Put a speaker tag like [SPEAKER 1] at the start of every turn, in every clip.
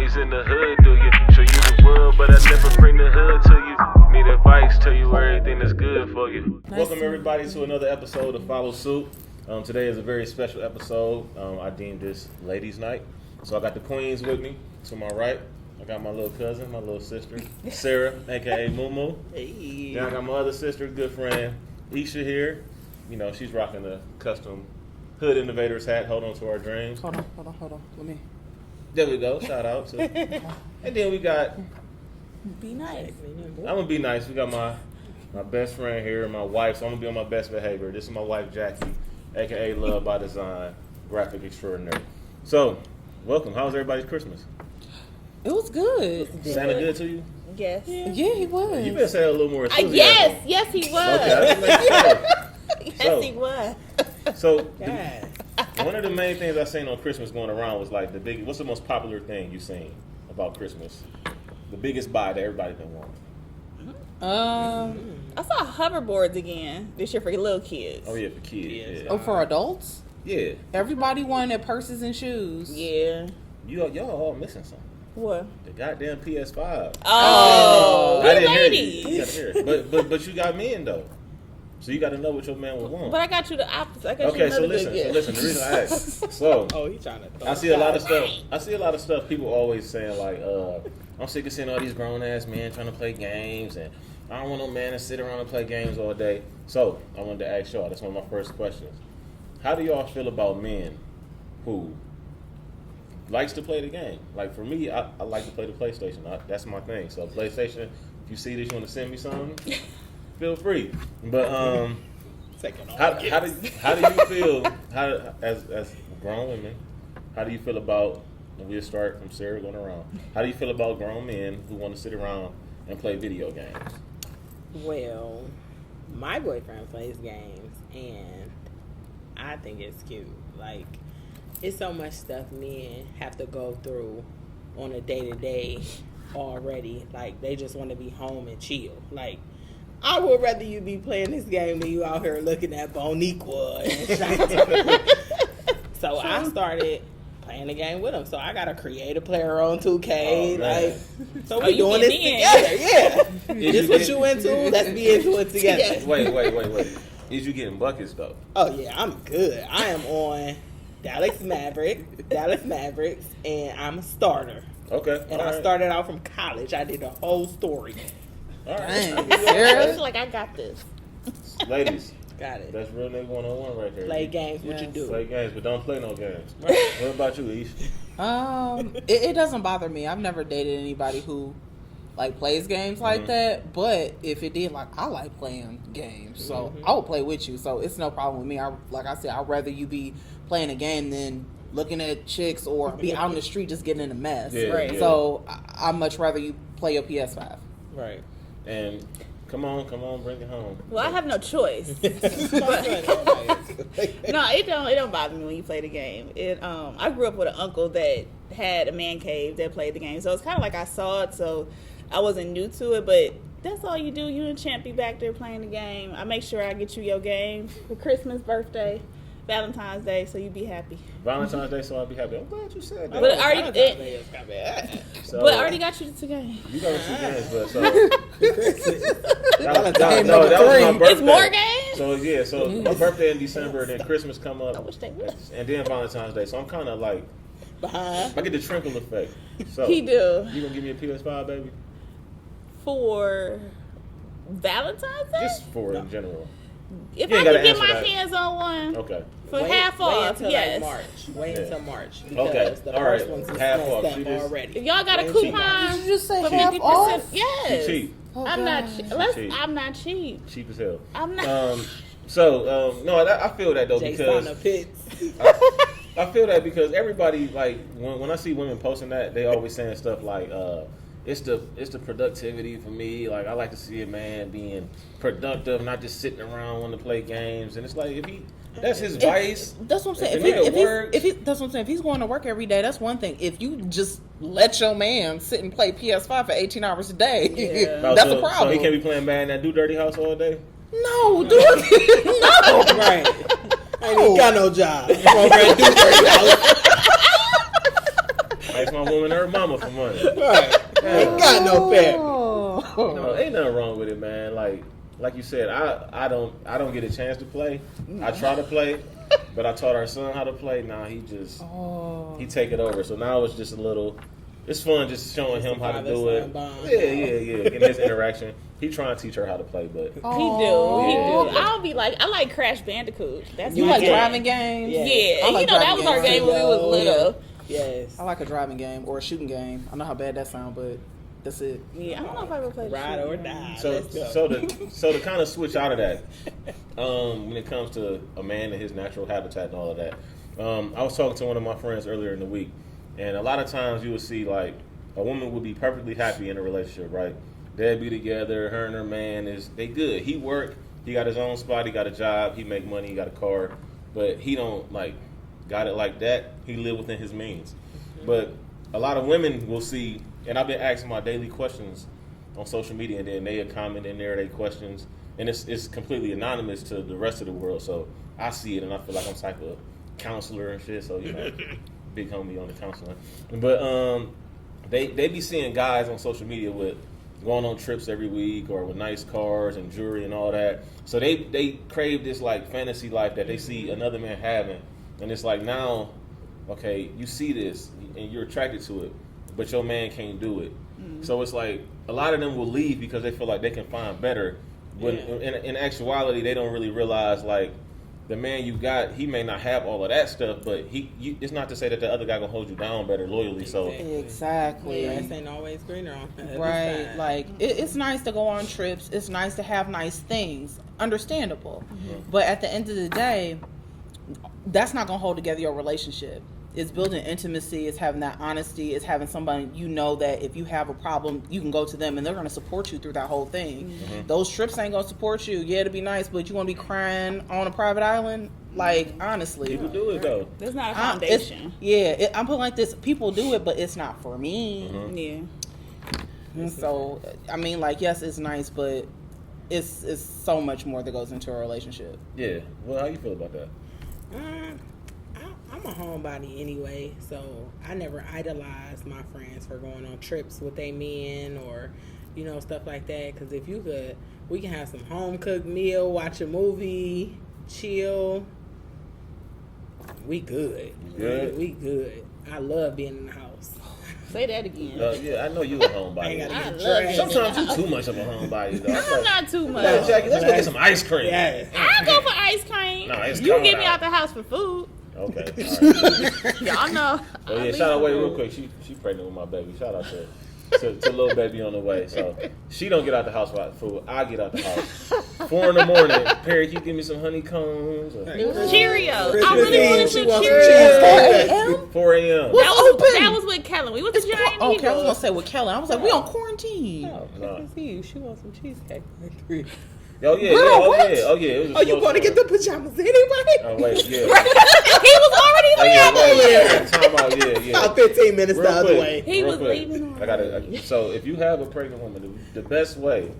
[SPEAKER 1] always in the hood, do you? Show you the world, but I never bring the hood to you. Need advice, tell you everything that's good for you.
[SPEAKER 2] Welcome everybody to another episode of Follow Suit. Today is a very special episode. I deemed this ladies' night. So I got the queens with me. To my right, I got my little cousin, my little sister, Sarah, aka Mumu.
[SPEAKER 3] Hey.
[SPEAKER 2] Then I got my other sister, good friend, Isha here. You know, she's rocking the custom Hood Innovators hat, hold on to our dreams.
[SPEAKER 3] Hold on. Let me.
[SPEAKER 2] There we go, shout out to. And then we got,
[SPEAKER 4] Be nice.
[SPEAKER 2] I'm gonna be nice, we got my best friend here, my wife, so I'm gonna be on my best behavior. This is my wife, Jackie, aka Love by Design, graphic extraordinary. So, welcome. How was everybody's Christmas?
[SPEAKER 3] It was good.
[SPEAKER 2] Santa good to you?
[SPEAKER 4] Yes.
[SPEAKER 3] Yeah, he was.
[SPEAKER 2] You better say a little more enthusiasm.
[SPEAKER 4] Yes, he was.
[SPEAKER 2] Okay, I just make sure.
[SPEAKER 4] Yes, he was.
[SPEAKER 2] So,
[SPEAKER 3] God.
[SPEAKER 2] one of the main things I seen on Christmas going around was like what's the most popular thing you seen about Christmas? The biggest buy that everybody been wanting.
[SPEAKER 4] I saw hoverboards again this year for little kids.
[SPEAKER 2] Oh yeah, for kids.
[SPEAKER 3] Oh, for adults?
[SPEAKER 2] Yeah.
[SPEAKER 3] Everybody wanted purses and shoes.
[SPEAKER 4] Yeah.
[SPEAKER 2] Y'all all missing something.
[SPEAKER 4] What?
[SPEAKER 2] The goddamn PS5.
[SPEAKER 4] Oh,
[SPEAKER 2] I
[SPEAKER 4] we
[SPEAKER 2] didn't hear you.
[SPEAKER 4] ladies.
[SPEAKER 2] You gotta hear it. But you got men though. So you got to know what your man would want.
[SPEAKER 4] But I got you the opposite. I got
[SPEAKER 2] Okay,
[SPEAKER 4] you
[SPEAKER 2] so
[SPEAKER 4] another
[SPEAKER 2] listen.
[SPEAKER 4] good gift.
[SPEAKER 2] The reason I asked. So
[SPEAKER 3] Oh, he trying to throw
[SPEAKER 2] I see a lot of stuff. People always saying like, I'm sick of seeing all these grown ass men trying to play games, and I don't want no man to sit around and play games all day. So I wanted to ask y'all. That's one of my first questions. How do y'all feel about men who likes to play the game? Like for me, I like to play the PlayStation. That's my thing. So PlayStation. If you see this, you want to send me something, feel free. But how do you feel as grown women? How do you feel about? And we'll start from Sarah going around. How do you feel about grown men who want to sit around and play video games?
[SPEAKER 5] Well, my boyfriend plays games, and I think it's cute. Like, it's so much stuff men have to go through on a day-to-day already. Like, they just want to be home and chill. Like, I would rather you be playing this game than you out here looking at Boniqua and Shantae. So I started playing the game with him. So I got a creative player on 2K.
[SPEAKER 2] Oh,
[SPEAKER 5] so we doing this together. Yeah. This what you into? Let's be into it together.
[SPEAKER 2] Wait. Is you getting buckets though?
[SPEAKER 5] Oh yeah, I'm good. I am on Dallas Mavericks, and I'm a starter.
[SPEAKER 2] Okay.
[SPEAKER 5] And I started out from college. I did the whole story.
[SPEAKER 2] All right.
[SPEAKER 4] I feel like I got this.
[SPEAKER 2] Ladies,
[SPEAKER 5] Got it.
[SPEAKER 2] that's real nigga 101 right there.
[SPEAKER 5] Play games. What you do?
[SPEAKER 2] Play games, but don't play no games. What about you, Ish?
[SPEAKER 3] It doesn't bother me. I've never dated anybody who like plays games like that. But if it did, like I like playing games, so I will play with you. So it's no problem with me. Like I said, I'd rather you be playing a game than looking at chicks or be out in the street just getting in a mess.
[SPEAKER 2] Yeah,
[SPEAKER 5] Right.
[SPEAKER 2] yeah.
[SPEAKER 3] So I'd much rather you play your PS5.
[SPEAKER 5] Right.
[SPEAKER 2] And come on, bring it home.
[SPEAKER 4] Well, I have no choice. No, it don't bother me when you play the game. I grew up with an uncle that had a man cave that played the game, so it's kind of like I saw it, so I wasn't new to it. But that's all you do. You and Champ be back there playing the game. I make sure I get you your game for Christmas, birthday, Valentine's Day, so you be happy.
[SPEAKER 2] Valentine's Day, so I'll be happy. I'm glad you said that.
[SPEAKER 4] But I already
[SPEAKER 2] So,
[SPEAKER 4] got you the game.
[SPEAKER 2] you got 2 games, but so
[SPEAKER 3] Valentine's
[SPEAKER 2] that was my birthday.
[SPEAKER 4] It's more games.
[SPEAKER 2] So yeah, so my birthday in December, and then Christmas come up,
[SPEAKER 4] I wish they would.
[SPEAKER 2] and then Valentine's Day. So I'm kind of like,
[SPEAKER 5] Behind.
[SPEAKER 2] I get the trickle effect. So
[SPEAKER 4] He do.
[SPEAKER 2] You gonna give me a PS5, baby?
[SPEAKER 4] For Valentine's Day?
[SPEAKER 2] Just for in general.
[SPEAKER 4] If
[SPEAKER 2] you
[SPEAKER 4] I
[SPEAKER 2] ain't gotta
[SPEAKER 4] could get
[SPEAKER 2] answer
[SPEAKER 4] my
[SPEAKER 2] that.
[SPEAKER 4] hands on one
[SPEAKER 2] Okay.
[SPEAKER 4] for half off,
[SPEAKER 5] until
[SPEAKER 4] yes.
[SPEAKER 5] like March. Wait
[SPEAKER 2] Yeah.
[SPEAKER 5] until March. Because
[SPEAKER 2] Okay.
[SPEAKER 5] the
[SPEAKER 2] All
[SPEAKER 5] first
[SPEAKER 2] right.
[SPEAKER 5] one's
[SPEAKER 2] Half
[SPEAKER 5] messed
[SPEAKER 2] off.
[SPEAKER 5] up
[SPEAKER 2] See this?
[SPEAKER 5] already.
[SPEAKER 4] If y'all got a
[SPEAKER 5] Wait until
[SPEAKER 4] coupon
[SPEAKER 3] Did you just say
[SPEAKER 4] for
[SPEAKER 3] half
[SPEAKER 4] 50%,
[SPEAKER 3] off?
[SPEAKER 4] yes.
[SPEAKER 2] You cheap.
[SPEAKER 3] Oh,
[SPEAKER 4] I'm not.
[SPEAKER 3] gosh.
[SPEAKER 2] Cheap.
[SPEAKER 4] I'm not cheap.
[SPEAKER 2] Cheap as hell.
[SPEAKER 4] I'm not.
[SPEAKER 2] No, I feel that though because
[SPEAKER 5] Jason Pitts.
[SPEAKER 2] I feel that because everybody like when I see women posting that, they always saying stuff like it's the productivity for me. Like I like to see a man being productive, not just sitting around wanting to play games. And it's like that's his vice.
[SPEAKER 3] That's what I'm saying.
[SPEAKER 2] If the nigga works-
[SPEAKER 3] That's what I'm saying. If he's going to work every day, that's one thing. If you just let your man sit and play PS5 for 18 hours a day,
[SPEAKER 4] Yeah.
[SPEAKER 3] that's
[SPEAKER 2] so,
[SPEAKER 3] a problem.
[SPEAKER 2] So he can't be playing bad in that Do Dirty house all day.
[SPEAKER 3] No, do it. No.
[SPEAKER 5] Right. I ain't even got no job. I'm over at Dewberry House.
[SPEAKER 2] I asked my woman her mama for money.
[SPEAKER 5] Right. Ain't got no family.
[SPEAKER 2] No, ain't nothing wrong with it, man. Like you said, I don't get a chance to play. I try to play, but I taught our son how to play. Now he just he take it over. So now it's just a little. It's fun just showing him how to do it. Yeah. Getting his interaction. He trying to teach her how to play, but
[SPEAKER 4] He do.
[SPEAKER 2] Yeah.
[SPEAKER 4] I'll be like, I like Crash Bandicoot. That's
[SPEAKER 3] You
[SPEAKER 4] my
[SPEAKER 3] like
[SPEAKER 4] game.
[SPEAKER 3] driving games?
[SPEAKER 5] Yeah.
[SPEAKER 4] Yeah,
[SPEAKER 3] I like
[SPEAKER 4] that
[SPEAKER 3] driving
[SPEAKER 4] was our
[SPEAKER 3] games
[SPEAKER 4] game when we was little.
[SPEAKER 5] Yes.
[SPEAKER 3] I like a driving game or a shooting game. I know how bad that sounds, but that's it.
[SPEAKER 4] Yeah, I don't know if I ever played
[SPEAKER 5] Ride or
[SPEAKER 4] shooting game.
[SPEAKER 5] die.
[SPEAKER 2] so to kind of switch out of that, when it comes to a man and his natural habitat and all of that, I was talking to one of my friends earlier in the week, and a lot of times you would see like a woman would be perfectly happy in a relationship, right? They'd be together, her and her man they good. He work, he got his own spot, he got a job, he make money, he got a car, but he don't like got it like that. He live within his means. But a lot of women will see, and I've been asking my daily questions on social media, and then they comment in there, they questions, and it's completely anonymous to the rest of the world. So I see it, and I feel like I'm like a counselor and shit. So big homie on the counseling. But they be seeing guys on social media with going on trips every week or with nice cars and jewelry and all that. So they crave this like fantasy life that they see another man having, and it's like now, okay, you see this and you're attracted to it, but your man can't do it. So it's like a lot of them will leave because they feel like they can find better. When in actuality, they don't really realize like the man you got, he may not have all of that stuff, but it's not to say that the other guy gonna hold you down better loyally. So
[SPEAKER 3] Exactly.
[SPEAKER 5] Grass ain't always greener on the other
[SPEAKER 3] Right,
[SPEAKER 5] side.
[SPEAKER 3] like it's nice to go on trips. It's nice to have nice things. Understandable, but at the end of the day, that's not gonna hold together your relationship. It's building intimacy. It's having that honesty. It's having somebody that if you have a problem, you can go to them and they're gonna support you through that whole thing. Those trips ain't gonna support you. Yeah, it'll be nice, but you wanna be crying on a private island? Like honestly,
[SPEAKER 2] people do it though.
[SPEAKER 4] There's not a
[SPEAKER 3] I'm
[SPEAKER 4] foundation.
[SPEAKER 3] putting like this. People do it, but it's not for me.
[SPEAKER 4] Yeah.
[SPEAKER 3] And so, I mean, like, yes, it's nice, but it's so much more that goes into a relationship.
[SPEAKER 2] Yeah. Well, how you feel about that?
[SPEAKER 5] I'm a homebody anyway, so I never idolize my friends for going on trips with their men or, stuff like that. Because if you could, we can have some home cooked meal, watch a movie, chill. We good.
[SPEAKER 2] Good?
[SPEAKER 5] We good. I love being in the house.
[SPEAKER 4] Say that again.
[SPEAKER 2] Yeah, I know you a homebody.
[SPEAKER 5] I
[SPEAKER 4] love
[SPEAKER 5] dressed.
[SPEAKER 2] Sometimes you too much of a homebody though.
[SPEAKER 4] I'm not too much.
[SPEAKER 2] Hey, Jackie, let's go get some ice cream.
[SPEAKER 5] Yes.
[SPEAKER 4] I'll go for ice cream.
[SPEAKER 2] No, it's
[SPEAKER 4] you
[SPEAKER 2] cold
[SPEAKER 4] get me
[SPEAKER 2] out.
[SPEAKER 4] out the house for food.
[SPEAKER 2] Okay. All right.
[SPEAKER 4] Y'all know.
[SPEAKER 2] Oh
[SPEAKER 4] I'll
[SPEAKER 2] yeah,
[SPEAKER 4] be
[SPEAKER 2] shout out
[SPEAKER 4] for
[SPEAKER 2] wait
[SPEAKER 4] food.
[SPEAKER 2] real quick. She pregnant with my baby. Shout out to little baby on the way. So she don't get out the house for food. I get out the house. 4 a.m. Perry, can you give me some honeycombs? Or
[SPEAKER 4] Cheerios. I
[SPEAKER 5] Christmas
[SPEAKER 4] really
[SPEAKER 5] Eve,
[SPEAKER 4] wanted
[SPEAKER 5] she
[SPEAKER 4] some
[SPEAKER 5] wants some
[SPEAKER 4] Cheerios.
[SPEAKER 5] cheesecake.
[SPEAKER 2] 4 a.m.
[SPEAKER 4] That was with Kellen. We was a giant
[SPEAKER 3] Okay, I was
[SPEAKER 4] Eagle.
[SPEAKER 3] gonna say with Kelly. I was like, we on quarantine.
[SPEAKER 5] Oh, Christmas Eve. She wants some cheesecake.
[SPEAKER 2] Oh yeah,
[SPEAKER 3] Girl, what?
[SPEAKER 2] oh yeah. It was a
[SPEAKER 5] Oh, you
[SPEAKER 2] slow
[SPEAKER 5] going to get
[SPEAKER 2] start.
[SPEAKER 5] the pajamas anyway?
[SPEAKER 2] Oh wait, yeah.
[SPEAKER 4] He was already there.
[SPEAKER 2] Time out, yeah.
[SPEAKER 5] About 15 minutes
[SPEAKER 2] Real
[SPEAKER 5] the other
[SPEAKER 2] quick,
[SPEAKER 5] way.
[SPEAKER 4] He
[SPEAKER 2] real
[SPEAKER 4] was
[SPEAKER 2] quick.
[SPEAKER 4] leaving
[SPEAKER 2] I gotta. So if you have a pregnant woman, the best way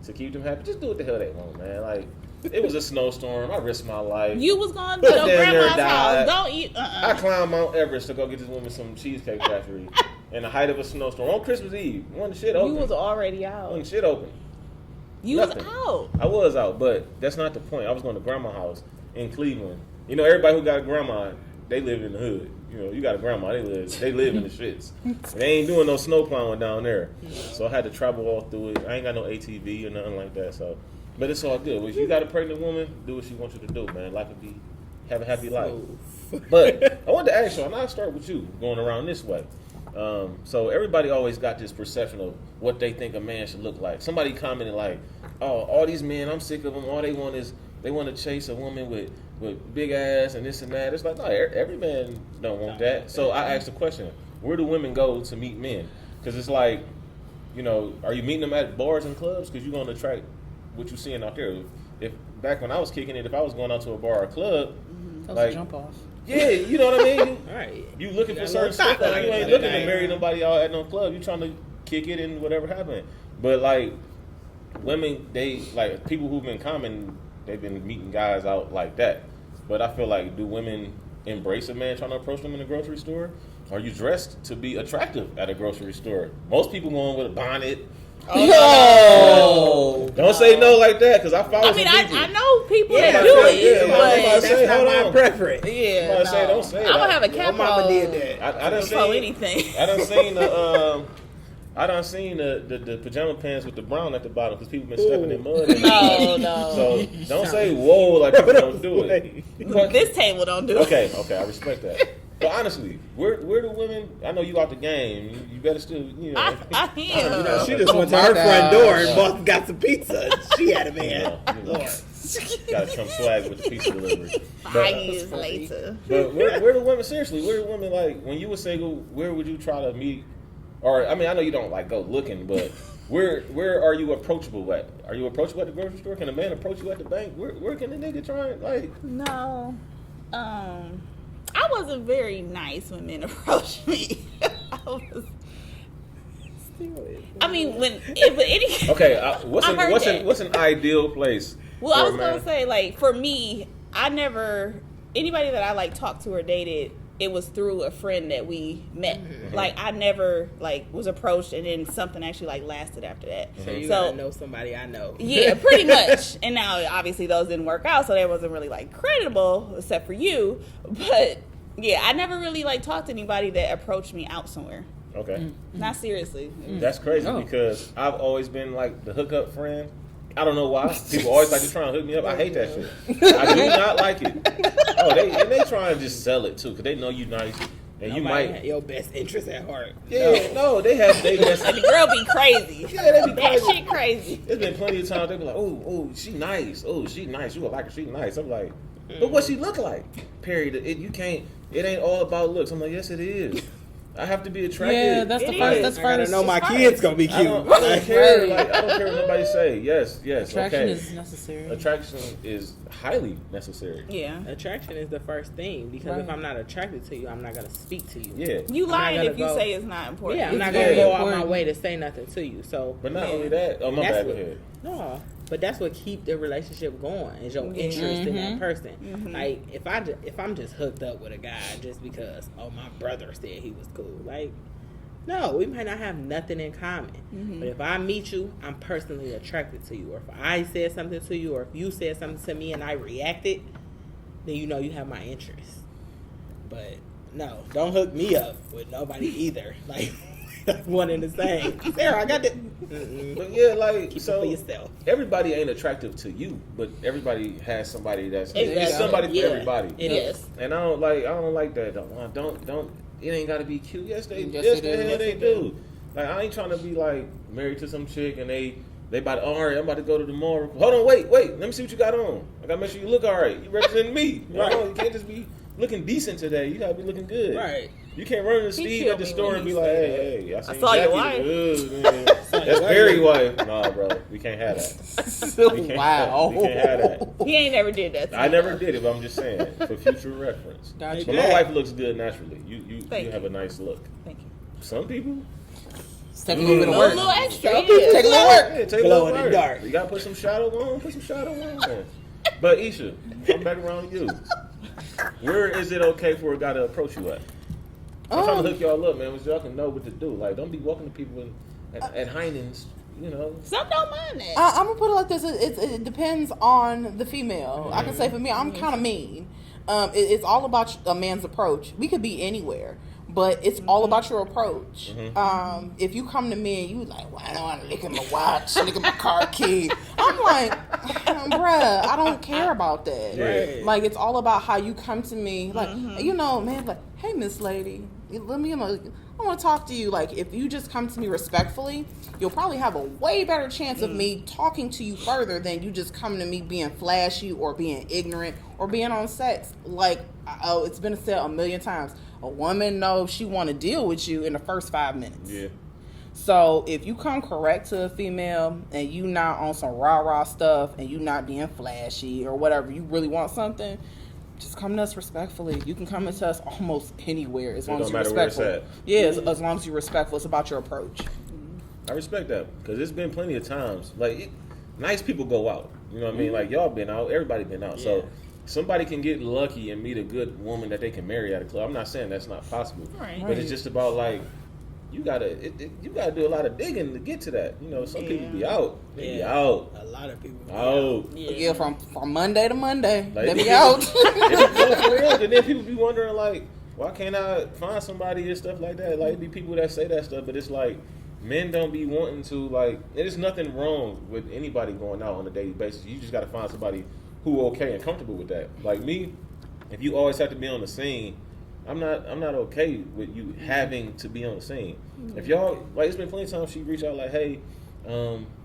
[SPEAKER 2] to keep them happy, just do what the hell they want, man. Like it was a snowstorm. I risked my life.
[SPEAKER 4] You was going to
[SPEAKER 2] Put
[SPEAKER 4] your
[SPEAKER 2] down there
[SPEAKER 4] grandma's
[SPEAKER 2] and died.
[SPEAKER 4] house. Don't eat.
[SPEAKER 2] I climbed Mount Everest to go get this woman some Cheesecake Factory in the height of a snowstorm on Christmas Eve. When the shit open.
[SPEAKER 4] You was already
[SPEAKER 2] When
[SPEAKER 4] out.
[SPEAKER 2] the shit open.
[SPEAKER 4] You
[SPEAKER 2] Nothing.
[SPEAKER 4] was out.
[SPEAKER 2] I was out, but that's not the point. I was going to grandma's house in Cleveland. Everybody who got a grandma, they live in the hood. You got a grandma, they live in the shits. And they ain't doing no snow plowing down there. So I had to travel all through it. I ain't got no ATV or nothing like that. So, but it's all good. If you got a pregnant woman, do what she wants you to do, man. Life would be have a happy life. But I wanted to ask you, and I'll start with you, going around this way. So everybody always got this perception of what they think a man should look like. Somebody commented like, "Oh, all these men, I'm sick of them. All they want is they want to chase a woman with big ass and this and that." It's like, no, every man don't want that. So I asked the question: where do women go to meet men? Because it's like, are you meeting them at bars and clubs? Because you're going to attract what you're seeing out there. If back when I was kicking it, if I was going out to a bar or club,
[SPEAKER 3] That's
[SPEAKER 2] like
[SPEAKER 3] a jump off.
[SPEAKER 2] yeah, you know what I mean.
[SPEAKER 5] All right.
[SPEAKER 2] You looking for
[SPEAKER 5] Got a
[SPEAKER 2] certain
[SPEAKER 5] little
[SPEAKER 2] stuff.
[SPEAKER 5] thought
[SPEAKER 2] Like, you
[SPEAKER 5] behind
[SPEAKER 2] ain't
[SPEAKER 5] it,
[SPEAKER 2] looking to
[SPEAKER 5] right?
[SPEAKER 2] marry nobody out at no club. You trying to kick it and whatever happened. But like women, they people who've been common, they've been meeting guys out like that. But I feel like do women embrace a man trying to approach them in a grocery store? Are you dressed to be attractive at a grocery store? Most people going with a bonnet.
[SPEAKER 3] Yo!
[SPEAKER 2] Don't say no like that, because I follow some people.
[SPEAKER 4] I know people
[SPEAKER 5] Yeah,
[SPEAKER 4] that do
[SPEAKER 2] yeah,
[SPEAKER 4] it,
[SPEAKER 2] yeah,
[SPEAKER 4] but
[SPEAKER 2] yeah.
[SPEAKER 5] That's not
[SPEAKER 2] hold
[SPEAKER 5] my
[SPEAKER 2] on.
[SPEAKER 5] preference.
[SPEAKER 4] yeah,
[SPEAKER 2] I'm about to say, don't say
[SPEAKER 4] I'm gonna
[SPEAKER 2] that.
[SPEAKER 4] have a
[SPEAKER 5] My
[SPEAKER 4] cap
[SPEAKER 5] mama
[SPEAKER 4] on
[SPEAKER 5] did that.
[SPEAKER 2] I done
[SPEAKER 4] before
[SPEAKER 2] seen
[SPEAKER 4] anything.
[SPEAKER 2] I done seen the pajama pants with the brown at the bottom because people been stepping in mud.
[SPEAKER 4] No.
[SPEAKER 2] So don't say whoa like people don't do it.
[SPEAKER 4] This table don't do it.
[SPEAKER 2] Okay, I respect that. But honestly, where do women? I know you out the game. You better still, you know.
[SPEAKER 4] I am.
[SPEAKER 5] She just went to
[SPEAKER 3] my
[SPEAKER 5] her
[SPEAKER 3] God.
[SPEAKER 5] front door and got some pizza. She had a man.
[SPEAKER 2] Got to come swag with the pizza delivery.
[SPEAKER 4] 5 years later.
[SPEAKER 2] But where do women, seriously, where do women, like, when you were single, where would you try to meet? Or, I mean, I know you don't, like, go looking, but where are you approachable at? Are you approachable at the grocery store? Can a man approach you at the bank? Where can the nigga try and, like?
[SPEAKER 4] No. I wasn't very nice when men approached me. I mean,
[SPEAKER 2] Okay, what's
[SPEAKER 4] I heard that.
[SPEAKER 2] what's an ideal place?
[SPEAKER 4] Well,
[SPEAKER 2] for
[SPEAKER 4] I
[SPEAKER 2] a
[SPEAKER 4] was gonna
[SPEAKER 2] man?
[SPEAKER 4] say, like, for me, anybody that I like talked to or dated, it was through a friend that we met.
[SPEAKER 2] Mm-hmm.
[SPEAKER 4] Like, I never like was approached and then something actually like lasted after that.
[SPEAKER 5] So you
[SPEAKER 4] So-
[SPEAKER 5] gotta know somebody I know.
[SPEAKER 4] Yeah, pretty much. And now obviously those didn't work out, so that wasn't really like creditable except for you. But yeah, I never really like talked to anybody that approached me out somewhere.
[SPEAKER 2] Okay.
[SPEAKER 4] Not seriously.
[SPEAKER 2] That's crazy
[SPEAKER 3] Oh.
[SPEAKER 2] because I've always been like the hookup friend. I don't know why. People always like to try and hook me up. I hate that shit. I do not like it. Oh, they try and just sell it too because they know you nice and you
[SPEAKER 5] Nobody
[SPEAKER 2] might.
[SPEAKER 5] had your best interest at heart.
[SPEAKER 2] Yeah, no, they have they best.
[SPEAKER 4] Like the girl be crazy.
[SPEAKER 2] Yeah, they be
[SPEAKER 4] That
[SPEAKER 2] crazy.
[SPEAKER 4] shit crazy.
[SPEAKER 2] There's been plenty of times they be like, oh, she nice. Oh, she nice. You would like her. She nice. I'm like, but what she look like? Period. You can't. It ain't all about looks. I'm like, yes, it is. I have to be attracted.
[SPEAKER 3] Yeah, that's the
[SPEAKER 4] It
[SPEAKER 3] first.
[SPEAKER 4] is.
[SPEAKER 3] That's
[SPEAKER 5] I gotta
[SPEAKER 3] first.
[SPEAKER 5] know my
[SPEAKER 3] it's
[SPEAKER 5] kids
[SPEAKER 3] first.
[SPEAKER 5] gonna be
[SPEAKER 2] I
[SPEAKER 5] cute.
[SPEAKER 2] don't care.
[SPEAKER 3] Right.
[SPEAKER 2] Like, I don't care what nobody say. Yes,
[SPEAKER 3] Attraction
[SPEAKER 2] okay.
[SPEAKER 3] is necessary.
[SPEAKER 2] Attraction is highly necessary.
[SPEAKER 4] Yeah.
[SPEAKER 5] Attraction is the first thing because if
[SPEAKER 3] Right.
[SPEAKER 5] I'm not attracted to you, I'm not gonna speak to you.
[SPEAKER 2] Yeah.
[SPEAKER 4] You
[SPEAKER 5] I'm not
[SPEAKER 4] lying
[SPEAKER 5] gonna
[SPEAKER 4] if you
[SPEAKER 5] go-
[SPEAKER 4] say it's not important.
[SPEAKER 5] Yeah, I'm not
[SPEAKER 3] It's
[SPEAKER 5] gonna
[SPEAKER 3] very
[SPEAKER 5] go out my
[SPEAKER 3] important.
[SPEAKER 5] way to say nothing to you. So,
[SPEAKER 2] But not
[SPEAKER 4] Yeah.
[SPEAKER 2] only that. Oh, my
[SPEAKER 5] That's
[SPEAKER 2] bad. Go
[SPEAKER 5] what-
[SPEAKER 2] ahead.
[SPEAKER 5] no, but that's what keep the relationship going is your
[SPEAKER 4] Yeah.
[SPEAKER 5] interest in
[SPEAKER 3] Mm-hmm.
[SPEAKER 5] that person. Like if I'm just hooked up with a guy just because my brother said he was cool, like. No, we might not have nothing in common. But if I meet you, I'm personally attracted to you. Or if I said something to you, or if you said something to me and I reacted, then you know you have my interest. But no, don't hook me up with nobody either. Like one and the same. Sarah, I got the.
[SPEAKER 2] But yeah, like
[SPEAKER 5] Keep it
[SPEAKER 2] so.
[SPEAKER 5] for yourself.
[SPEAKER 2] Everybody ain't attractive to you, but everybody has somebody that's
[SPEAKER 5] Exactly.
[SPEAKER 2] it's somebody for
[SPEAKER 5] Yeah.
[SPEAKER 2] everybody.
[SPEAKER 5] It
[SPEAKER 4] Yes.
[SPEAKER 5] is.
[SPEAKER 2] And I don't like that. Don't. It ain't got to be cute. Yes, they.
[SPEAKER 3] Yes,
[SPEAKER 2] Yes,
[SPEAKER 3] it
[SPEAKER 2] the
[SPEAKER 3] is.
[SPEAKER 2] hell
[SPEAKER 3] Yes,
[SPEAKER 2] they
[SPEAKER 5] it
[SPEAKER 2] do. Like I ain't trying to be like married to some chick and they about to, all right, I'm about to go to the mall. Hold on, wait. Let me see what you got on. I gotta make sure you look all right. You represent me.
[SPEAKER 5] Right.
[SPEAKER 2] You can't just be looking decent today. You gotta be looking good.
[SPEAKER 5] Right.
[SPEAKER 2] You can't run into Steve
[SPEAKER 4] killed
[SPEAKER 2] at the
[SPEAKER 4] me
[SPEAKER 2] store
[SPEAKER 4] when
[SPEAKER 2] and
[SPEAKER 4] he
[SPEAKER 2] be like,
[SPEAKER 4] said
[SPEAKER 2] hey, I seen
[SPEAKER 4] saw your
[SPEAKER 2] Jackie.
[SPEAKER 4] wife.
[SPEAKER 2] Man. That's very wife. Nah, bro, we can't have that. We can't
[SPEAKER 3] Wow.
[SPEAKER 2] We can't have that.
[SPEAKER 4] He ain't never did that. To
[SPEAKER 2] I
[SPEAKER 4] me.
[SPEAKER 2] never did it, but I'm just saying for future reference.
[SPEAKER 3] Gotcha.
[SPEAKER 2] But my wife looks good naturally. You
[SPEAKER 4] Thank
[SPEAKER 2] have
[SPEAKER 4] you.
[SPEAKER 2] a nice look.
[SPEAKER 4] Thank you.
[SPEAKER 2] Some people,
[SPEAKER 3] Take a little bit of
[SPEAKER 4] A
[SPEAKER 3] work.
[SPEAKER 4] little extra.
[SPEAKER 3] Take a little work.
[SPEAKER 2] yeah, take a
[SPEAKER 5] Glow
[SPEAKER 2] little
[SPEAKER 5] in the
[SPEAKER 2] work.
[SPEAKER 5] dark.
[SPEAKER 2] You gotta put some shadow on. Put some shadow on. But Isha, come back around to you. Where is it okay for a guy to approach you at? I'm trying to hook y'all up, man. So y'all can know what to do. Like, don't be walking to people at Heinen's. You know.
[SPEAKER 4] Some don't mind that.
[SPEAKER 3] I'm gonna put it like this: it depends on the female. I can say for me, I'm kind of mean. It's all about a man's approach. We could be anywhere, but it's all about your approach. If you come to me and you like, well, I don't want to look at my watch, look at my car key. I'm like, bruh, I don't care about that.
[SPEAKER 2] Right.
[SPEAKER 3] Like, it's all about how you come to me. Like, you know, man, like, hey, Miss Lady, let me, I want to talk to you. Like, if you just come to me respectfully, you'll probably have a way better chance of me talking to you further than you just coming to me being flashy or being ignorant or being on sex. Like, it's been said a million times. A woman knows she want to deal with you in the first 5 minutes.
[SPEAKER 2] Yeah.
[SPEAKER 3] So if you come correct to a female and you not on some rah-rah stuff and you not being flashy or whatever, you really want something, just come to us respectfully. You can come to us almost anywhere as long as
[SPEAKER 2] don't
[SPEAKER 3] you're
[SPEAKER 2] matter where it's
[SPEAKER 3] respectful.
[SPEAKER 2] at.
[SPEAKER 3] Yeah, as long as you're respectful. It's about your approach.
[SPEAKER 2] I respect that because it's been plenty of times. Like, nice people go out. You know what I mean? Like, y'all been out. Everybody been out. So somebody can get lucky and meet a good woman that they can marry at a club. I'm not saying that's not possible,
[SPEAKER 4] Right.
[SPEAKER 2] but it's just about like you gotta do a lot of digging to get to that. You know, some people be out, they be out.
[SPEAKER 5] A lot of people.
[SPEAKER 2] Out.
[SPEAKER 3] Yeah, from Monday to Monday,
[SPEAKER 2] Like,
[SPEAKER 3] they be out.
[SPEAKER 2] It be going for real, and then people be wondering like, why can't I find somebody and stuff like that? Like, it be people that say that stuff, but it's like men don't be wanting to like. There's nothing wrong with anybody going out on a daily basis. You just got to find somebody who okay and comfortable with that. Like me, if you always have to be on the scene, I'm not okay with you having to be on the scene. If y'all like, it's been plenty of times she reach out like, hey,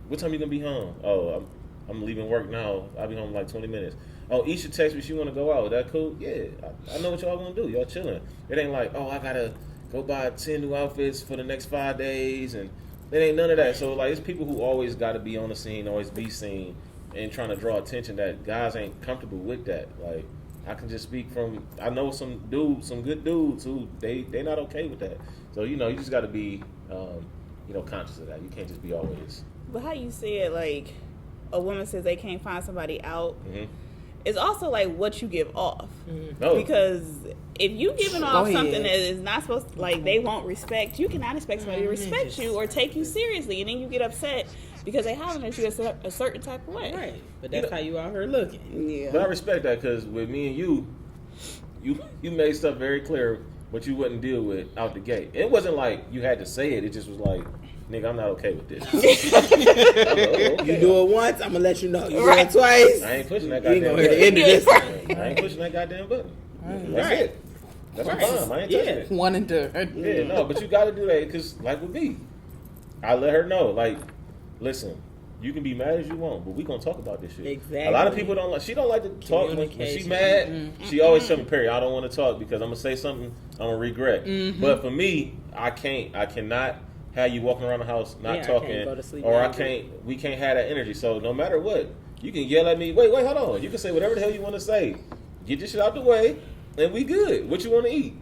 [SPEAKER 2] what time you gonna be home? Oh, I'm leaving work now. I'll be home in like 20 minutes. Oh, Isha text me she want to go out. That cool? Yeah, I know what y'all gonna do. Y'all chilling. It ain't like, oh, I gotta go buy 10 new outfits for the next 5 days, and it ain't none of that. So like, it's people who always got to be on the scene, always be seen, and trying to draw attention that guys ain't comfortable with that. Like, I can just speak from, I know some good dudes who they not okay with that. So you just got to be conscious of that. You can't just be always.
[SPEAKER 4] But how you said, like, a woman says they can't find somebody out,
[SPEAKER 2] Mm-hmm.
[SPEAKER 4] it's also like what you give off.
[SPEAKER 2] No.
[SPEAKER 4] Because if you giving off
[SPEAKER 3] ahead.
[SPEAKER 4] something that is not supposed to, like, they won't respect, you cannot expect somebody to respect you or take you seriously, and then you get upset because they hollering at you a certain type of way.
[SPEAKER 5] Right, but that's how you out here looking.
[SPEAKER 4] Yeah.
[SPEAKER 2] But I respect that, because with me and you made stuff very clear what you wouldn't deal with out the gate. It wasn't like you had to say it. It just was like, nigga, I'm not okay with this.
[SPEAKER 5] You do it once, I'm gonna let you know. You do it twice,
[SPEAKER 2] I ain't pushing that
[SPEAKER 5] you ain't
[SPEAKER 2] goddamn
[SPEAKER 5] gonna hear the end of this.
[SPEAKER 2] I ain't pushing that goddamn button. That's
[SPEAKER 5] Right.
[SPEAKER 2] it. That's my mom. I ain't touching it.
[SPEAKER 3] One and done.
[SPEAKER 2] Yeah, no, but you got to do that, because like with me, I let her know, like, listen, you can be mad as you want, but we gonna talk about this shit.
[SPEAKER 5] Exactly.
[SPEAKER 2] A lot of people don't like. She don't like to talk when she
[SPEAKER 5] Communication.
[SPEAKER 2] mad. She always tell me, Perry, I don't want to talk because I'm gonna say something I'm gonna regret. But for me, I cannot have you walking around the house not
[SPEAKER 5] Yeah, I
[SPEAKER 2] talking,
[SPEAKER 5] can't go to sleep
[SPEAKER 2] or
[SPEAKER 5] angry.
[SPEAKER 2] we can't have that energy. So no matter what, you can yell at me. Wait, hold on. You can say whatever the hell you want to say. Get this shit out the way, and we good. What you want to eat?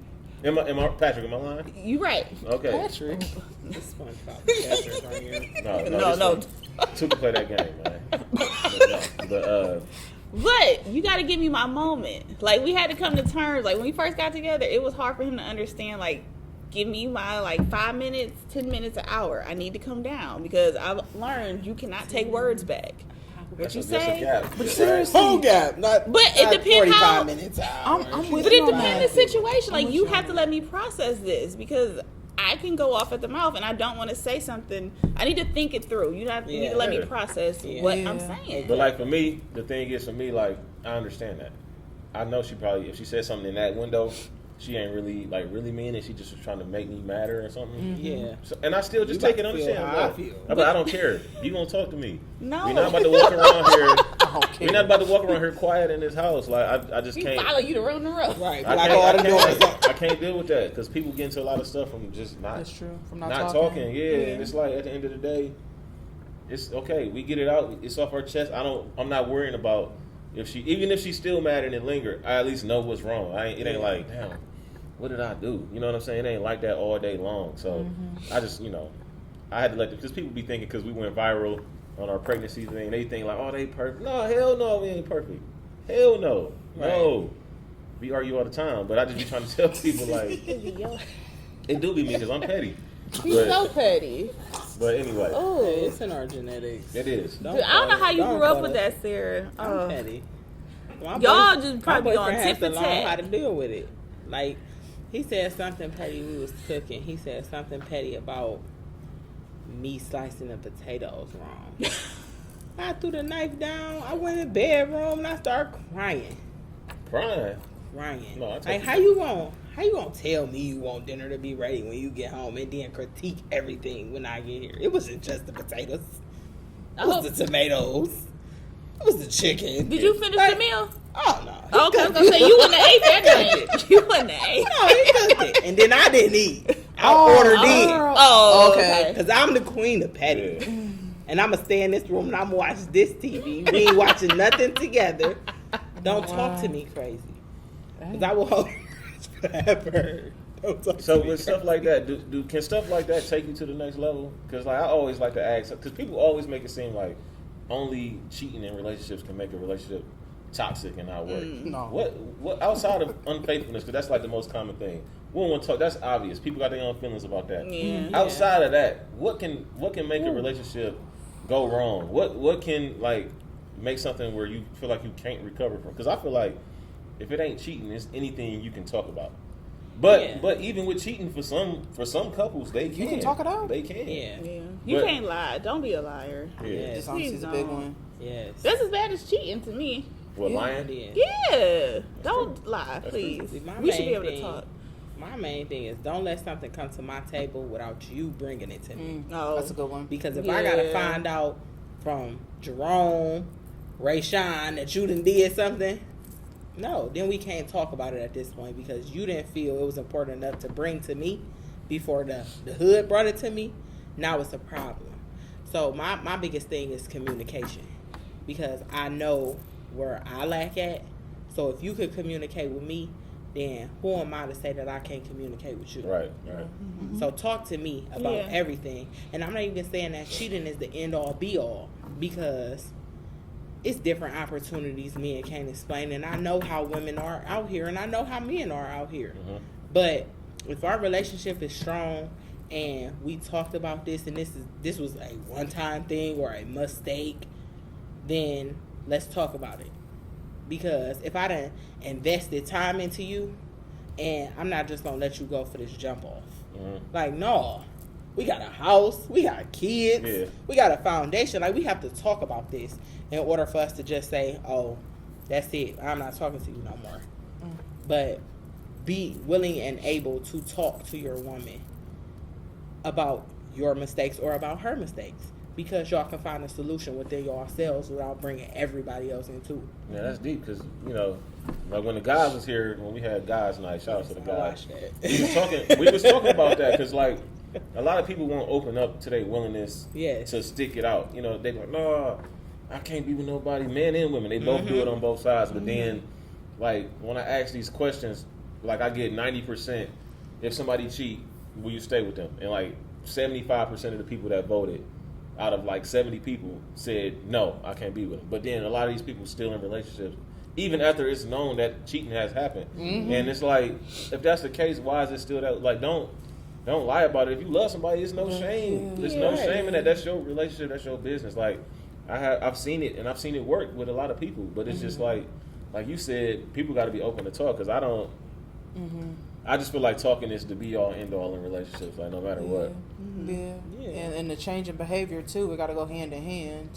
[SPEAKER 2] Am I Patrick? Am I lying?
[SPEAKER 4] You right.
[SPEAKER 2] Okay.
[SPEAKER 3] Patrick.
[SPEAKER 5] This SpongeBob Patrick right here.
[SPEAKER 4] No.
[SPEAKER 2] Two can play that game, man. But
[SPEAKER 4] But you got to give me my moment. Like, we had to come to terms. Like, when we first got together, it was hard for him to understand, like, give me my, like, 5 minutes, 10 minutes, an hour. I need to come down because I've learned you cannot take words back. What you
[SPEAKER 2] that's a
[SPEAKER 4] say?
[SPEAKER 2] gap.
[SPEAKER 3] But
[SPEAKER 2] Right?
[SPEAKER 3] seriously,
[SPEAKER 5] Whole gap, not.
[SPEAKER 4] But it
[SPEAKER 5] not
[SPEAKER 4] depends
[SPEAKER 5] 45
[SPEAKER 4] how-
[SPEAKER 5] minutes out.
[SPEAKER 3] I'm with
[SPEAKER 4] But
[SPEAKER 3] you
[SPEAKER 4] it
[SPEAKER 3] on
[SPEAKER 4] depends on
[SPEAKER 3] that.
[SPEAKER 4] the situation. Like,
[SPEAKER 3] with
[SPEAKER 4] you
[SPEAKER 3] you
[SPEAKER 4] have
[SPEAKER 3] on
[SPEAKER 4] to let me process this because I can go off at the mouth and I don't want to say something. I need to think it through. You need to let me
[SPEAKER 2] Yeah.
[SPEAKER 4] process
[SPEAKER 5] Yeah.
[SPEAKER 4] what I'm
[SPEAKER 3] Yeah.
[SPEAKER 4] saying.
[SPEAKER 2] But like for me, the thing is for me, like I understand that. I know she probably, if she said something in that window, she ain't really mean it. She just was trying to make me madder or something.
[SPEAKER 5] Yeah.
[SPEAKER 2] So, and I still just
[SPEAKER 5] You
[SPEAKER 2] take it
[SPEAKER 5] about
[SPEAKER 2] on
[SPEAKER 5] to
[SPEAKER 2] the
[SPEAKER 5] feel
[SPEAKER 2] chin.
[SPEAKER 5] how I
[SPEAKER 2] Look,
[SPEAKER 5] feel.
[SPEAKER 2] but I don't care. You gonna talk to me?
[SPEAKER 4] No.
[SPEAKER 2] We're not about to walk around here.
[SPEAKER 3] Okay.
[SPEAKER 2] We're not about to walk around here quiet in this house. Like I just
[SPEAKER 4] We
[SPEAKER 2] can't.
[SPEAKER 4] follow you to room to room.
[SPEAKER 5] Right.
[SPEAKER 2] I
[SPEAKER 5] Like all the doors.
[SPEAKER 2] I can't deal with that because people get into a lot of stuff from just not.
[SPEAKER 3] That's true. From not
[SPEAKER 2] Not
[SPEAKER 3] talking.
[SPEAKER 2] talking, yeah. And it's like at the end of the day, it's okay. We get it out. It's off our chest. I'm not worrying about even if she's still mad and it linger. I at least know what's wrong. It ain't like, damn, what did I do? You know what I'm saying? It ain't like that all day long. So I just, I had to let them, because people be thinking because we went viral on our pregnancy thing, they think like, oh, they perfect. No, hell no, we ain't perfect. Hell no, no. We argue all the time, but I just be trying to tell people like, it do be me because I'm petty.
[SPEAKER 4] He's so petty.
[SPEAKER 2] But anyway,
[SPEAKER 4] Oh,
[SPEAKER 5] It's in our genetics.
[SPEAKER 2] it is.
[SPEAKER 4] I don't know how you grew up with that, Sarah.
[SPEAKER 5] I'm petty. My
[SPEAKER 4] y'all
[SPEAKER 5] boy-
[SPEAKER 4] just probably
[SPEAKER 5] my
[SPEAKER 4] on
[SPEAKER 5] boyfriend has
[SPEAKER 4] tip
[SPEAKER 5] to
[SPEAKER 4] of
[SPEAKER 5] learn how
[SPEAKER 4] tat.
[SPEAKER 5] to deal with it. Like, he said something petty. We was cooking. He said something petty about me slicing the potatoes wrong. I threw the knife down. I went in the bedroom and I started crying.
[SPEAKER 2] Crying.
[SPEAKER 5] Crying.
[SPEAKER 2] No, I told
[SPEAKER 5] Like,
[SPEAKER 2] you.
[SPEAKER 5] how you gonna tell me you want dinner to be ready when you get home and then critique everything when I get here? It wasn't just the potatoes. It was the tomatoes. It was the chicken.
[SPEAKER 4] Did you finish the meal?
[SPEAKER 5] Oh no.
[SPEAKER 4] Oh, okay, I was gonna say you wouldn't have ate that night. You wouldn't have ate.
[SPEAKER 5] No, he cooked it. And then I didn't eat. I ordered in.
[SPEAKER 4] Oh,
[SPEAKER 3] okay.
[SPEAKER 5] Because I'm the queen of petty.
[SPEAKER 2] Yeah.
[SPEAKER 5] And I'm going to stay in this room and I'm going to watch this TV. We ain't watching nothing together. Don't talk to me crazy. Because I will hold you forever. Don't talk
[SPEAKER 2] So
[SPEAKER 5] to me
[SPEAKER 2] with stuff like that, can stuff like that take you to the next level? Because like I always like to ask, because people always make it seem like only cheating in relationships can make a relationship toxic and not work.
[SPEAKER 3] No.
[SPEAKER 2] What outside of unfaithfulness? Because that's like the most common thing. We don't want to talk. That's obvious. People got their own feelings about that.
[SPEAKER 4] Yeah.
[SPEAKER 2] Outside of that, what can make a relationship go wrong? What can like make something where you feel like you can't recover from? Because I feel like if it ain't cheating, it's anything you can talk about. But even with cheating, for some couples, they can.
[SPEAKER 3] You can talk it out.
[SPEAKER 2] They can.
[SPEAKER 5] Yeah.
[SPEAKER 4] Yeah. You can't lie. Don't be a liar.
[SPEAKER 2] Yeah.
[SPEAKER 3] Dishonesty is a big
[SPEAKER 4] don't.
[SPEAKER 3] one.
[SPEAKER 5] Yes.
[SPEAKER 4] That's as bad as cheating to me.
[SPEAKER 2] What,
[SPEAKER 3] Yeah.
[SPEAKER 2] lying?
[SPEAKER 5] Yeah.
[SPEAKER 4] Yeah. Don't lie,
[SPEAKER 2] That's
[SPEAKER 4] please.
[SPEAKER 5] See, my
[SPEAKER 4] We should be
[SPEAKER 5] main
[SPEAKER 4] able to
[SPEAKER 5] thing-
[SPEAKER 4] talk.
[SPEAKER 5] My main thing is don't let something come to my table without you bringing it to me.
[SPEAKER 4] Oh.
[SPEAKER 3] That's a good one.
[SPEAKER 5] Because if I gotta
[SPEAKER 4] Yeah.
[SPEAKER 5] find out from Jerome, Ray Sean that you done did something, no, then we can't talk about it at this point because you didn't feel it was important enough to bring to me before the hood brought it to me. Now it's a problem. So my biggest thing is communication because I know where I lack at. So if you could communicate with me, then who am I to say that I can't communicate with you?
[SPEAKER 2] Right.
[SPEAKER 5] So talk to me about
[SPEAKER 4] Yeah.
[SPEAKER 5] everything. And I'm not even saying that cheating is the end all be all because it's different opportunities men can't explain. And I know how women are out here and I know how men are out here.
[SPEAKER 2] Mhm.
[SPEAKER 5] But if our relationship is strong and we talked about this and this was a one-time thing or a mistake, then let's talk about it. Because if I done invested time into you, and I'm not just gonna let you go for this jump off.
[SPEAKER 2] Mhm.
[SPEAKER 5] Like, no, we got a house, we got kids,
[SPEAKER 2] Yeah.
[SPEAKER 5] we got a foundation. Like, we have to talk about this in order for us to just say, oh, that's it. I'm not talking to you no more. But be willing and able to talk to your woman about your mistakes or about her mistakes. Because y'all can find a solution within yourselves without bringing everybody else into it.
[SPEAKER 2] Yeah, that's deep because like when the guys was here, when we had guys night, shout out to the
[SPEAKER 5] I
[SPEAKER 2] guys.
[SPEAKER 5] watched that.
[SPEAKER 2] We was talking about that because like a lot of people won't open up to their willingness
[SPEAKER 5] Yes.
[SPEAKER 2] to stick it out. You know, they like, no, I can't be with nobody, men and women. They both do it on both sides. But then, like when I ask these questions, like I get 90%. If somebody cheat, will you stay with them? And like 75% of the people that voted, out of like 70 people, said no, I can't be with them. But then a lot of these people still in relationships, even after it's known that cheating has happened. And it's like, if that's the case, why is it still that? Like, don't lie about it. If you love somebody, it's no shame. There's no shame in that. That's your relationship. That's your business. Like, I've seen it, and I've seen it work with a lot of people. But it's just like you said, people got to be open to talk. Because I don't. I just feel like talking is the be all end all in relationships. Like no matter what.
[SPEAKER 3] Yeah.
[SPEAKER 5] Yeah.
[SPEAKER 3] And the change in behavior too, it got to go hand in hand.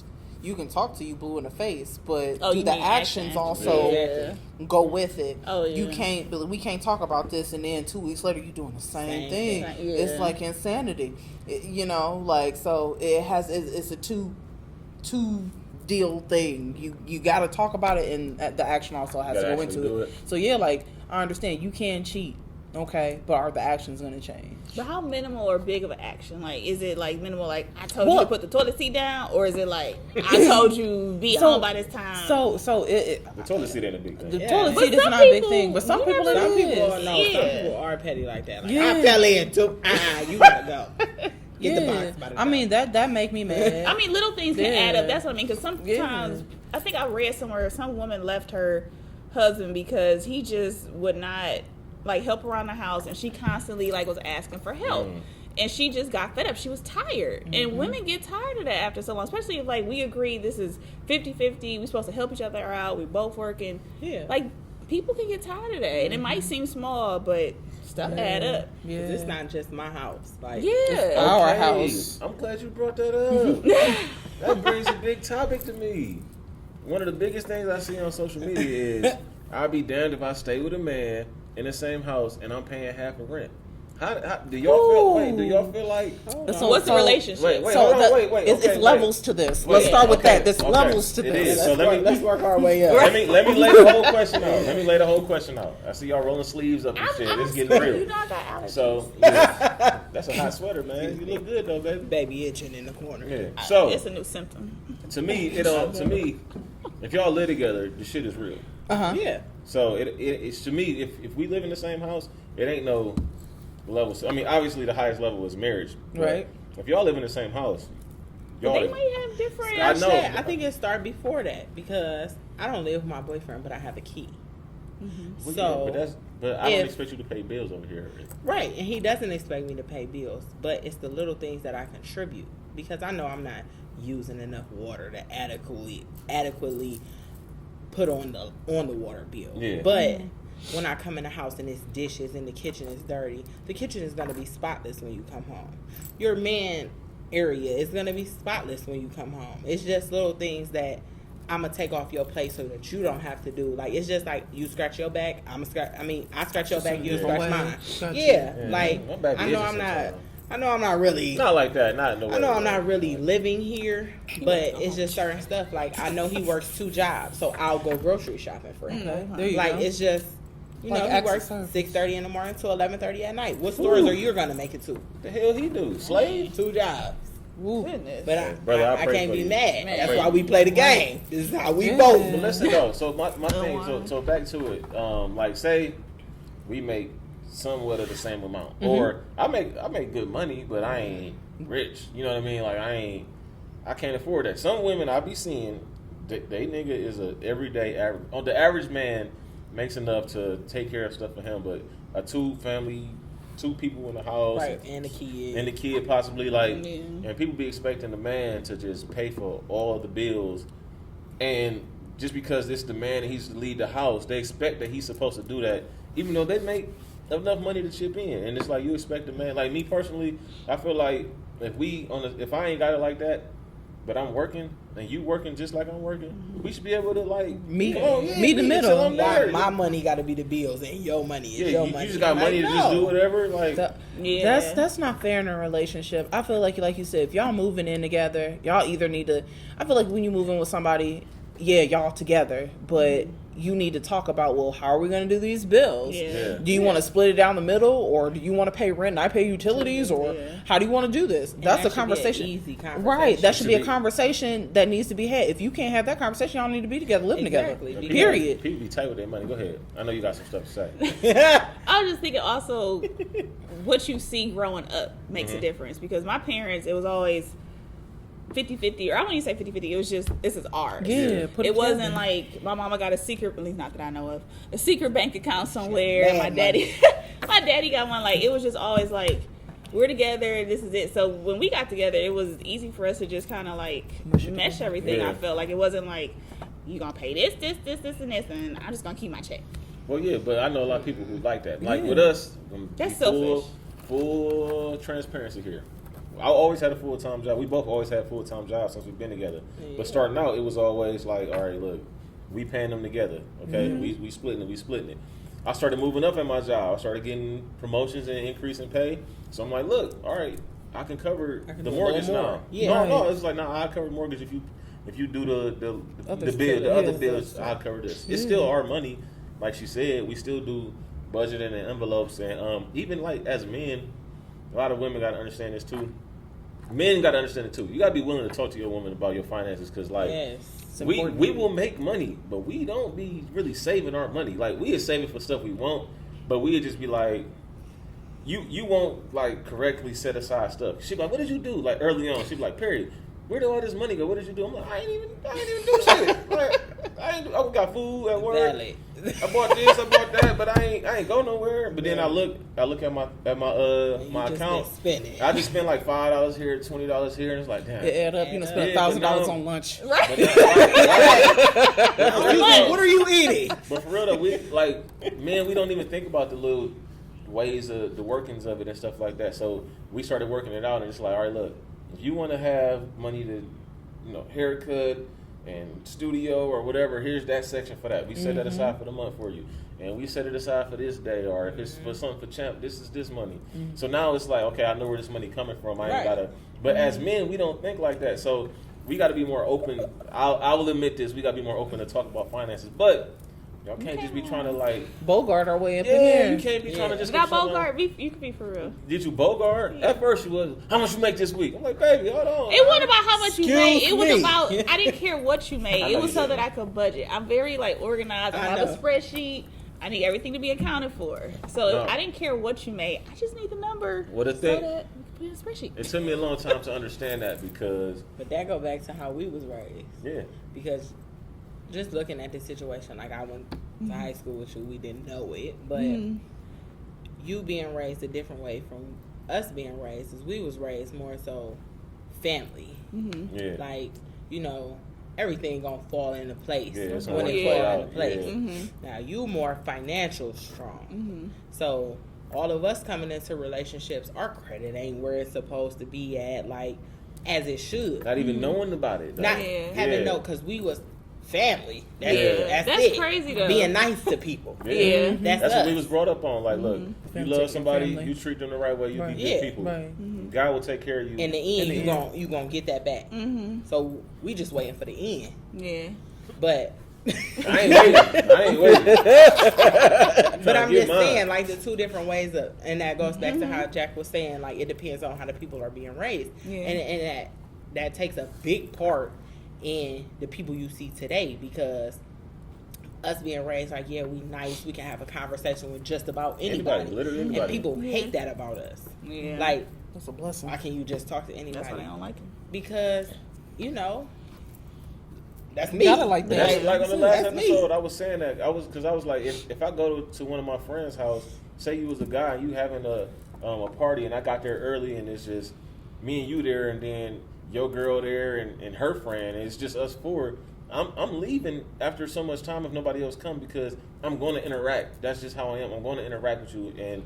[SPEAKER 3] You can talk to you blue in the face, but
[SPEAKER 4] Oh,
[SPEAKER 3] do
[SPEAKER 4] you
[SPEAKER 3] the
[SPEAKER 4] mean
[SPEAKER 3] actions
[SPEAKER 4] action.
[SPEAKER 3] also
[SPEAKER 4] Yeah.
[SPEAKER 3] go with it?
[SPEAKER 4] Oh, yeah.
[SPEAKER 3] You can't. We can't talk about this, and then 2 weeks later you doing the same thing.
[SPEAKER 4] thing. Yeah.
[SPEAKER 3] It's like insanity, like so. It has. It's a two deal thing. You got to talk about it, and the action also has to
[SPEAKER 2] Gotta
[SPEAKER 3] go
[SPEAKER 2] actually
[SPEAKER 3] into
[SPEAKER 2] do
[SPEAKER 3] it.
[SPEAKER 2] it.
[SPEAKER 3] So yeah, like I understand you can cheat, okay, but are the actions going to change?
[SPEAKER 4] But how minimal or big of an action? Like, is it like minimal? Like, I told you
[SPEAKER 3] Well-
[SPEAKER 4] to put the toilet seat down, or is it like I told you be home by this time?
[SPEAKER 3] So it
[SPEAKER 2] The toilet seat ain't a big
[SPEAKER 3] the
[SPEAKER 2] thing.
[SPEAKER 5] Yeah.
[SPEAKER 3] toilet
[SPEAKER 4] But
[SPEAKER 3] seat is
[SPEAKER 4] some
[SPEAKER 3] not a big
[SPEAKER 4] people-
[SPEAKER 3] thing, but some
[SPEAKER 4] you
[SPEAKER 3] people
[SPEAKER 4] never
[SPEAKER 3] it
[SPEAKER 5] Some
[SPEAKER 3] is.
[SPEAKER 5] people are,
[SPEAKER 4] Yeah.
[SPEAKER 5] some people are petty like that. Like,
[SPEAKER 3] Yeah.
[SPEAKER 5] I fell into, you gotta go. Get the box by the
[SPEAKER 3] I mean that make me mad.
[SPEAKER 4] I mean, little things can
[SPEAKER 3] Yeah.
[SPEAKER 4] add up. That's what I mean. Because sometimes
[SPEAKER 3] Yeah.
[SPEAKER 4] I think I read somewhere some woman left her husband because he just would not like help around the house, and she constantly like was asking for help. And she just got fed up. She was tired. And women get tired of that after so long, especially if like we agree this is 50-50. We're supposed to help each other out. We're both working.
[SPEAKER 5] Yeah.
[SPEAKER 4] Like people can get tired of that. And it might seem small, but stuff add up.
[SPEAKER 3] yeah.
[SPEAKER 5] 'Cause it's not just my house. Like,
[SPEAKER 4] Yeah.
[SPEAKER 3] Our
[SPEAKER 2] Okay.
[SPEAKER 3] house.
[SPEAKER 2] I'm glad you brought that up. That brings a big topic to me. One of the biggest things I see on social media is I'll be damned if I stay with a man in the same house and I'm paying half the rent. How do y'all feel? Wait, do y'all feel like?
[SPEAKER 3] So
[SPEAKER 4] What's the relationship?
[SPEAKER 2] Wait,
[SPEAKER 3] So
[SPEAKER 2] hold on,
[SPEAKER 3] the-
[SPEAKER 2] wait.
[SPEAKER 3] it's
[SPEAKER 2] Okay,
[SPEAKER 3] levels to this.
[SPEAKER 2] Wait,
[SPEAKER 3] Let's start with
[SPEAKER 2] okay,
[SPEAKER 3] that. There's
[SPEAKER 2] okay.
[SPEAKER 3] levels to
[SPEAKER 2] It
[SPEAKER 3] this.
[SPEAKER 2] is. So
[SPEAKER 5] let's work our way up.
[SPEAKER 2] Let me lay the whole question out. Let me lay the whole question out. I see y'all rolling sleeves up and shit. It's getting
[SPEAKER 4] You
[SPEAKER 2] real.
[SPEAKER 4] know I got allergies.
[SPEAKER 2] So yeah. That's a hot sweater, man. You look good though, baby.
[SPEAKER 5] Baby itching in the corner.
[SPEAKER 2] Yeah. So
[SPEAKER 4] it's a new symptom.
[SPEAKER 2] to me, if y'all live together, the shit is real.
[SPEAKER 5] Yeah.
[SPEAKER 2] So it's to me, if we live in the same house, it ain't no levels. I mean, obviously the highest level is marriage, but
[SPEAKER 3] Right.
[SPEAKER 2] If y'all live in the same house,
[SPEAKER 4] But
[SPEAKER 2] y'all.
[SPEAKER 4] they might have different.
[SPEAKER 2] I know.
[SPEAKER 5] I think it started before that because I don't live with my boyfriend, but I have a key.
[SPEAKER 2] Well,
[SPEAKER 5] So,
[SPEAKER 2] yeah, but I don't
[SPEAKER 5] if-
[SPEAKER 2] expect you to pay bills over here.
[SPEAKER 5] Right, and he doesn't expect me to pay bills, but it's the little things that I contribute because I know I'm not using enough water to adequately put on the water bill.
[SPEAKER 2] Yeah.
[SPEAKER 5] But when I come in the house and it's dishes and the kitchen is dirty, the kitchen is gonna be spotless when you come home. Your man area is gonna be spotless when you come home. It's just little things that I'm gonna take off your plate so that you don't have to do. Like, it's just like you scratch your back, I scratch your back, you scratch mine.
[SPEAKER 3] Gotcha.
[SPEAKER 5] Yeah,
[SPEAKER 2] Yeah,
[SPEAKER 5] like
[SPEAKER 2] my back
[SPEAKER 5] I
[SPEAKER 2] is
[SPEAKER 5] know
[SPEAKER 2] the
[SPEAKER 5] I'm
[SPEAKER 2] same
[SPEAKER 5] not.
[SPEAKER 2] time.
[SPEAKER 5] I know I'm not really.
[SPEAKER 2] Not like that. Not in the way.
[SPEAKER 5] I know I'm not really living here, but it's just certain stuff. Like, I know he works 2 jobs, so I'll go grocery shopping for him.
[SPEAKER 3] Okay, there you
[SPEAKER 5] Like,
[SPEAKER 3] go.
[SPEAKER 5] it's just,
[SPEAKER 3] Like
[SPEAKER 5] he
[SPEAKER 3] acts of
[SPEAKER 5] works
[SPEAKER 3] service.
[SPEAKER 5] 6:30 in the morning to 11:30 at night. What stores
[SPEAKER 2] Ooh.
[SPEAKER 5] are you gonna make it to?
[SPEAKER 2] The hell he do? Slave?
[SPEAKER 5] 2 jobs.
[SPEAKER 3] Woo.
[SPEAKER 4] Goodness.
[SPEAKER 5] But I,
[SPEAKER 2] Brother, I
[SPEAKER 5] I
[SPEAKER 2] pray
[SPEAKER 5] can't
[SPEAKER 2] for
[SPEAKER 5] be
[SPEAKER 2] you.
[SPEAKER 5] mad.
[SPEAKER 4] Man.
[SPEAKER 5] That's why we play the game. This is how we
[SPEAKER 3] Yeah.
[SPEAKER 5] vote.
[SPEAKER 2] But listen though, so my thing,
[SPEAKER 4] on.
[SPEAKER 2] so back to it. Like, say we make somewhat of the same amount, or I make good money, but I ain't rich. You know what I mean? Like, I can't afford that. Some women I be seeing, they nigga is a everyday average. On the average man makes enough to take care of stuff for him, but a 2 people in the house,
[SPEAKER 5] Right, and the kid.
[SPEAKER 2] and the kid possibly, like,
[SPEAKER 4] Yeah.
[SPEAKER 2] and people be expecting the man to just pay for all of the bills, and just because this the man and he's to lead the house, they expect that he's supposed to do that, even though they make enough money to chip in. And it's like, you expect the man, like me personally, I feel like if I ain't got it like that, but I'm working and you working just like I'm working, we should be able to, like,
[SPEAKER 3] Meet-
[SPEAKER 2] come on, yeah,
[SPEAKER 3] meet the
[SPEAKER 2] meet
[SPEAKER 3] middle.
[SPEAKER 2] until I'm there.
[SPEAKER 5] my money got to be the bills, and your money is
[SPEAKER 2] Yeah,
[SPEAKER 5] your
[SPEAKER 2] you
[SPEAKER 5] money.
[SPEAKER 2] just got money to
[SPEAKER 5] Like,
[SPEAKER 2] just
[SPEAKER 5] no.
[SPEAKER 2] do whatever, like.
[SPEAKER 4] Yeah.
[SPEAKER 3] That's not fair in a relationship. I feel like you said, if y'all moving in together, y'all either need to. I feel like when you move in with somebody, yeah, y'all together, but you need to talk about, well, how are we going to do these bills?
[SPEAKER 4] Yeah.
[SPEAKER 2] Yeah.
[SPEAKER 3] Do you want to split it down the middle, or do you want to pay rent and I pay utilities, or
[SPEAKER 4] Yeah.
[SPEAKER 3] how do you want to do this?
[SPEAKER 5] And
[SPEAKER 3] That's
[SPEAKER 5] that
[SPEAKER 3] a
[SPEAKER 5] should be an
[SPEAKER 3] conversation.
[SPEAKER 5] easy conversation.
[SPEAKER 3] Right. That should be a
[SPEAKER 2] Should be-
[SPEAKER 3] conversation that needs to be had. If you can't have that conversation, y'all need to be together, living
[SPEAKER 5] Exactly.
[SPEAKER 3] together.
[SPEAKER 2] People-
[SPEAKER 3] Period.
[SPEAKER 2] People be tight with their money. Go ahead. I know you got some stuff to say.
[SPEAKER 4] I was just thinking also what you see growing up makes a difference, because my parents, it was always 50-50, or I wouldn't even say 50-50, it was just, this is ours.
[SPEAKER 3] Yeah, put
[SPEAKER 4] It wasn't
[SPEAKER 3] together.
[SPEAKER 4] like my mama got a secret, at least not that I know of, a secret bank account somewhere.
[SPEAKER 5] Bad
[SPEAKER 4] My daddy my daddy got one. Like, it was just always like, we're together, this is it. So when we got together, it was easy for us to just kind of like mesh everything.
[SPEAKER 2] Yeah.
[SPEAKER 4] I felt like it wasn't like, you gonna pay this, and this, and I'm just gonna keep my check.
[SPEAKER 2] Well, yeah, but I know a lot of people who like that. Like,
[SPEAKER 3] Yeah.
[SPEAKER 2] with us,
[SPEAKER 4] That's
[SPEAKER 2] full,
[SPEAKER 4] selfish.
[SPEAKER 2] full transparency here. I always had a full-time job. We both always had full-time jobs since we've been together.
[SPEAKER 5] Yeah.
[SPEAKER 2] But starting out, it was always like, all right, look, we paying them together, okay? We splitting it. I started moving up at my job. I started getting promotions and increase in pay. So I'm like, look, all right, I can cover
[SPEAKER 5] I can
[SPEAKER 2] the
[SPEAKER 5] do a little
[SPEAKER 2] mortgage
[SPEAKER 5] more.
[SPEAKER 2] now.
[SPEAKER 5] Yeah.
[SPEAKER 2] No, it's like, I cover the mortgage if you do the
[SPEAKER 3] Other
[SPEAKER 2] bill,
[SPEAKER 3] stuff.
[SPEAKER 2] the other
[SPEAKER 3] Yeah.
[SPEAKER 2] bills, I'll cover this. It's still our money. Like she said, we still do budgeting and envelopes, and even like as men, a lot of women got to understand this too. Men got to understand it too. You got to be willing to talk to your woman about your finances, because like
[SPEAKER 5] Yes.
[SPEAKER 3] It's
[SPEAKER 2] we
[SPEAKER 3] important.
[SPEAKER 2] will make money, but we don't be really saving our money. Like, we is saving for stuff we want, but we would just be like, you won't like correctly set aside stuff. She be like, what did you do? Like, early on, she be like, Perry, where did all this money go? What did you do? I'm like, I ain't even do shit. Like, I got food at work.
[SPEAKER 5] Valid.
[SPEAKER 2] I bought this, I bought that, but I ain't go nowhere. But then I look at my
[SPEAKER 5] You
[SPEAKER 2] my
[SPEAKER 5] just
[SPEAKER 2] account.
[SPEAKER 5] been spending.
[SPEAKER 2] I just spent like $5 here, $20 here, and it's like, damn.
[SPEAKER 3] It add up. You know, spend
[SPEAKER 2] Yeah, but
[SPEAKER 3] $1,000
[SPEAKER 2] now-
[SPEAKER 3] on lunch.
[SPEAKER 2] But now-
[SPEAKER 5] What are you eating?
[SPEAKER 2] But for real though, we like, man, we don't even think about the little ways of the workings of it and stuff like that. So we started working it out, and it's like, all right, look, if you want to have money to, haircut and studio or whatever, here's that section for that. We set that aside for the month for you, and we set it aside for this day, or if it's for something for champ, this is this money. So now it's like, okay, I know where this money coming from. I ain't
[SPEAKER 5] Right.
[SPEAKER 2] gotta. But as men, we don't think like that. So we got to be more open. I will admit this. We got to be more open to talk about finances, but y'all can't just be trying to like.
[SPEAKER 3] Bogart our way up in
[SPEAKER 2] Yeah,
[SPEAKER 3] here.
[SPEAKER 2] you can't be trying to just.
[SPEAKER 4] Got
[SPEAKER 2] get someone-
[SPEAKER 4] Bogart, you could be for real.
[SPEAKER 2] Did you Bogart? At first, you was. How much you make this week? I'm like, baby, hold on.
[SPEAKER 4] It wasn't about how much you
[SPEAKER 5] Excuse
[SPEAKER 4] made. It was
[SPEAKER 5] me.
[SPEAKER 4] about, I didn't care what you
[SPEAKER 2] I
[SPEAKER 4] made.
[SPEAKER 2] know
[SPEAKER 4] It was
[SPEAKER 2] you
[SPEAKER 4] so
[SPEAKER 2] did.
[SPEAKER 4] that I could budget. I'm very like organized. I
[SPEAKER 5] I
[SPEAKER 4] have
[SPEAKER 5] know.
[SPEAKER 4] a spreadsheet. I need everything to be accounted for. So
[SPEAKER 2] No.
[SPEAKER 4] I didn't care what you made. I just need the number.
[SPEAKER 2] Well, the
[SPEAKER 4] so
[SPEAKER 2] thing-
[SPEAKER 4] that we can put it in a spreadsheet.
[SPEAKER 2] It took me a long time to understand that because,
[SPEAKER 5] But that go back to how we was raised.
[SPEAKER 2] yeah,
[SPEAKER 5] Because just looking at this situation, like I went to high school with you, we didn't know it, but you being raised a different way from us being raised, is we was raised more so family.
[SPEAKER 2] Yeah.
[SPEAKER 5] Like, everything gonna fall into place
[SPEAKER 2] Yeah, it's
[SPEAKER 5] when
[SPEAKER 2] gonna
[SPEAKER 5] it
[SPEAKER 2] play
[SPEAKER 5] fall
[SPEAKER 2] out,
[SPEAKER 5] into place.
[SPEAKER 2] yeah.
[SPEAKER 5] Now you more financial strong, so all of us coming into relationships, our credit ain't where it's supposed to be at, like as it should.
[SPEAKER 2] Not even knowing about it. Though.
[SPEAKER 5] Not
[SPEAKER 4] Yeah.
[SPEAKER 5] having no, because we was family. That's,
[SPEAKER 2] Yeah.
[SPEAKER 4] That's
[SPEAKER 5] it.
[SPEAKER 4] crazy, though.
[SPEAKER 5] Being nice to people.
[SPEAKER 4] Yeah.
[SPEAKER 5] That's
[SPEAKER 2] what
[SPEAKER 5] us.
[SPEAKER 2] we was brought up on. Like, look, you
[SPEAKER 6] Family
[SPEAKER 2] love
[SPEAKER 6] taking
[SPEAKER 2] somebody,
[SPEAKER 6] family.
[SPEAKER 2] you treat them the right way, you
[SPEAKER 6] Right.
[SPEAKER 2] be
[SPEAKER 5] Yeah.
[SPEAKER 2] good people.
[SPEAKER 6] Right.
[SPEAKER 2] God will take care of you.
[SPEAKER 5] In the end,
[SPEAKER 6] In the
[SPEAKER 5] you gonna get that back. So we just waiting for the end.
[SPEAKER 4] Yeah.
[SPEAKER 5] But
[SPEAKER 2] I ain't waiting.
[SPEAKER 5] but I'm just
[SPEAKER 2] mine.
[SPEAKER 5] saying, like the two different ways of, and that goes back to how Jack was saying, like it depends on how the people are being raised,
[SPEAKER 4] Yeah.
[SPEAKER 5] and that takes a big part in the people you see today, because us being raised like, yeah, we nice, we can have a conversation with just about anybody,
[SPEAKER 2] literally
[SPEAKER 5] and
[SPEAKER 2] anybody.
[SPEAKER 5] people hate that about us.
[SPEAKER 4] Yeah.
[SPEAKER 5] Like,
[SPEAKER 6] That's a blessing.
[SPEAKER 5] why can you just talk to anybody?
[SPEAKER 4] That's why they don't like him.
[SPEAKER 5] Because that's
[SPEAKER 3] You
[SPEAKER 5] me.
[SPEAKER 3] gotta like
[SPEAKER 2] But
[SPEAKER 3] that.
[SPEAKER 2] that's like on the last
[SPEAKER 5] That's me.
[SPEAKER 2] episode, I was saying that because I was like, if I go to one of my friends' house, say you was a guy and you having a party, and I got there early, and it's just me and you there, and then your girl there and her friend, and it's just us four. I'm leaving after so much time if nobody else come, because I'm going to interact. That's just how I am. I'm going to interact with you, and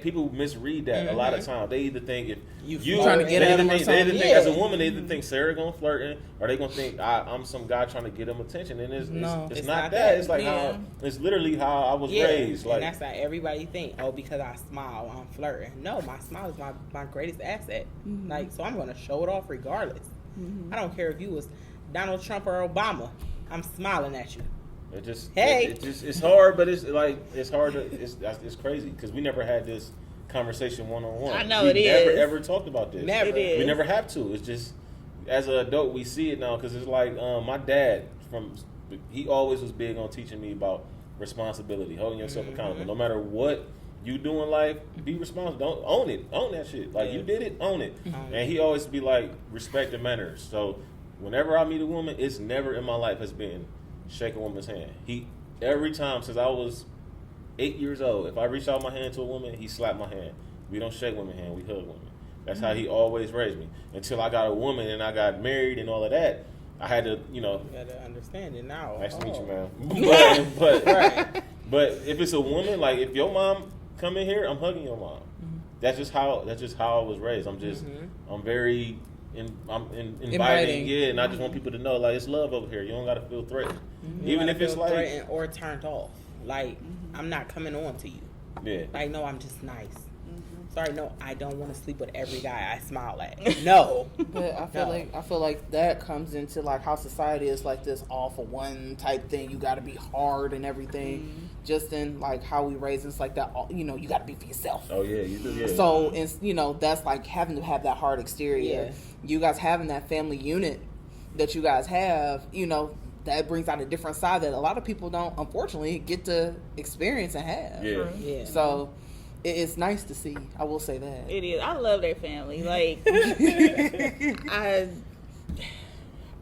[SPEAKER 2] people misread that a lot of times. They either think if you
[SPEAKER 3] trying to get
[SPEAKER 2] they
[SPEAKER 3] at
[SPEAKER 2] either
[SPEAKER 3] them or
[SPEAKER 2] think- they either
[SPEAKER 3] something.
[SPEAKER 2] think as a
[SPEAKER 5] Yeah.
[SPEAKER 2] woman, they either think Sarah gonna flirting, or they gonna think I'm some guy trying to get them attention, and it's
[SPEAKER 5] it's
[SPEAKER 2] not
[SPEAKER 5] not
[SPEAKER 2] that.
[SPEAKER 5] that.
[SPEAKER 2] It's like
[SPEAKER 4] Yeah.
[SPEAKER 2] how it's literally how I was
[SPEAKER 5] Yeah,
[SPEAKER 2] raised. Like
[SPEAKER 5] and that's how everybody think. Oh, because I smile, I'm flirting. No, my smile is my greatest asset. Like, so I'm gonna show it off regardless. I don't care if you was Donald Trump or Obama. I'm smiling at you.
[SPEAKER 2] it just
[SPEAKER 5] Hey.
[SPEAKER 2] it's hard, but it's like it's hard to it's crazy because we never had this conversation one on one.
[SPEAKER 4] I know
[SPEAKER 2] we
[SPEAKER 4] it
[SPEAKER 2] never
[SPEAKER 4] is.
[SPEAKER 2] ever talked about this.
[SPEAKER 5] Never.
[SPEAKER 4] It is.
[SPEAKER 2] We never have to. It's just as an adult we see it now, because it's like my dad he always was big on teaching me about responsibility, holding yourself accountable. No matter what you do in life, be responsible. Don't own it. Own that shit. Like you did it, own it. And he always be like, respect and manners. So whenever I meet a woman, it's never in my life has been shake a woman's hand. Every time since I was 8 years old, if I reach out my hand to a woman, he slapped my hand. We don't shake women's hand, we hug women. That's how he always raised me. Until I got a woman and I got married and all of that, I had to,
[SPEAKER 5] You gotta understand it now.
[SPEAKER 2] nice to meet you,
[SPEAKER 5] Oh.
[SPEAKER 2] man. But
[SPEAKER 5] Right.
[SPEAKER 2] but if it's a woman, like if your mom come in here, I'm hugging your mom. That's just how I was raised. I'm just I'm very inviting,
[SPEAKER 3] Inviting.
[SPEAKER 2] yeah, and I just want people to know like it's love over here. You don't gotta feel threatened,
[SPEAKER 5] You
[SPEAKER 2] even
[SPEAKER 5] gotta
[SPEAKER 2] if it's
[SPEAKER 5] feel
[SPEAKER 2] like
[SPEAKER 5] threatened or turned off. Like, I'm not coming on to you.
[SPEAKER 2] yeah.
[SPEAKER 5] Like, no, I'm just nice. Sorry, no, I don't want to sleep with every guy I smile at. No.
[SPEAKER 3] But I feel like that comes into like how society is like this all for one type thing. You got to be hard and everything. Just in like how we raise it's like that. You got to be for yourself.
[SPEAKER 2] Oh yeah, you do. Yeah.
[SPEAKER 3] So it's that's like having to have that hard exterior.
[SPEAKER 5] Yeah.
[SPEAKER 3] You guys having that family unit that you guys have. That brings out a different side that a lot of people don't unfortunately get to experience and have.
[SPEAKER 2] yeah.
[SPEAKER 5] Yeah.
[SPEAKER 3] So it's nice to see. I will say that.
[SPEAKER 4] It is. I love their family. Like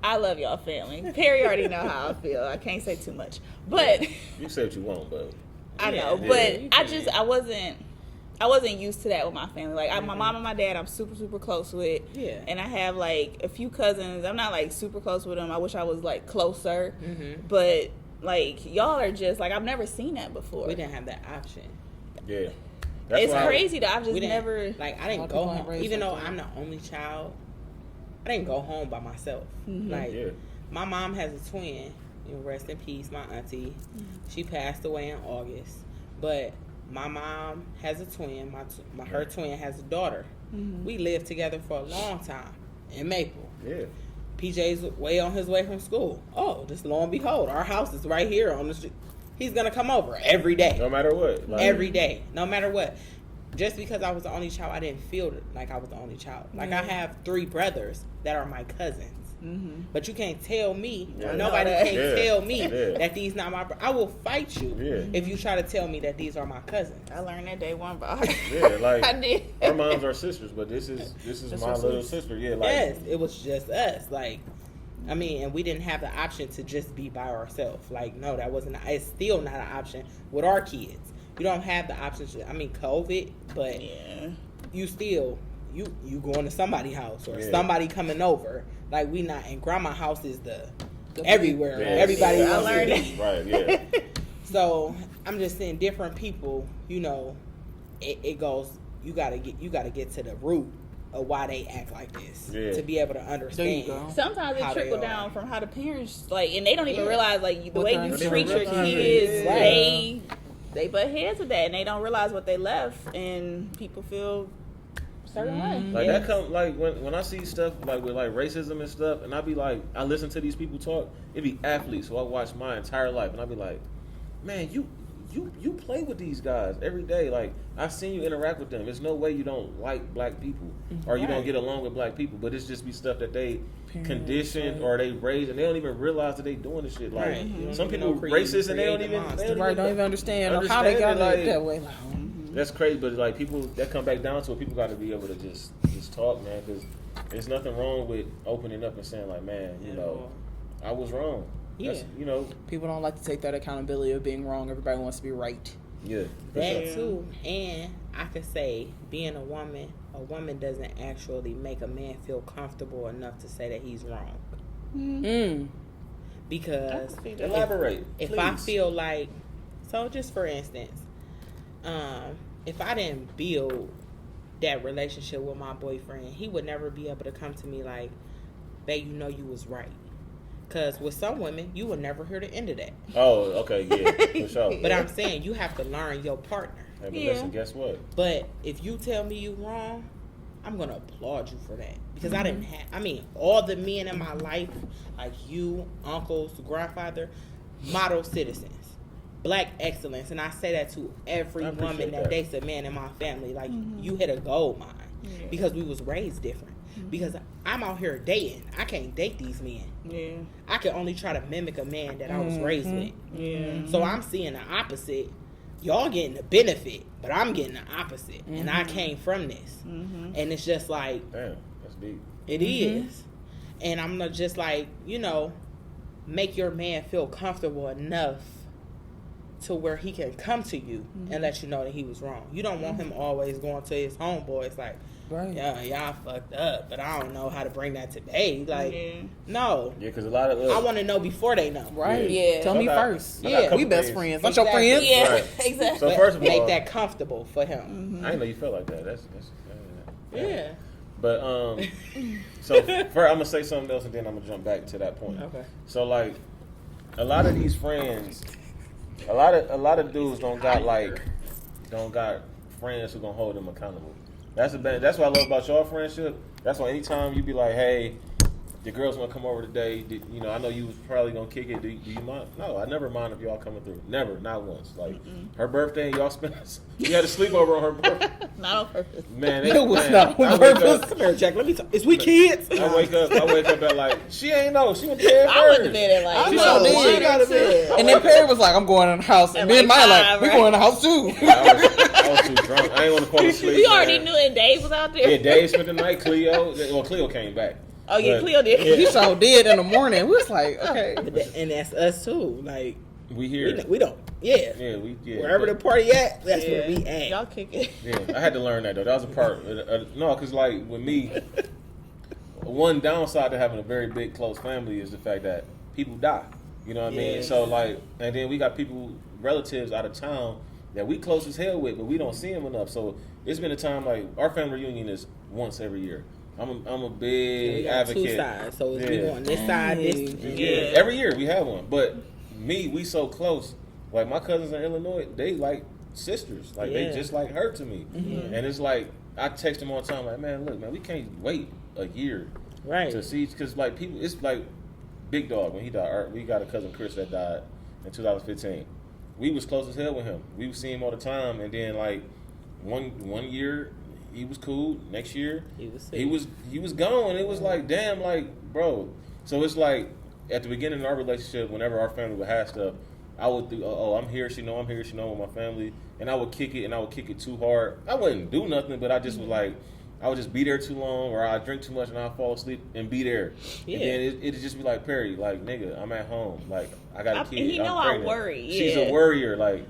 [SPEAKER 4] I love y'all family. Perry already know how I feel. I can't say too much, but
[SPEAKER 2] You say what you want, but
[SPEAKER 4] I know.
[SPEAKER 2] Yeah.
[SPEAKER 4] But
[SPEAKER 2] Yeah.
[SPEAKER 4] I wasn't used to that with my family. Like my mom and my dad, I'm super super close with.
[SPEAKER 5] Yeah.
[SPEAKER 4] And I have like a few cousins. I'm not like super close with them. I wish I was like closer. But like y'all are just like I've never seen that before.
[SPEAKER 5] We didn't have that option.
[SPEAKER 2] yeah.
[SPEAKER 4] It's
[SPEAKER 2] why
[SPEAKER 4] crazy though. I've just
[SPEAKER 5] We didn't,
[SPEAKER 4] never.
[SPEAKER 5] like, I
[SPEAKER 3] A lot
[SPEAKER 5] didn't
[SPEAKER 3] of
[SPEAKER 5] go
[SPEAKER 3] people ain't
[SPEAKER 5] home.
[SPEAKER 3] raised
[SPEAKER 5] Even
[SPEAKER 3] like
[SPEAKER 5] though
[SPEAKER 3] that.
[SPEAKER 5] I'm the only child, I didn't go home by myself. Like,
[SPEAKER 2] Yeah.
[SPEAKER 5] my mom has a twin. Rest in peace, my auntie. She passed away in August. But my mom has a twin. Her twin has a daughter. We lived together for a long time in Maple.
[SPEAKER 2] Yeah.
[SPEAKER 5] PJ's way on his way from school. Oh, just lo and behold, our house is right here on the street. He's gonna come over every day.
[SPEAKER 2] No matter what. Like,
[SPEAKER 5] Every day, no matter what. Just because I was the only child, I didn't feel like I was the only child. Like, I have 3 brothers that are my cousins. But you can't tell me,
[SPEAKER 2] Yeah.
[SPEAKER 5] nobody can
[SPEAKER 2] Yeah.
[SPEAKER 5] tell me
[SPEAKER 2] Yeah.
[SPEAKER 5] that these not my I will fight you
[SPEAKER 2] Yeah.
[SPEAKER 5] if you try to tell me that these are my cousins.
[SPEAKER 4] I learned that day one by heart.
[SPEAKER 2] Yeah, like
[SPEAKER 4] I did.
[SPEAKER 2] our moms are sisters, but this is
[SPEAKER 5] That's
[SPEAKER 2] my
[SPEAKER 5] our
[SPEAKER 2] little
[SPEAKER 5] sister.
[SPEAKER 2] sister. Yeah, like
[SPEAKER 5] Yes, it was just us. Like, I mean, and we didn't have the option to just be by ourselves. Like, no, that wasn't. It's still not an option with our kids. You don't have the option to. I mean, COVID, but
[SPEAKER 4] Yeah.
[SPEAKER 5] you still you going to somebody's house or
[SPEAKER 2] Yeah.
[SPEAKER 5] somebody coming over. Like, we not. And grandma house is the everywhere.
[SPEAKER 2] Yeah.
[SPEAKER 5] Everybody
[SPEAKER 4] Yeah, I
[SPEAKER 5] wants to
[SPEAKER 4] learned
[SPEAKER 5] be.
[SPEAKER 2] Right, yeah.
[SPEAKER 5] So I'm just saying, different people, you know, it goes. You gotta get to the root of why they act like this
[SPEAKER 2] Yeah.
[SPEAKER 5] to be able to understand.
[SPEAKER 3] go.
[SPEAKER 4] Sometimes
[SPEAKER 5] How
[SPEAKER 4] it
[SPEAKER 5] they
[SPEAKER 4] trickle
[SPEAKER 5] are.
[SPEAKER 4] down from how the parents like, and they don't even
[SPEAKER 5] Yeah.
[SPEAKER 4] realize like the
[SPEAKER 3] What
[SPEAKER 4] way
[SPEAKER 3] they're
[SPEAKER 4] you
[SPEAKER 3] doing.
[SPEAKER 4] treat your
[SPEAKER 2] Right.
[SPEAKER 4] kids.
[SPEAKER 5] Right.
[SPEAKER 4] They butt heads with that, and they don't realize what they left, and people feel certain way.
[SPEAKER 2] Like
[SPEAKER 5] Yeah.
[SPEAKER 2] that come like when I see stuff like with like racism and stuff, and I be like, I listen to these people talk. It be athletes, so I watch my entire life, and I be like, man, you play with these guys every day. Like I've seen you interact with them. There's no way you don't like black people or you don't
[SPEAKER 5] Right.
[SPEAKER 2] get along with black people. But it's just be stuff that they
[SPEAKER 3] Parents,
[SPEAKER 2] conditioned
[SPEAKER 3] right.
[SPEAKER 2] or they raised, and they don't even realize that they doing this shit. Like
[SPEAKER 5] Right. You don't
[SPEAKER 2] some
[SPEAKER 5] even
[SPEAKER 2] people
[SPEAKER 5] know
[SPEAKER 2] racist and they don't
[SPEAKER 5] create
[SPEAKER 2] even
[SPEAKER 5] the
[SPEAKER 2] they
[SPEAKER 5] monster.
[SPEAKER 2] don't
[SPEAKER 3] Right,
[SPEAKER 2] even
[SPEAKER 3] don't even understand how they got
[SPEAKER 2] understand it,
[SPEAKER 3] it that way. Like,
[SPEAKER 2] That's crazy, but like people that come back down to it, people got to be able to just talk, man, because there's nothing wrong with opening up and saying like, man, you know, I was wrong. That's,
[SPEAKER 5] Yeah.
[SPEAKER 2] you know,
[SPEAKER 3] people don't like to take that accountability of being wrong. Everybody wants to be right.
[SPEAKER 2] yeah, for
[SPEAKER 5] That
[SPEAKER 2] sure.
[SPEAKER 5] too, and I could say being a woman doesn't actually make a man feel comfortable enough to say that he's wrong.
[SPEAKER 3] Mm.
[SPEAKER 5] Because
[SPEAKER 2] Elaborate,
[SPEAKER 5] if I
[SPEAKER 2] please.
[SPEAKER 5] feel like, so just for instance, if I didn't build that relationship with my boyfriend, he would never be able to come to me like, babe, you know you was right. Because with some women, you will never hear the end of that.
[SPEAKER 2] Oh, okay, yeah, for sure.
[SPEAKER 5] But I'm saying you have to learn your partner.
[SPEAKER 2] Hey, but
[SPEAKER 4] Yeah.
[SPEAKER 2] listen, guess what?
[SPEAKER 5] But if you tell me you wrong, I'm gonna applaud you for that because I didn't have. I mean, all the men in my life, like you, uncles, grandfather, model citizens, black excellence, and I say that to every
[SPEAKER 2] I appreciate
[SPEAKER 5] woman that
[SPEAKER 2] that.
[SPEAKER 5] dates a man in my family. Like you hit a gold mine because we was raised different. Because I'm out here dating, I can't date these men.
[SPEAKER 4] Yeah.
[SPEAKER 5] I can only try to mimic a man that I was raised with.
[SPEAKER 4] Yeah.
[SPEAKER 5] So I'm seeing the opposite. Y'all getting the benefit, but I'm getting the opposite. And I came from this. And it's just like,
[SPEAKER 2] Damn, that's deep.
[SPEAKER 5] it is. And I'm not just like, you know, make your man feel comfortable enough to where he can come to you and let you know that he was wrong. You don't want him always going to his homeboys like,
[SPEAKER 3] Right.
[SPEAKER 5] yeah, y'all fucked up, but I don't know how to bring that to bay. Like,
[SPEAKER 4] Yeah.
[SPEAKER 5] no.
[SPEAKER 2] Yeah, because a lot of
[SPEAKER 5] I want to know before they know.
[SPEAKER 3] Right.
[SPEAKER 4] Yeah.
[SPEAKER 3] Tell
[SPEAKER 2] So
[SPEAKER 3] me
[SPEAKER 2] I got-
[SPEAKER 3] first.
[SPEAKER 2] I got a
[SPEAKER 3] Yeah.
[SPEAKER 2] couple
[SPEAKER 3] We best
[SPEAKER 2] things.
[SPEAKER 3] friends. Aren't your
[SPEAKER 5] Exactly.
[SPEAKER 3] friends?
[SPEAKER 4] Yeah.
[SPEAKER 2] Right.
[SPEAKER 4] Exactly.
[SPEAKER 2] So
[SPEAKER 5] But
[SPEAKER 2] first of all,
[SPEAKER 5] make that comfortable for him.
[SPEAKER 2] I didn't know you felt like that. That's
[SPEAKER 5] Yeah.
[SPEAKER 2] But so first I'm gonna say something else and then I'm gonna jump back to that point.
[SPEAKER 5] Okay.
[SPEAKER 2] So like a lot of these friends, a lot of dudes don't got friends who gonna hold them accountable. That's what I love about your friendship. That's why anytime you be like, hey, your girl's gonna come over today. You know, I know you was probably gonna kick it. Do you mind? No, I never mind if y'all coming through. Never, not once. Like her birthday, y'all spent. You had a sleepover on her birthday.
[SPEAKER 4] Not on purpose.
[SPEAKER 2] Man,
[SPEAKER 3] It was
[SPEAKER 2] man,
[SPEAKER 3] not on
[SPEAKER 2] I wake up-
[SPEAKER 3] purpose.
[SPEAKER 5] Come here, Jack. Let me talk. Is we kids?
[SPEAKER 2] I wake up at like she ain't know. She went to bed
[SPEAKER 4] I went to
[SPEAKER 2] first.
[SPEAKER 4] bed at like
[SPEAKER 3] I
[SPEAKER 4] you
[SPEAKER 3] know,
[SPEAKER 4] know,
[SPEAKER 3] did.
[SPEAKER 4] one
[SPEAKER 3] She
[SPEAKER 4] or
[SPEAKER 5] got to
[SPEAKER 4] two.
[SPEAKER 5] bed.
[SPEAKER 3] And then Perry was like, I'm going in the house. And
[SPEAKER 4] At
[SPEAKER 3] me and
[SPEAKER 4] like
[SPEAKER 3] Maya like,
[SPEAKER 4] five,
[SPEAKER 3] we
[SPEAKER 4] right?
[SPEAKER 3] going in the house too.
[SPEAKER 2] I was too drunk. I ain't want to fall asleep.
[SPEAKER 4] We already
[SPEAKER 2] man.
[SPEAKER 4] knew, and Dave was out there.
[SPEAKER 2] Yeah, Dave spent the night. Cleo came back.
[SPEAKER 4] Oh yeah,
[SPEAKER 2] But-
[SPEAKER 4] Cleo did.
[SPEAKER 3] He so did in the morning. We was like, okay.
[SPEAKER 5] And that's us too. Like
[SPEAKER 2] We here.
[SPEAKER 5] we don't. Yeah.
[SPEAKER 2] Yeah.
[SPEAKER 5] Wherever the party at, that's where we at.
[SPEAKER 4] Y'all kick it.
[SPEAKER 2] Yeah, I had to learn that though. That was a part. No, because like with me, one downside to having a very big close family is the fact that people die. You know what I mean?
[SPEAKER 5] Yeah.
[SPEAKER 2] So like, and then we got people, relatives out of town that we close as hell with, but we don't see them enough. So it's been a time like our family reunion is once every year. I'm a
[SPEAKER 5] we
[SPEAKER 2] big
[SPEAKER 5] got
[SPEAKER 2] advocate.
[SPEAKER 5] two sides. So if we
[SPEAKER 2] Yeah.
[SPEAKER 5] go on this side, this.
[SPEAKER 2] Yeah, every year we have one. But we so close. Like my cousins in Illinois, they like sisters. Like they
[SPEAKER 5] Yeah.
[SPEAKER 2] just like her to me. And it's like I text them all the time, like, man, look, man, we can't wait a year
[SPEAKER 5] Right.
[SPEAKER 2] to see, because like people, it's like Big Dog when he died. We got a cousin Chris that died in 2015. We was close as hell with him. We would see him all the time, and then like one year he was cool. Next year
[SPEAKER 5] He was sick.
[SPEAKER 2] he was gone. It was like, damn, like, bro. So it's like at the beginning of our relationship, whenever our family would have stuff, I would do, I'm here, she know I'm here, she know with my family, and I would kick it, and I would kick it too hard. I wouldn't do nothing, but I just was like, I would just be there too long, or I drink too much and I fall asleep and be there.
[SPEAKER 5] Yeah.
[SPEAKER 2] And then it'd just be like, Perry, like, nigga, I'm at home. Like, I got a kid.
[SPEAKER 4] And he know
[SPEAKER 2] I'm
[SPEAKER 4] I
[SPEAKER 2] pregnant.
[SPEAKER 4] worry.
[SPEAKER 2] She's
[SPEAKER 4] yeah.
[SPEAKER 2] a worrier. Like,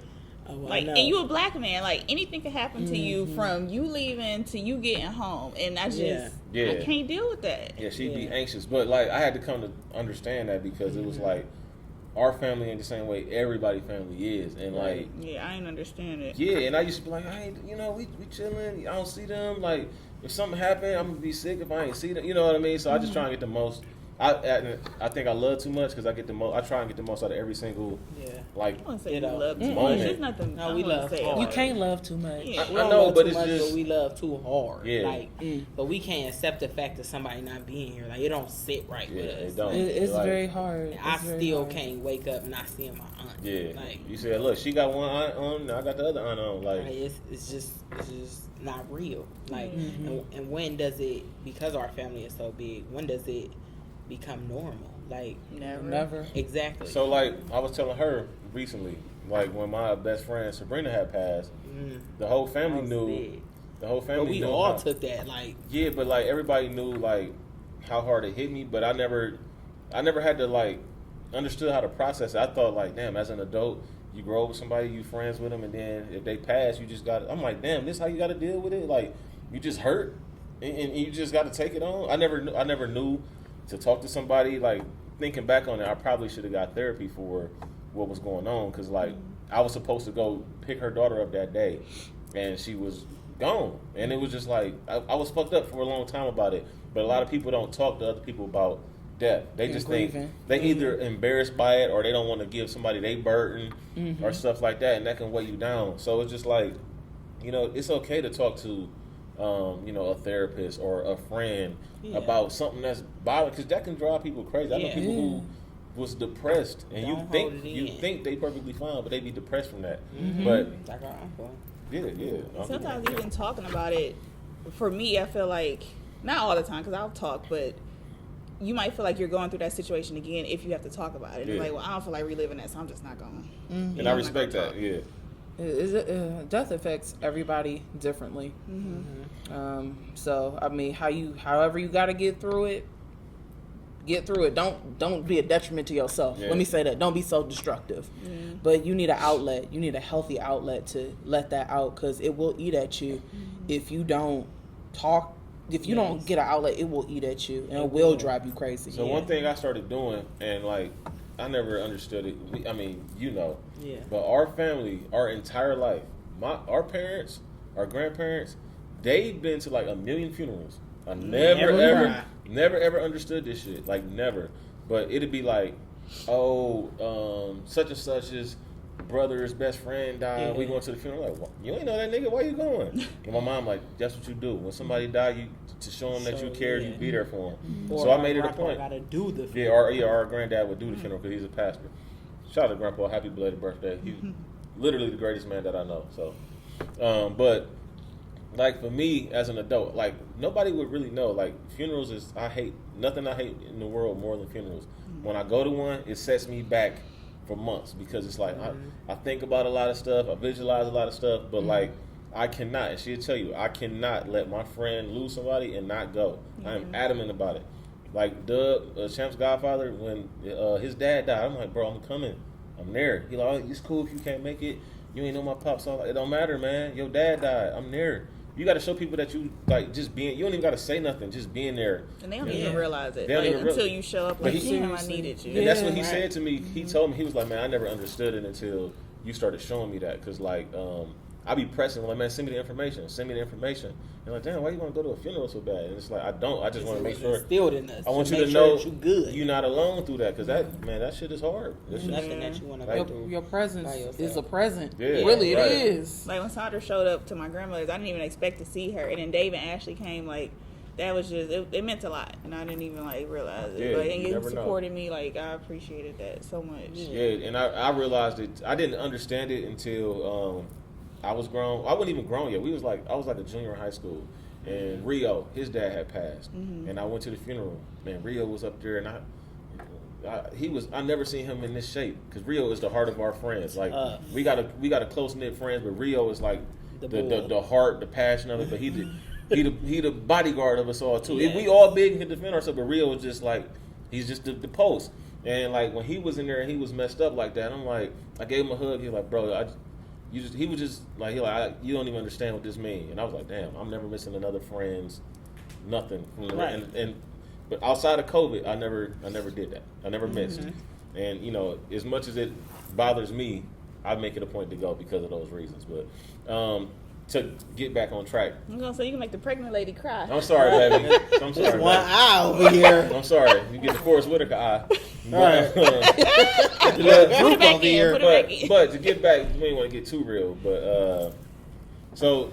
[SPEAKER 5] Oh, I
[SPEAKER 4] Like,
[SPEAKER 5] know.
[SPEAKER 4] and you a black man. Like, anything could happen to you from you leaving to you getting home. And I just,
[SPEAKER 2] Yeah.
[SPEAKER 4] I can't deal with that.
[SPEAKER 2] yeah, she'd be
[SPEAKER 5] Yeah.
[SPEAKER 2] anxious. But, like, I had to come to understand that because it was like, our family ain't the same way everybody family is. And, like,
[SPEAKER 4] Yeah, I ain't understand it.
[SPEAKER 2] yeah, and I used to be like, I ain't, you know, we chilling. I don't see them. Like, if something happened, I'm gonna be sick if I ain't see them. You know what I mean? So I just try and get the most. I think I love too much because I get the most. I try and get the most out of every single
[SPEAKER 5] Yeah.
[SPEAKER 2] like.
[SPEAKER 4] I wouldn't say
[SPEAKER 5] You
[SPEAKER 4] you
[SPEAKER 5] know.
[SPEAKER 4] love too much.
[SPEAKER 2] Moment.
[SPEAKER 4] There's nothing.
[SPEAKER 5] No,
[SPEAKER 4] I
[SPEAKER 5] we
[SPEAKER 4] wouldn't
[SPEAKER 5] love
[SPEAKER 4] say
[SPEAKER 5] hard.
[SPEAKER 4] it.
[SPEAKER 3] You can't love too much.
[SPEAKER 4] Yeah.
[SPEAKER 5] We
[SPEAKER 2] I
[SPEAKER 5] don't
[SPEAKER 2] know,
[SPEAKER 5] love
[SPEAKER 2] but
[SPEAKER 5] too
[SPEAKER 2] it's
[SPEAKER 5] much,
[SPEAKER 2] just-
[SPEAKER 5] but we love too hard.
[SPEAKER 2] Yeah.
[SPEAKER 5] Like, but we can't accept the fact that somebody not being here. Like, it don't sit right
[SPEAKER 2] Yeah,
[SPEAKER 5] with us.
[SPEAKER 2] it don't.
[SPEAKER 3] It's
[SPEAKER 2] Like,
[SPEAKER 3] very hard.
[SPEAKER 5] And I
[SPEAKER 3] It's very
[SPEAKER 5] still
[SPEAKER 3] hard.
[SPEAKER 5] can't wake up not seeing my aunt.
[SPEAKER 2] Yeah,
[SPEAKER 5] Like,
[SPEAKER 2] you said, look, she got one aunt on, and I got the other aunt on. Like,
[SPEAKER 5] it's just not real. Like,
[SPEAKER 3] Mm-hmm.
[SPEAKER 5] and when does it? Because our family is so big. When does it become normal? Like,
[SPEAKER 3] Never.
[SPEAKER 5] exactly.
[SPEAKER 2] so like I was telling her recently, like when my best friend Sabrina had passed, the whole family
[SPEAKER 5] I was
[SPEAKER 2] knew.
[SPEAKER 5] big.
[SPEAKER 2] The whole family
[SPEAKER 5] But we
[SPEAKER 2] knew
[SPEAKER 5] all
[SPEAKER 2] how-
[SPEAKER 5] took that. Like,
[SPEAKER 2] Yeah, but like everybody knew like how hard it hit me, but I never had to like understood how to process it. I thought like, damn, as an adult, you grow up with somebody, you friends with them, and then if they pass, you just got. I'm like, damn, this how you got to deal with it. Like, you just hurt, and you just got to take it on. I never knew to talk to somebody. Like thinking back on it, I probably should have got therapy for what was going on because like I was supposed to go pick her daughter up that day, and she was gone, and it was just like I was fucked up for a long time about it. But a lot of people don't talk to other people about death. They
[SPEAKER 3] And
[SPEAKER 2] just
[SPEAKER 3] grieving.
[SPEAKER 2] think they either embarrassed by it or they don't want to give somebody their burden or stuff like that, and that can weigh you down. So it's just like, you know, it's okay to talk to, you know, a therapist or a friend
[SPEAKER 5] Yeah.
[SPEAKER 2] about something that's bothering, because that can drive people crazy. I know
[SPEAKER 5] Yeah.
[SPEAKER 2] people who was depressed, and
[SPEAKER 5] Don't hold it
[SPEAKER 2] you
[SPEAKER 5] in.
[SPEAKER 2] think they perfectly fine, but they be depressed from that.
[SPEAKER 3] Mm-hmm.
[SPEAKER 2] But
[SPEAKER 5] like our uncle.
[SPEAKER 2] yeah.
[SPEAKER 4] Sometimes even talking about it, for me, I feel like not all the time because I'll talk, but you might feel like you're going through that situation again if you have to talk about it. And
[SPEAKER 2] Yeah.
[SPEAKER 4] Like, well, I don't feel like reliving that, so I'm just not going.
[SPEAKER 2] And I respect that. Yeah.
[SPEAKER 3] Death affects everybody differently. So I mean, however you got to get through it. Don't be a detriment to yourself.
[SPEAKER 2] Yeah.
[SPEAKER 3] Let me say that. Don't be so destructive. But you need an outlet. You need a healthy outlet to let that out, because it will eat at you if you don't talk. If you don't get an outlet, it will eat at you, and it will drive you crazy.
[SPEAKER 2] So one thing I started doing, and like I never understood it. I mean, you know,
[SPEAKER 5] Yeah.
[SPEAKER 2] but our family, our entire life, our parents, our grandparents, they've been to like 1 million funerals. I never ever understood this shit. Like never. But it'd be like, such and such's brother's best friend died. We going to the funeral. Like, you ain't know that nigga. Why you going? And my mom like, that's what you do. When somebody die, you to show them that you care, you be there for them. So I made it a point.
[SPEAKER 5] Got to do the
[SPEAKER 2] Yeah, our granddad would do the funeral because he's a pastor. Shout out to Grandpa, happy belated birthday. He's literally the greatest man that I know. So, but like for me as an adult, like nobody would really know. Like funerals is I hate in the world more than funerals. When I go to one, it sets me back for months because it's like I think about a lot of stuff, I visualize a lot of stuff, but like I cannot, and she'll tell you, I cannot let my friend lose somebody and not go. I am adamant about it. Like Doug, Champ's godfather, when his dad died, I'm like, bro, I'm coming. I'm there. He like, oh, it's cool if you can't make it. You ain't know my pops. So I'm like, it don't matter, man. Your dad died. I'm there. You got to show people that you like just being. You don't even got to say nothing. Just being there.
[SPEAKER 4] And they don't even realize it.
[SPEAKER 2] They don't
[SPEAKER 4] Like,
[SPEAKER 2] even
[SPEAKER 4] until you show up,
[SPEAKER 2] But
[SPEAKER 4] like,
[SPEAKER 2] he-
[SPEAKER 4] damn, I needed you.
[SPEAKER 2] And that's what he
[SPEAKER 3] Yeah.
[SPEAKER 2] said to me. He told me, he was like, man, I never understood it until you started showing me that. Because, like, I be pressing, like, man, send me the information. Send me the information. And like, damn, why you want to go to a funeral so bad? And it's like, I don't. I just want to make sure.
[SPEAKER 5] Instilled in us.
[SPEAKER 2] I want you
[SPEAKER 5] make
[SPEAKER 2] to
[SPEAKER 5] sure
[SPEAKER 2] know
[SPEAKER 5] that you good.
[SPEAKER 2] you're not alone through that. Because that, man, that shit is hard. That shit
[SPEAKER 5] Nothing that you want to
[SPEAKER 2] Like,
[SPEAKER 5] go through.
[SPEAKER 3] your presence
[SPEAKER 5] by yourself.
[SPEAKER 3] is a present.
[SPEAKER 2] Yeah,
[SPEAKER 3] Really,
[SPEAKER 2] right.
[SPEAKER 3] it is.
[SPEAKER 4] Like when Sandra showed up to my grandmother's, I didn't even expect to see her, and then Dave and Ashley came. Like that was just it meant a lot, and I didn't even like realize it.
[SPEAKER 2] Yeah,
[SPEAKER 4] Like, and
[SPEAKER 2] you
[SPEAKER 4] you
[SPEAKER 2] never know.
[SPEAKER 4] supported me. Like I appreciated that so much.
[SPEAKER 2] Yeah, and I realized it. I didn't understand it until I was grown. I wasn't even grown yet. I was like a junior in high school, and Rio, his dad had passed, and I went to the funeral. Man, Rio was up there, and I never seen him in this shape because Rio is the heart of our friends. Like we got a close knit friends, but Rio is like the heart, the passion of it. But he the bodyguard of us all too.
[SPEAKER 5] Yeah.
[SPEAKER 2] We all big and can defend ourselves, but Rio was just like he's just the post. And like when he was in there and he was messed up like that, I'm like, I gave him a hug. He was like, bro, he was just like, you don't even understand what this means. And I was like, damn, I'm never missing another friend's nothing.
[SPEAKER 5] Right.
[SPEAKER 2] But outside of COVID, I never did that. I never missed. And you know, as much as it bothers me, I make it a point to go because of those reasons. But to get back on track,
[SPEAKER 4] I'm gonna say you can make the pregnant lady cry.
[SPEAKER 2] I'm sorry, baby. I'm sorry,
[SPEAKER 5] One
[SPEAKER 2] baby.
[SPEAKER 5] eye over here.
[SPEAKER 2] I'm sorry. You get the Forrest Whitaker eye.
[SPEAKER 5] All right.
[SPEAKER 4] Put it back in. Put it back in.
[SPEAKER 2] But to get back, we ain't want to get too real. But so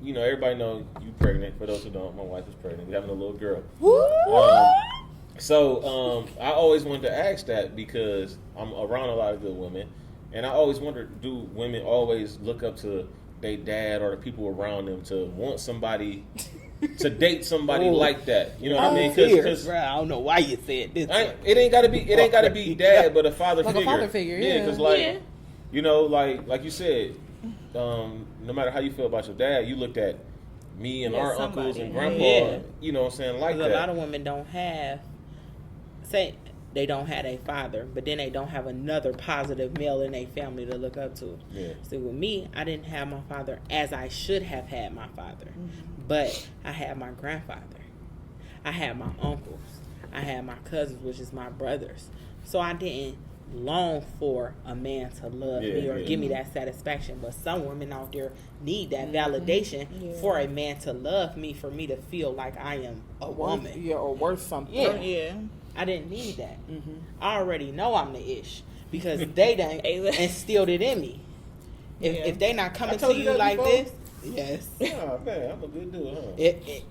[SPEAKER 2] you know, everybody know you pregnant. For those who don't, my wife is pregnant. We're having a little girl. So I always wanted to ask that because I'm around a lot of good women, and I always wondered, do women always look up to their dad or the people around them to want somebody to date somebody like that? You know what I mean? Because
[SPEAKER 5] I don't know why you said this.
[SPEAKER 2] it ain't gotta be dad, but a father
[SPEAKER 3] Like
[SPEAKER 2] figure.
[SPEAKER 3] a father figure, yeah.
[SPEAKER 2] Because you know, like you said, no matter how you feel about your dad, you looked at me and our uncles and grandpa.
[SPEAKER 5] Yeah.
[SPEAKER 2] You know what I'm saying? Like
[SPEAKER 5] Because
[SPEAKER 2] that.
[SPEAKER 5] a lot of women don't have, say, they don't have a father, but then they don't have another positive male in their family to look up to.
[SPEAKER 2] Yeah.
[SPEAKER 5] So with me, I didn't have my father as I should have had my father. But I had my grandfather. I had my uncles. I had my cousins, which is my brothers. So I didn't long for a man to love me or give me that satisfaction. But some women out there need that validation for a man to love me, for me to feel like I am a woman.
[SPEAKER 3] Yeah, or worth something.
[SPEAKER 5] Yeah. I didn't need that. I already know I'm the ish because they done instilled it in me. If they not coming to you like this, yes.
[SPEAKER 2] Oh man, I'm a good dude, huh?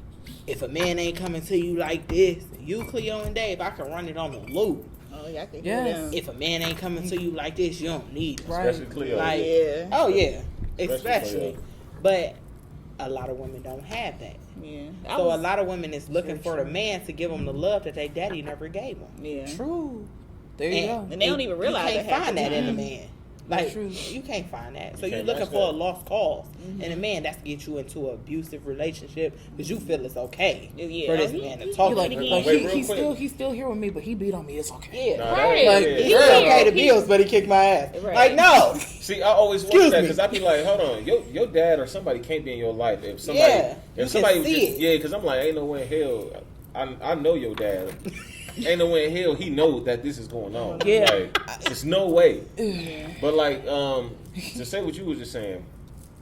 [SPEAKER 5] If a man ain't coming to you like this, you, Cleo, and Dave, I can run it on the loop.
[SPEAKER 4] Oh, yeah, I can
[SPEAKER 3] Yes.
[SPEAKER 4] hear them.
[SPEAKER 5] If a man ain't coming to you like this, you don't need it.
[SPEAKER 3] Right.
[SPEAKER 2] Especially Cleo.
[SPEAKER 5] Like,
[SPEAKER 4] Yeah.
[SPEAKER 5] oh yeah,
[SPEAKER 2] Especially
[SPEAKER 5] especially. But a lot of women don't have that.
[SPEAKER 4] Yeah.
[SPEAKER 5] So a lot of women is looking for the man to give them the love that their daddy never gave them.
[SPEAKER 4] Yeah.
[SPEAKER 3] True. There you go.
[SPEAKER 4] And they don't even realize
[SPEAKER 5] you can't
[SPEAKER 4] that half
[SPEAKER 5] find
[SPEAKER 4] the
[SPEAKER 5] that in a
[SPEAKER 4] time.
[SPEAKER 5] man. Like
[SPEAKER 3] True.
[SPEAKER 5] you can't find that. So
[SPEAKER 2] You
[SPEAKER 5] you're
[SPEAKER 2] can't
[SPEAKER 5] looking
[SPEAKER 2] match
[SPEAKER 5] for a
[SPEAKER 2] that.
[SPEAKER 5] lost cause, and a man that's get you into an abusive relationship because you feel it's okay
[SPEAKER 4] Yeah.
[SPEAKER 5] for this
[SPEAKER 4] Oh,
[SPEAKER 5] man to
[SPEAKER 4] he-
[SPEAKER 5] talk
[SPEAKER 3] He
[SPEAKER 5] to
[SPEAKER 3] like,
[SPEAKER 5] you.
[SPEAKER 2] Wait, real
[SPEAKER 3] he's
[SPEAKER 2] quick.
[SPEAKER 3] still here with me, but he beat on me. It's okay.
[SPEAKER 5] Yeah,
[SPEAKER 2] Nah,
[SPEAKER 4] Right.
[SPEAKER 2] that-
[SPEAKER 3] Like,
[SPEAKER 2] yeah.
[SPEAKER 5] he
[SPEAKER 3] Yeah.
[SPEAKER 5] pay the bills, but he kicked my ass.
[SPEAKER 4] Right.
[SPEAKER 5] Like no,
[SPEAKER 2] See, I always
[SPEAKER 5] Excuse
[SPEAKER 2] wonder that
[SPEAKER 5] me.
[SPEAKER 2] because I be like, hold on, your dad or somebody can't be in your life. If somebody,
[SPEAKER 5] Yeah, you
[SPEAKER 2] if somebody,
[SPEAKER 5] can
[SPEAKER 2] was
[SPEAKER 5] see
[SPEAKER 2] just,
[SPEAKER 5] it.
[SPEAKER 2] yeah, because I'm like, ain't no way in hell. I know your dad. Ain't no way in hell he knows that this is going on.
[SPEAKER 3] Yeah.
[SPEAKER 2] Like, there's no way. But like, to say what you was just saying,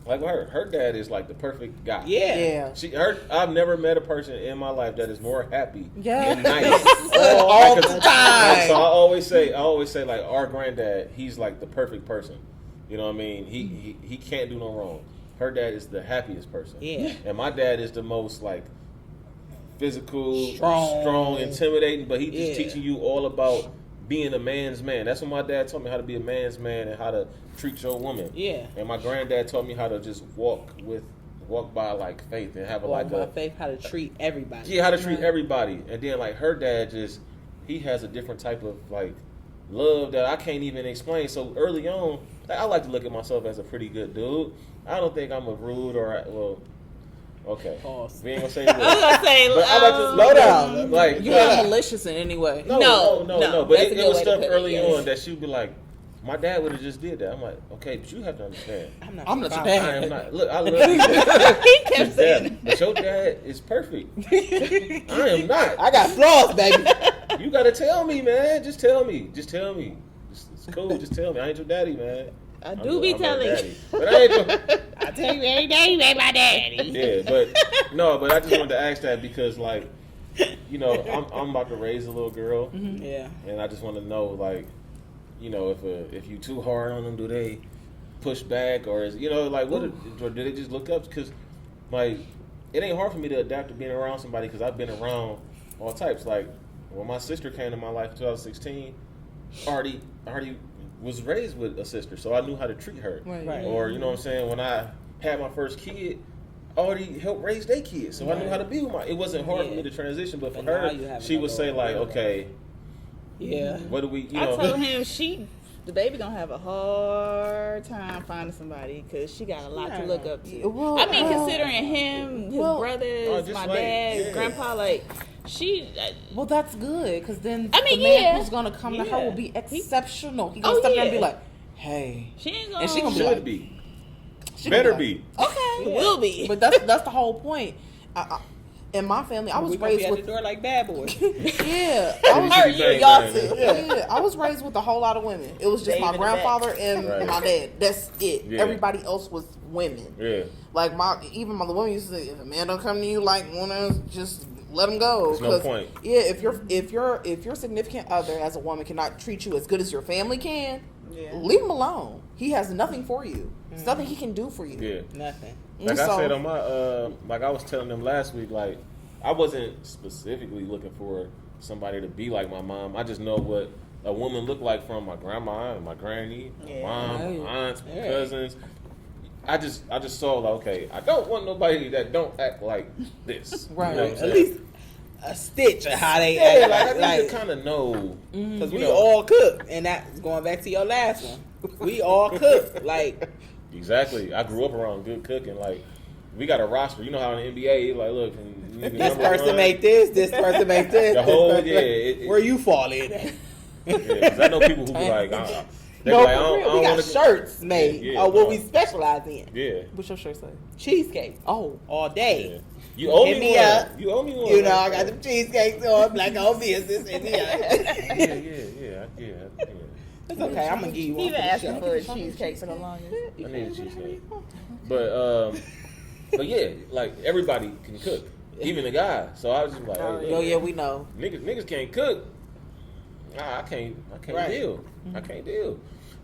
[SPEAKER 2] like her dad is like the perfect guy.
[SPEAKER 5] yeah,
[SPEAKER 3] Yeah.
[SPEAKER 2] I've never met a person in my life that is more happy
[SPEAKER 3] Yeah.
[SPEAKER 2] and nice.
[SPEAKER 3] All
[SPEAKER 2] Like,
[SPEAKER 3] the
[SPEAKER 2] 'cause-
[SPEAKER 3] time.
[SPEAKER 2] So I always say like our granddad, he's like the perfect person. You know what I mean? He can't do no wrong. Her dad is the happiest person.
[SPEAKER 5] Yeah.
[SPEAKER 2] And my dad is the most like physical,
[SPEAKER 5] Strong.
[SPEAKER 2] strong, intimidating, but he just
[SPEAKER 5] Yeah.
[SPEAKER 2] teaching you all about being a man's man. That's what my dad taught me, how to be a man's man and how to treat your woman.
[SPEAKER 5] yeah.
[SPEAKER 2] And my granddad taught me how to just walk by like faith and have a,
[SPEAKER 5] Or
[SPEAKER 2] like
[SPEAKER 5] my
[SPEAKER 2] a
[SPEAKER 5] faith, how to treat everybody.
[SPEAKER 2] how to treat everybody. And then like her dad he has a different type of like love that I can't even explain. So early on, like, I like to look at myself as a pretty good dude. I don't think I'm a rude okay.
[SPEAKER 5] Pause.
[SPEAKER 2] We ain't gonna say
[SPEAKER 4] I was
[SPEAKER 2] that.
[SPEAKER 4] gonna say,
[SPEAKER 2] But I like to
[SPEAKER 5] slow down.
[SPEAKER 2] Like
[SPEAKER 3] You ain't malicious in any way.
[SPEAKER 2] no.
[SPEAKER 4] No,
[SPEAKER 2] But
[SPEAKER 4] that's a
[SPEAKER 2] it
[SPEAKER 4] good
[SPEAKER 2] was
[SPEAKER 4] way to
[SPEAKER 2] stuff
[SPEAKER 4] put it,
[SPEAKER 2] early
[SPEAKER 4] yes.
[SPEAKER 2] on that she'd be like, my dad would have just did that. I'm like, okay, but you have to understand.
[SPEAKER 5] I'm not
[SPEAKER 3] your
[SPEAKER 5] your
[SPEAKER 3] dad.
[SPEAKER 2] I am not. Look, I love you.
[SPEAKER 4] he kept saying
[SPEAKER 2] Dad, but your dad is perfect. I am not.
[SPEAKER 5] I got flaws, baby.
[SPEAKER 2] You gotta tell me, man. Just tell me. It's cool. Just tell me. I ain't your daddy, man.
[SPEAKER 4] I do be
[SPEAKER 2] I'm your
[SPEAKER 4] telling
[SPEAKER 2] daddy.
[SPEAKER 4] you.
[SPEAKER 2] But I ain't your...
[SPEAKER 5] I tell you every day you ain't my daddy.
[SPEAKER 2] Yeah, but I just wanted to ask that because, like, you know, I'm about to raise a little girl,
[SPEAKER 5] Yeah.
[SPEAKER 2] and I just want to know, like, you know, if you too hard on them, do they push back, or is, you know, like, or do they just look up? Because, like, it ain't hard for me to adapt to being around somebody because I've been around all types. Like, when my sister came to my life in 2016, I already was raised with a sister, so I knew how to treat her.
[SPEAKER 3] Right.
[SPEAKER 2] Or, you know what I'm saying, when I had my first kid, I already helped raise their kids, so I knew how to be with it wasn't hard for me to transition, but for
[SPEAKER 5] But now you
[SPEAKER 2] her,
[SPEAKER 5] have
[SPEAKER 2] she would
[SPEAKER 5] another
[SPEAKER 2] say, like,
[SPEAKER 5] one.
[SPEAKER 2] okay,
[SPEAKER 5] Yeah.
[SPEAKER 2] what do we, you
[SPEAKER 4] I
[SPEAKER 2] know.
[SPEAKER 4] told him she The baby gonna have a hard time finding somebody because she got a lot to look up to.
[SPEAKER 3] Well,
[SPEAKER 4] I mean, considering him, his brothers,
[SPEAKER 2] just
[SPEAKER 4] my
[SPEAKER 2] like,
[SPEAKER 4] dad,
[SPEAKER 2] yeah.
[SPEAKER 4] grandpa, like she.
[SPEAKER 3] Well, that's good because then
[SPEAKER 4] I mean,
[SPEAKER 3] the man
[SPEAKER 4] yeah.
[SPEAKER 3] who's gonna come to her
[SPEAKER 4] Yeah.
[SPEAKER 3] will be exceptional. He's
[SPEAKER 4] Oh,
[SPEAKER 3] gonna step there and be
[SPEAKER 4] yeah.
[SPEAKER 3] like, "Hey,"
[SPEAKER 4] She ain't gonna.
[SPEAKER 3] and she gonna be
[SPEAKER 2] Should
[SPEAKER 3] like,
[SPEAKER 2] be.
[SPEAKER 3] she gonna
[SPEAKER 2] Better
[SPEAKER 3] like-
[SPEAKER 2] be.
[SPEAKER 4] Okay, will be.
[SPEAKER 3] But that's the whole point. In my family, I was
[SPEAKER 5] we gonna be
[SPEAKER 3] raised
[SPEAKER 5] at
[SPEAKER 3] with
[SPEAKER 5] the door like bad boys.
[SPEAKER 3] yeah. I was,
[SPEAKER 2] Heard you,
[SPEAKER 4] y'all
[SPEAKER 2] man.
[SPEAKER 4] too.
[SPEAKER 3] yeah, I was raised with a whole lot of women. It was just
[SPEAKER 4] Dave
[SPEAKER 3] my
[SPEAKER 4] in the back.
[SPEAKER 3] grandfather and
[SPEAKER 2] Right.
[SPEAKER 3] my dad. That's it.
[SPEAKER 2] Yeah.
[SPEAKER 3] Everybody else was women.
[SPEAKER 2] Yeah.
[SPEAKER 3] Like even my woman used to say, if a man don't come to you like wanna just let him go.
[SPEAKER 2] There's no
[SPEAKER 3] 'Cause,
[SPEAKER 2] point.
[SPEAKER 3] Yeah, if your significant other as a woman cannot treat you as good as your family can,
[SPEAKER 4] Yeah.
[SPEAKER 3] leave him alone. He has nothing for you. There's nothing he can do for you.
[SPEAKER 2] Yeah.
[SPEAKER 5] Nothing.
[SPEAKER 2] Like I
[SPEAKER 3] So-
[SPEAKER 2] said on my like I was telling them last week, like I wasn't specifically looking for somebody to be like my mom. I just know what a woman looked like from my grandma and my granny, my
[SPEAKER 4] Yeah.
[SPEAKER 2] mom, my aunts, my
[SPEAKER 5] Yeah.
[SPEAKER 2] cousins. I just saw like, okay, I don't want nobody that don't act like this.
[SPEAKER 3] Right.
[SPEAKER 2] You know what I'm
[SPEAKER 5] At
[SPEAKER 2] saying?
[SPEAKER 5] least a stitch of how they
[SPEAKER 2] yeah,
[SPEAKER 5] act.
[SPEAKER 2] like I need to kind of know.
[SPEAKER 5] Because
[SPEAKER 2] you
[SPEAKER 5] we
[SPEAKER 2] know.
[SPEAKER 5] all cook, and that's going back to your last one. We all cook. Like,
[SPEAKER 2] Exactly. I grew up around good cooking. Like we got a roster. You know how in the NBA, like, look,
[SPEAKER 5] this person make this person make this.
[SPEAKER 2] The
[SPEAKER 5] this
[SPEAKER 2] whole-
[SPEAKER 5] person
[SPEAKER 2] yeah,
[SPEAKER 5] make- where you fall in at.
[SPEAKER 2] Yeah, 'cause I know people who be like, they be
[SPEAKER 5] No,
[SPEAKER 2] like,
[SPEAKER 5] for real, we
[SPEAKER 2] don't
[SPEAKER 5] got
[SPEAKER 2] wanna-
[SPEAKER 5] shirts made
[SPEAKER 2] Yeah,
[SPEAKER 5] of what
[SPEAKER 2] no.
[SPEAKER 5] we specialize in.
[SPEAKER 2] Yeah.
[SPEAKER 3] What's your shirt say?
[SPEAKER 5] Cheesecake
[SPEAKER 3] Oh,
[SPEAKER 5] all
[SPEAKER 2] Yeah.
[SPEAKER 5] day.
[SPEAKER 2] You owe
[SPEAKER 5] Hit
[SPEAKER 2] me
[SPEAKER 5] me
[SPEAKER 2] one.
[SPEAKER 5] up.
[SPEAKER 2] You owe me one.
[SPEAKER 5] You know, I got them cheesecakes on, black on business. And
[SPEAKER 2] Yeah.
[SPEAKER 5] It's okay. I'm gonna give you one.
[SPEAKER 4] He been
[SPEAKER 5] for the
[SPEAKER 4] asking
[SPEAKER 5] show.
[SPEAKER 4] for a cheesecake for the longest.
[SPEAKER 2] I need a cheesecake. But yeah, like everybody can cook, even the guy. So I was just like, hey,
[SPEAKER 3] oh yeah, we know.
[SPEAKER 2] niggas can't cook. Nah, I can't
[SPEAKER 5] Right.
[SPEAKER 2] deal. I can't deal.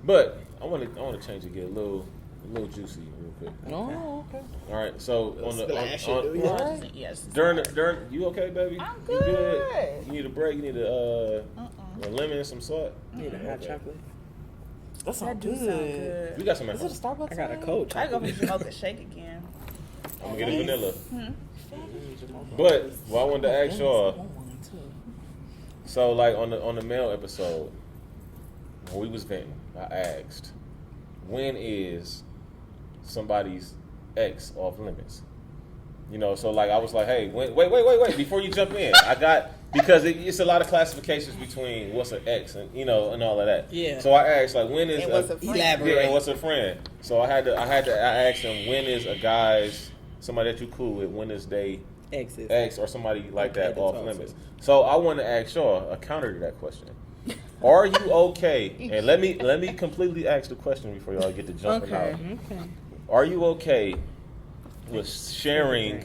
[SPEAKER 2] But I want to change it, get a little juicy real quick.
[SPEAKER 3] Oh, okay.
[SPEAKER 2] All right, so on the
[SPEAKER 5] splash
[SPEAKER 2] on,
[SPEAKER 5] it, do you?
[SPEAKER 3] Right.
[SPEAKER 4] Yes.
[SPEAKER 2] during you okay, baby?
[SPEAKER 4] I'm
[SPEAKER 2] You
[SPEAKER 4] good.
[SPEAKER 2] You need a break. You need a lemon and some salt.
[SPEAKER 5] Need a hot
[SPEAKER 2] Okay.
[SPEAKER 5] chocolate.
[SPEAKER 3] That sounds
[SPEAKER 4] That do
[SPEAKER 3] good.
[SPEAKER 4] sound good.
[SPEAKER 2] We got some at
[SPEAKER 3] Is it a
[SPEAKER 2] home.
[SPEAKER 3] Starbucks?
[SPEAKER 5] I got a
[SPEAKER 3] one?
[SPEAKER 5] coach.
[SPEAKER 4] I go for the mocha shake again.
[SPEAKER 2] I'm gonna get a vanilla.
[SPEAKER 4] Hmm.
[SPEAKER 2] But what I wanted to ask
[SPEAKER 3] I
[SPEAKER 2] y'all,
[SPEAKER 3] want one, too.
[SPEAKER 2] so like on the male episode, when we was venting, I asked, when is somebody's ex off limits? You know, so like I was like, hey, wait, before you jump in, I got because it's a lot of classifications between what's an ex and and all of that.
[SPEAKER 5] Yeah.
[SPEAKER 2] So I asked like, when is
[SPEAKER 4] And what's a friend?
[SPEAKER 5] Elaborate.
[SPEAKER 2] yeah, and what's a friend? So I asked them, when is a guy's somebody that you cool with, when is they
[SPEAKER 5] Exes.
[SPEAKER 2] ex or somebody like
[SPEAKER 5] Okay,
[SPEAKER 2] that
[SPEAKER 5] to
[SPEAKER 2] off
[SPEAKER 5] talk
[SPEAKER 2] limits?
[SPEAKER 5] to.
[SPEAKER 2] So I want to ask y'all a counter to that question. Are you okay? And let me completely ask the question before y'all get to jumping
[SPEAKER 3] Okay.
[SPEAKER 2] out.
[SPEAKER 5] Okay.
[SPEAKER 2] Are you okay with sharing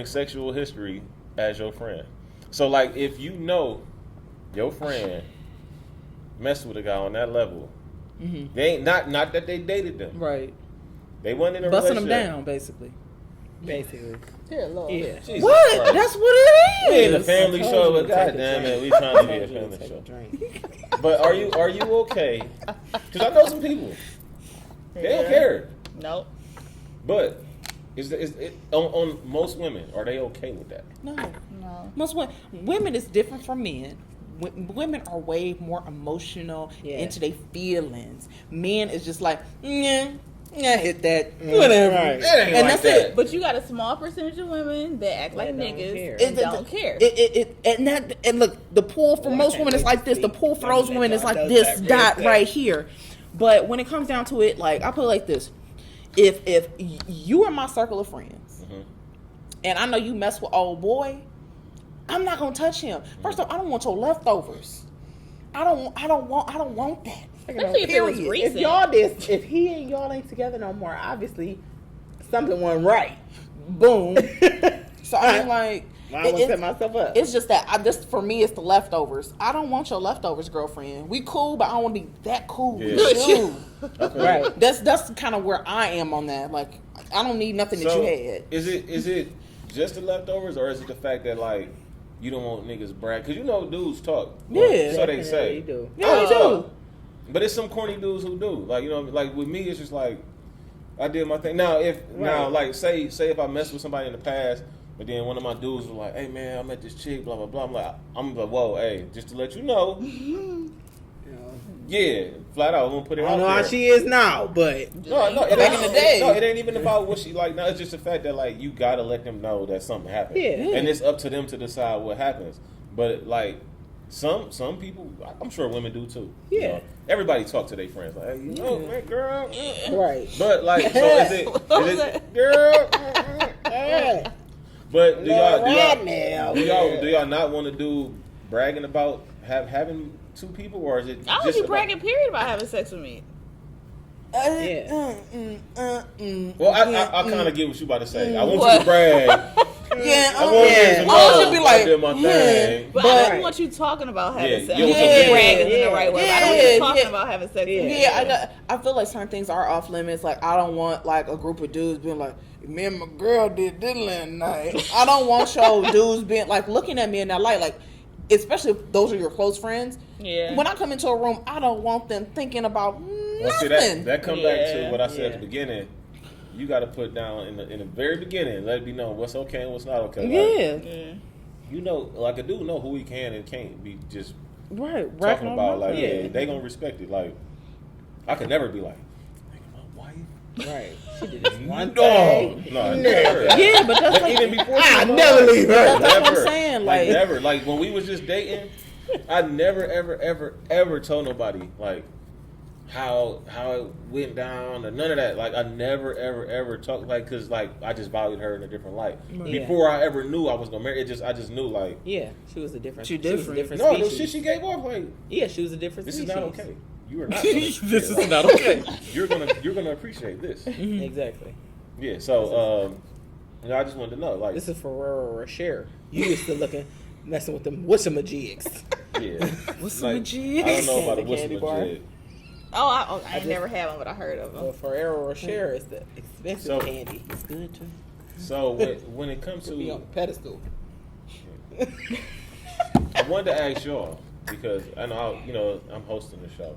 [SPEAKER 2] sexual history as your friend? So like if you know your friend messed with a guy on that level, they ain't not that they dated them.
[SPEAKER 3] Right.
[SPEAKER 2] They wasn't in a
[SPEAKER 3] Busting them
[SPEAKER 2] relationship.
[SPEAKER 3] down, basically.
[SPEAKER 5] Basically.
[SPEAKER 4] Dear Lord.
[SPEAKER 5] Yeah.
[SPEAKER 2] Jesus
[SPEAKER 3] What?
[SPEAKER 2] Christ.
[SPEAKER 3] That's what it
[SPEAKER 2] We ain't a
[SPEAKER 3] is.
[SPEAKER 2] family
[SPEAKER 5] I told
[SPEAKER 2] show,
[SPEAKER 5] you
[SPEAKER 2] but
[SPEAKER 5] to take a
[SPEAKER 2] goddamn
[SPEAKER 5] drink.
[SPEAKER 2] it, we trying to be a
[SPEAKER 5] Told you
[SPEAKER 2] family
[SPEAKER 5] take a
[SPEAKER 2] show.
[SPEAKER 5] drink.
[SPEAKER 2] But are you okay? Because I know some people they don't care.
[SPEAKER 4] Nope.
[SPEAKER 2] But is it on most women? Are they okay with that?
[SPEAKER 3] No.
[SPEAKER 4] No.
[SPEAKER 3] Most women is different from men. Women are way more emotional
[SPEAKER 5] Yeah.
[SPEAKER 3] into their feelings. Men is just like, yeah, hit that, whatever.
[SPEAKER 5] Right.
[SPEAKER 2] It ain't
[SPEAKER 3] And
[SPEAKER 2] like
[SPEAKER 3] that's
[SPEAKER 2] that.
[SPEAKER 3] it.
[SPEAKER 4] But you got a small percentage of women that act like
[SPEAKER 5] That don't
[SPEAKER 4] niggas
[SPEAKER 5] care.
[SPEAKER 4] and don't care.
[SPEAKER 3] And look, the pull for
[SPEAKER 5] Oh, I
[SPEAKER 3] most
[SPEAKER 5] can't
[SPEAKER 3] women is
[SPEAKER 5] wait to
[SPEAKER 3] like this. The
[SPEAKER 5] see.
[SPEAKER 3] pull for
[SPEAKER 5] I'm
[SPEAKER 3] those
[SPEAKER 5] gonna
[SPEAKER 3] women
[SPEAKER 5] let
[SPEAKER 3] is
[SPEAKER 5] y'all
[SPEAKER 3] like
[SPEAKER 5] know
[SPEAKER 3] this
[SPEAKER 5] that
[SPEAKER 3] dot
[SPEAKER 5] real
[SPEAKER 3] right
[SPEAKER 5] quick.
[SPEAKER 3] here. But when it comes down to it, like I put it like this: if you are my circle of friends, and I know you mess with old boy, I'm not gonna touch him. First off, I don't want your leftovers. I don't want that.
[SPEAKER 4] Especially if it was
[SPEAKER 5] Period.
[SPEAKER 4] recent.
[SPEAKER 5] If he and y'all ain't together no more, obviously something went right. Boom.
[SPEAKER 3] So I mean, like,
[SPEAKER 5] I would set myself up.
[SPEAKER 3] it's just that this for me, it's the leftovers. I don't want your leftovers, girlfriend. We cool, but I don't want to be that cool
[SPEAKER 2] Yeah.
[SPEAKER 3] with you.
[SPEAKER 5] Right.
[SPEAKER 3] That's kind of where I am on that. Like, I don't need nothing that
[SPEAKER 2] So
[SPEAKER 3] you had.
[SPEAKER 2] is it just the leftovers, or is it the fact that like you don't want niggas brag? Because dudes talk. Well,
[SPEAKER 3] Yeah.
[SPEAKER 2] so they
[SPEAKER 5] Definitely
[SPEAKER 2] say.
[SPEAKER 5] do.
[SPEAKER 3] Yeah, we do.
[SPEAKER 2] But it's some corny dudes who do. Like like with me, it's just like I did my thing. Now like say if I messed with somebody in the past, but then one of my dudes was like, "Hey man, I met this chick, blah blah blah." I'm like, whoa, hey, just to let you know, Yeah, flat out. I'm gonna put it
[SPEAKER 5] I
[SPEAKER 2] out
[SPEAKER 5] don't know
[SPEAKER 2] there.
[SPEAKER 5] how she is now, but
[SPEAKER 2] No, it
[SPEAKER 3] Back
[SPEAKER 2] ain't,
[SPEAKER 3] in the day.
[SPEAKER 2] No, it ain't even about what she like. No, it's just the fact that like you gotta let them know that something happened.
[SPEAKER 5] Yeah.
[SPEAKER 2] And it's up to them to decide what happens. But like some people, I'm sure women do too. You
[SPEAKER 5] Yeah.
[SPEAKER 2] know, everybody talk to their friends like, hey, you know, man, girl.
[SPEAKER 5] right.
[SPEAKER 2] But like, so is it girl? But do y'all not want to do bragging about having two people, or is it
[SPEAKER 4] I don't
[SPEAKER 2] just
[SPEAKER 4] be
[SPEAKER 2] about-
[SPEAKER 4] bragging, period, about having sex with me.
[SPEAKER 5] Yeah.
[SPEAKER 2] Well, I kind of get what you about to say. I want you
[SPEAKER 4] What?
[SPEAKER 2] to brag.
[SPEAKER 3] Yeah,
[SPEAKER 2] I want you to
[SPEAKER 3] I want you to
[SPEAKER 2] know
[SPEAKER 3] be
[SPEAKER 2] I
[SPEAKER 3] like,
[SPEAKER 2] did my thing.
[SPEAKER 4] But, I
[SPEAKER 3] But-
[SPEAKER 4] don't want you talking about having
[SPEAKER 2] Yeah,
[SPEAKER 4] sex.
[SPEAKER 2] you
[SPEAKER 4] I'm
[SPEAKER 2] want
[SPEAKER 4] just
[SPEAKER 2] some
[SPEAKER 4] bragging
[SPEAKER 5] video.
[SPEAKER 4] in the right way.
[SPEAKER 3] Yeah,
[SPEAKER 4] I don't want you
[SPEAKER 3] yeah,
[SPEAKER 4] talking
[SPEAKER 3] yeah.
[SPEAKER 4] about having sex with
[SPEAKER 5] Yeah.
[SPEAKER 4] me.
[SPEAKER 3] Yeah, I feel like certain things are off limits. Like I don't want like a group of dudes being like, me and my girl did this last night. I don't want your dudes being like looking at me in that light, like especially if those are your close friends.
[SPEAKER 4] Yeah.
[SPEAKER 3] When I come into a room, I don't want them thinking about
[SPEAKER 2] Well, see,
[SPEAKER 3] nothing.
[SPEAKER 2] that come back to
[SPEAKER 4] Yeah.
[SPEAKER 2] what I said at
[SPEAKER 5] Yeah.
[SPEAKER 2] the beginning. You got to put down in the very beginning. Let it be known what's okay and what's not okay. Like,
[SPEAKER 3] yeah,
[SPEAKER 4] Yeah.
[SPEAKER 2] you know, like a dude know who he can and can't be just
[SPEAKER 3] right.
[SPEAKER 2] talking about. Like,
[SPEAKER 5] Yeah.
[SPEAKER 2] yeah, they gonna respect it. Like, I could never be like, nigga, my wife.
[SPEAKER 5] Right. She did this one
[SPEAKER 2] No,
[SPEAKER 5] thing.
[SPEAKER 2] never.
[SPEAKER 3] Yeah, but that's
[SPEAKER 2] But
[SPEAKER 3] like
[SPEAKER 2] even before
[SPEAKER 5] I
[SPEAKER 2] she was
[SPEAKER 5] never
[SPEAKER 2] on,
[SPEAKER 5] leave her.
[SPEAKER 3] That's what I'm
[SPEAKER 2] never.
[SPEAKER 3] saying,
[SPEAKER 2] Like
[SPEAKER 3] like-
[SPEAKER 2] never. Like when we was just dating, I never, ever told nobody like how it went down or none of that. Like I never, ever talked like because like I just valued her in a different light.
[SPEAKER 5] Yeah.
[SPEAKER 2] Before I ever knew I was gonna marry, I just knew like
[SPEAKER 5] Yeah, she was a different.
[SPEAKER 3] She
[SPEAKER 5] She was a
[SPEAKER 3] different.
[SPEAKER 5] different
[SPEAKER 2] no, the
[SPEAKER 5] species.
[SPEAKER 2] shit she gave off like
[SPEAKER 5] Yeah, she was a different
[SPEAKER 2] this is
[SPEAKER 5] species.
[SPEAKER 2] not okay. You are not. Gonna,
[SPEAKER 3] This is
[SPEAKER 2] like,
[SPEAKER 3] not okay.
[SPEAKER 2] You're gonna appreciate this.
[SPEAKER 5] Exactly.
[SPEAKER 2] Yeah. So you know, I just wanted to know like
[SPEAKER 5] This is Ferrero Rocher. You used to looking, messing with them whatchamajigs.
[SPEAKER 2] yeah.
[SPEAKER 3] What's
[SPEAKER 2] Like,
[SPEAKER 3] some G?
[SPEAKER 2] I don't know about
[SPEAKER 5] The
[SPEAKER 2] a
[SPEAKER 5] candy
[SPEAKER 2] whistle
[SPEAKER 5] bar.
[SPEAKER 2] jig.
[SPEAKER 4] Oh, I ain't
[SPEAKER 5] just-
[SPEAKER 4] never had one, but I heard of them.
[SPEAKER 5] Well, Ferrero Rocher is the expensive
[SPEAKER 2] So-
[SPEAKER 5] candy.
[SPEAKER 3] It's good too.
[SPEAKER 2] So when it comes
[SPEAKER 5] To be on
[SPEAKER 2] to,
[SPEAKER 5] the pedestal.
[SPEAKER 2] I wanted to ask y'all because I know I'm hosting the show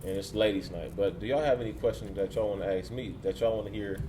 [SPEAKER 2] and it's ladies' night. But do y'all have any questions that y'all want to ask me? That y'all want to hear?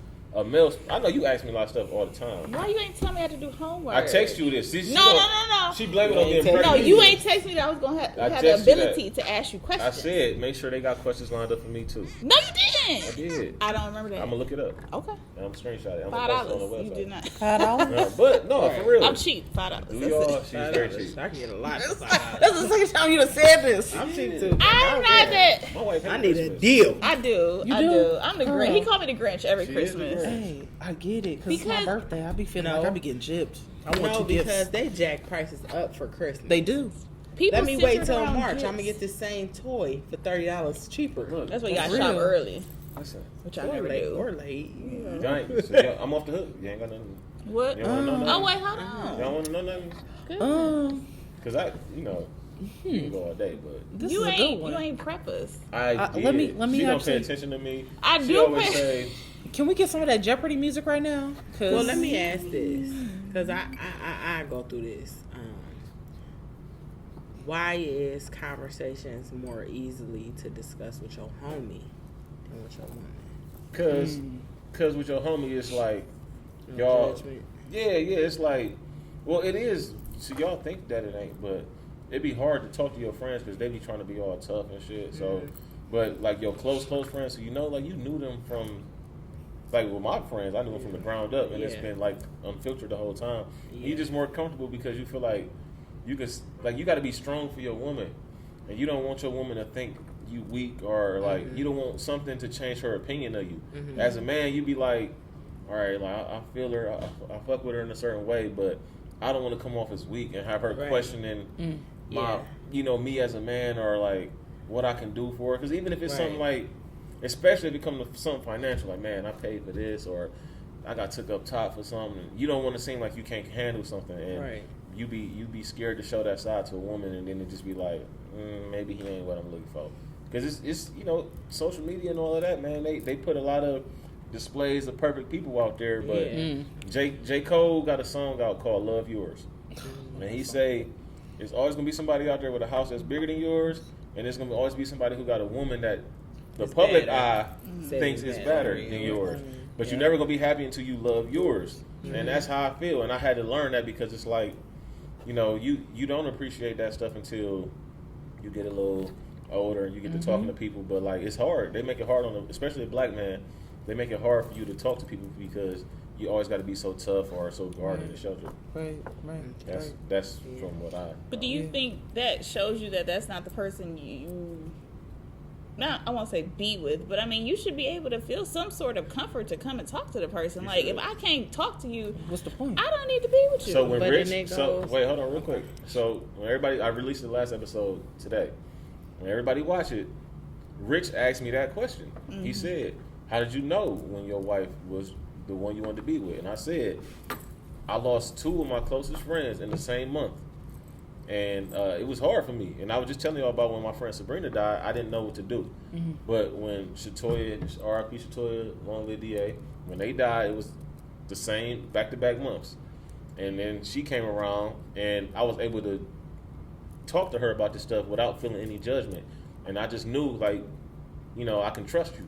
[SPEAKER 2] Mel, I know you ask me a lot of stuff all the time.
[SPEAKER 4] Why you ain't tell me I had to do homework?
[SPEAKER 2] I text you this. See, she
[SPEAKER 4] No,
[SPEAKER 2] don't-
[SPEAKER 4] no.
[SPEAKER 2] She blame it
[SPEAKER 5] You
[SPEAKER 2] on
[SPEAKER 5] ain't
[SPEAKER 2] being
[SPEAKER 5] text-
[SPEAKER 4] No,
[SPEAKER 2] pregnant.
[SPEAKER 4] you ain't text me that I was gonna
[SPEAKER 2] I
[SPEAKER 4] have the
[SPEAKER 2] text you that.
[SPEAKER 4] ability to ask you questions.
[SPEAKER 2] I said make sure they got questions lined up for me too.
[SPEAKER 4] No, you
[SPEAKER 2] I
[SPEAKER 4] didn't.
[SPEAKER 2] did.
[SPEAKER 4] I don't remember that.
[SPEAKER 2] I'm gonna look it up.
[SPEAKER 4] Okay.
[SPEAKER 2] And I'm screenshot it. I'm gonna post it on the
[SPEAKER 4] $5.
[SPEAKER 2] website.
[SPEAKER 4] You did not.
[SPEAKER 2] No, but no, for real.
[SPEAKER 4] I'm cheap. $5.
[SPEAKER 2] Do
[SPEAKER 4] That's
[SPEAKER 2] y'all?
[SPEAKER 4] it.
[SPEAKER 2] She's very cheap.
[SPEAKER 5] I can get a lot. For $5.
[SPEAKER 3] That's the second time you done said this.
[SPEAKER 5] I'm cheap too.
[SPEAKER 4] I'm not that.
[SPEAKER 2] My wife
[SPEAKER 5] I
[SPEAKER 2] hates
[SPEAKER 5] need a
[SPEAKER 2] Christmas.
[SPEAKER 5] deal.
[SPEAKER 4] I do.
[SPEAKER 3] You
[SPEAKER 4] I
[SPEAKER 3] do?
[SPEAKER 4] do. I'm the Grinch.
[SPEAKER 3] Girl.
[SPEAKER 4] He called me the Grinch every
[SPEAKER 2] She is the
[SPEAKER 4] Christmas.
[SPEAKER 2] Grinch.
[SPEAKER 3] Hey, I get it because it's my
[SPEAKER 4] Because-
[SPEAKER 3] birthday. I be feeling
[SPEAKER 5] No.
[SPEAKER 3] like I be getting gypped. I want
[SPEAKER 5] No,
[SPEAKER 3] two
[SPEAKER 5] because
[SPEAKER 3] gifts.
[SPEAKER 5] they jack prices up for Christmas.
[SPEAKER 3] They do.
[SPEAKER 4] People
[SPEAKER 5] Let me wait
[SPEAKER 4] centered
[SPEAKER 5] till
[SPEAKER 4] around
[SPEAKER 5] March.
[SPEAKER 4] gifts.
[SPEAKER 5] I'm gonna get the same toy for $30 cheaper.
[SPEAKER 2] Look,
[SPEAKER 4] That's why you
[SPEAKER 3] That's
[SPEAKER 4] gotta shop
[SPEAKER 3] real.
[SPEAKER 4] early,
[SPEAKER 2] listen.
[SPEAKER 4] which I
[SPEAKER 5] Or
[SPEAKER 4] never
[SPEAKER 5] late.
[SPEAKER 4] do.
[SPEAKER 5] Or late.
[SPEAKER 2] Y'all ain't, so y'all- I'm off the hook. You ain't got nothing.
[SPEAKER 4] What?
[SPEAKER 2] You don't want to know
[SPEAKER 4] Oh
[SPEAKER 2] nothing.
[SPEAKER 4] wait, hold on.
[SPEAKER 2] Y'all want to know nothing?
[SPEAKER 4] Good.
[SPEAKER 2] Cause I, you know, we can go all day, but
[SPEAKER 3] This
[SPEAKER 4] you
[SPEAKER 3] is a
[SPEAKER 4] ain't.
[SPEAKER 3] good one.
[SPEAKER 4] You ain't prep us.
[SPEAKER 2] I
[SPEAKER 3] let
[SPEAKER 2] did.
[SPEAKER 3] me- let me
[SPEAKER 2] She don't
[SPEAKER 3] actually-
[SPEAKER 2] pay attention to me.
[SPEAKER 4] I
[SPEAKER 2] She
[SPEAKER 4] do
[SPEAKER 2] always
[SPEAKER 4] pay-
[SPEAKER 2] say,
[SPEAKER 3] Can we get some of that Jeopardy music right now? 'Cause
[SPEAKER 5] Well, let me ask this, because I go through this. Why is conversations more easily to discuss with your homie than with your woman?
[SPEAKER 2] cause with your homie, it's like
[SPEAKER 5] No
[SPEAKER 2] y'all.
[SPEAKER 5] judgment.
[SPEAKER 2] Yeah, it's like, well, it is. So y'all think that it ain't, but it'd be hard to talk to your friends because they be trying to be all tough and shit. So, but like your close friends, so you know, like you knew them from, like with my friends, I knew them from the ground up, and it's
[SPEAKER 5] Yeah.
[SPEAKER 2] been like unfiltered the whole time.
[SPEAKER 5] Yeah.
[SPEAKER 2] You just more comfortable because you feel like you can, like you got to be strong for your woman, and you don't want your woman to think you weak or like you don't want something to change her opinion of you. As a man, you be like, all right, like I feel her, I fuck with her in a certain way, but I don't want to come off as weak and have her
[SPEAKER 5] Right.
[SPEAKER 2] questioning my, me as a man or like what I can do for her. Because even if it's something like, especially if it comes to something financial, like man, I paid for this or I got took up top for something. You don't want to seem like you can't handle something, and
[SPEAKER 5] Right.
[SPEAKER 2] you be scared to show that side to a woman, and then it just be like, maybe he ain't what I'm looking for. Because it's social media and all of that, man. They put a lot of displays of perfect people out there, but J. Cole got a song out called "Love Yours," and he say there's always gonna be somebody out there with a house that's bigger than yours, and there's gonna always be somebody who got a woman that the
[SPEAKER 5] It's
[SPEAKER 2] public
[SPEAKER 5] better.
[SPEAKER 2] eye
[SPEAKER 5] Said
[SPEAKER 2] thinks
[SPEAKER 5] it's
[SPEAKER 2] is
[SPEAKER 5] better.
[SPEAKER 2] better than yours. But
[SPEAKER 5] Yeah.
[SPEAKER 2] you're never gonna be happy until you love yours, and that's how I feel. And I had to learn that because it's like, you don't appreciate that stuff until you get a little older and you get to talking to people, but like it's hard. They make it hard especially a black man. They make it hard for you to talk to people because you always got to be so tough or so guarded and sheltered.
[SPEAKER 3] Right.
[SPEAKER 2] That's from what I.
[SPEAKER 4] But do you think that shows you that that's not the person you, not I won't say be with, but I mean you should be able to feel some sort of comfort to come and talk to the person. Like if I can't talk to you,
[SPEAKER 3] What's the point?
[SPEAKER 4] I don't need to be with you.
[SPEAKER 2] So when
[SPEAKER 5] But
[SPEAKER 2] Rich,
[SPEAKER 5] then it
[SPEAKER 2] so
[SPEAKER 5] goes-
[SPEAKER 2] wait, hold on real quick. So when everybody, I released the last episode today. When everybody watch it, Rich asked me that question. He said, "How did you know when your wife was the one you wanted to be with?" And I said, "I lost 2 of my closest friends in the same month, and it was hard for me." And I was just telling y'all about when my friend Sabrina died. I didn't know what to do. But when Shatoya, R.I.P. Shatoya, long live DA, when they died, it was the same back-to-back months. And then she came around, and I was able to talk to her about this stuff without feeling any judgment. And I just knew, like, you know, I can trust you.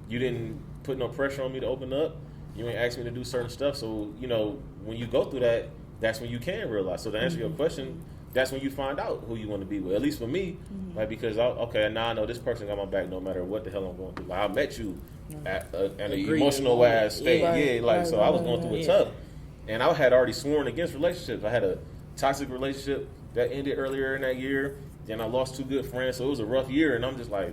[SPEAKER 2] You didn't put no pressure on me to open up. You ain't asked me to do certain stuff. So, you know, when you go through that, that's when you can realize. So to answer your question, that's when you find out who you want to be with. At least for me, like, because, okay, now I know this person got my back no matter what the hell I'm going through. Like, I met you at an emotional ass state. So I was going through it tough. And I had already sworn against relationships. I had a toxic relationship that ended earlier in that year. Then I lost 2 good friends, so it was a rough year. And I'm just like,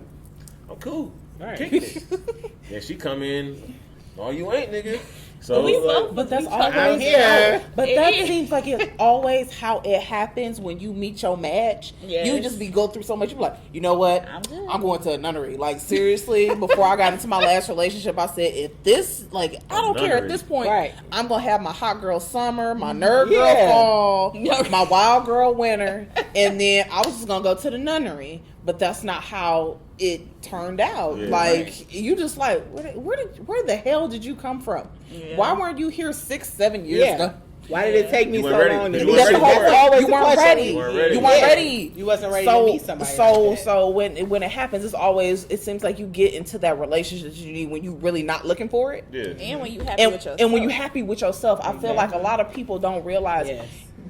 [SPEAKER 2] I'm cool, kicking it. Then she come in, no, you ain't, nigga. So
[SPEAKER 4] we
[SPEAKER 2] like,
[SPEAKER 4] both-
[SPEAKER 3] But that's
[SPEAKER 4] I'm
[SPEAKER 3] always
[SPEAKER 5] here.
[SPEAKER 3] But
[SPEAKER 4] It
[SPEAKER 3] that
[SPEAKER 4] is.
[SPEAKER 3] seems like it's always how it happens when you meet your match.
[SPEAKER 4] Yes.
[SPEAKER 3] You just go through so much. You be like, you know what?
[SPEAKER 4] I'm good.
[SPEAKER 3] I'm going to a nunnery. Like seriously, before I got into my last relationship, I said, if this, like, I don't care at this point.
[SPEAKER 5] Right.
[SPEAKER 3] I'm gonna have my hot girl summer, my nerd girl
[SPEAKER 5] Yeah.
[SPEAKER 3] fall, my wild girl winter, and then I was just gonna go to the nunnery. But that's not how it turned out.
[SPEAKER 2] Yeah.
[SPEAKER 3] Like you just like, where the hell did you come from?
[SPEAKER 4] Yeah.
[SPEAKER 3] Why weren't you here 6-7 years
[SPEAKER 5] Yeah.
[SPEAKER 3] ago?
[SPEAKER 5] Why did it take me
[SPEAKER 2] You
[SPEAKER 5] so
[SPEAKER 2] weren't ready.
[SPEAKER 5] long?
[SPEAKER 2] You
[SPEAKER 5] to
[SPEAKER 2] weren't
[SPEAKER 5] get
[SPEAKER 2] ready
[SPEAKER 5] the
[SPEAKER 2] for
[SPEAKER 5] whole-
[SPEAKER 2] it.
[SPEAKER 5] always
[SPEAKER 3] You
[SPEAKER 5] the
[SPEAKER 3] weren't
[SPEAKER 5] question.
[SPEAKER 3] ready.
[SPEAKER 2] You weren't ready.
[SPEAKER 3] You weren't
[SPEAKER 5] Yeah.
[SPEAKER 3] ready.
[SPEAKER 5] You wasn't ready
[SPEAKER 3] so,
[SPEAKER 5] to meet somebody.
[SPEAKER 3] So,
[SPEAKER 5] like that.
[SPEAKER 3] so when it happens, it's always, it seems like you get into that relationship you need when you really not looking for it.
[SPEAKER 2] yeah.
[SPEAKER 4] and when you happy with yourself.
[SPEAKER 3] And when you're happy with yourself, I feel like a lot of people don't realize
[SPEAKER 5] Yes.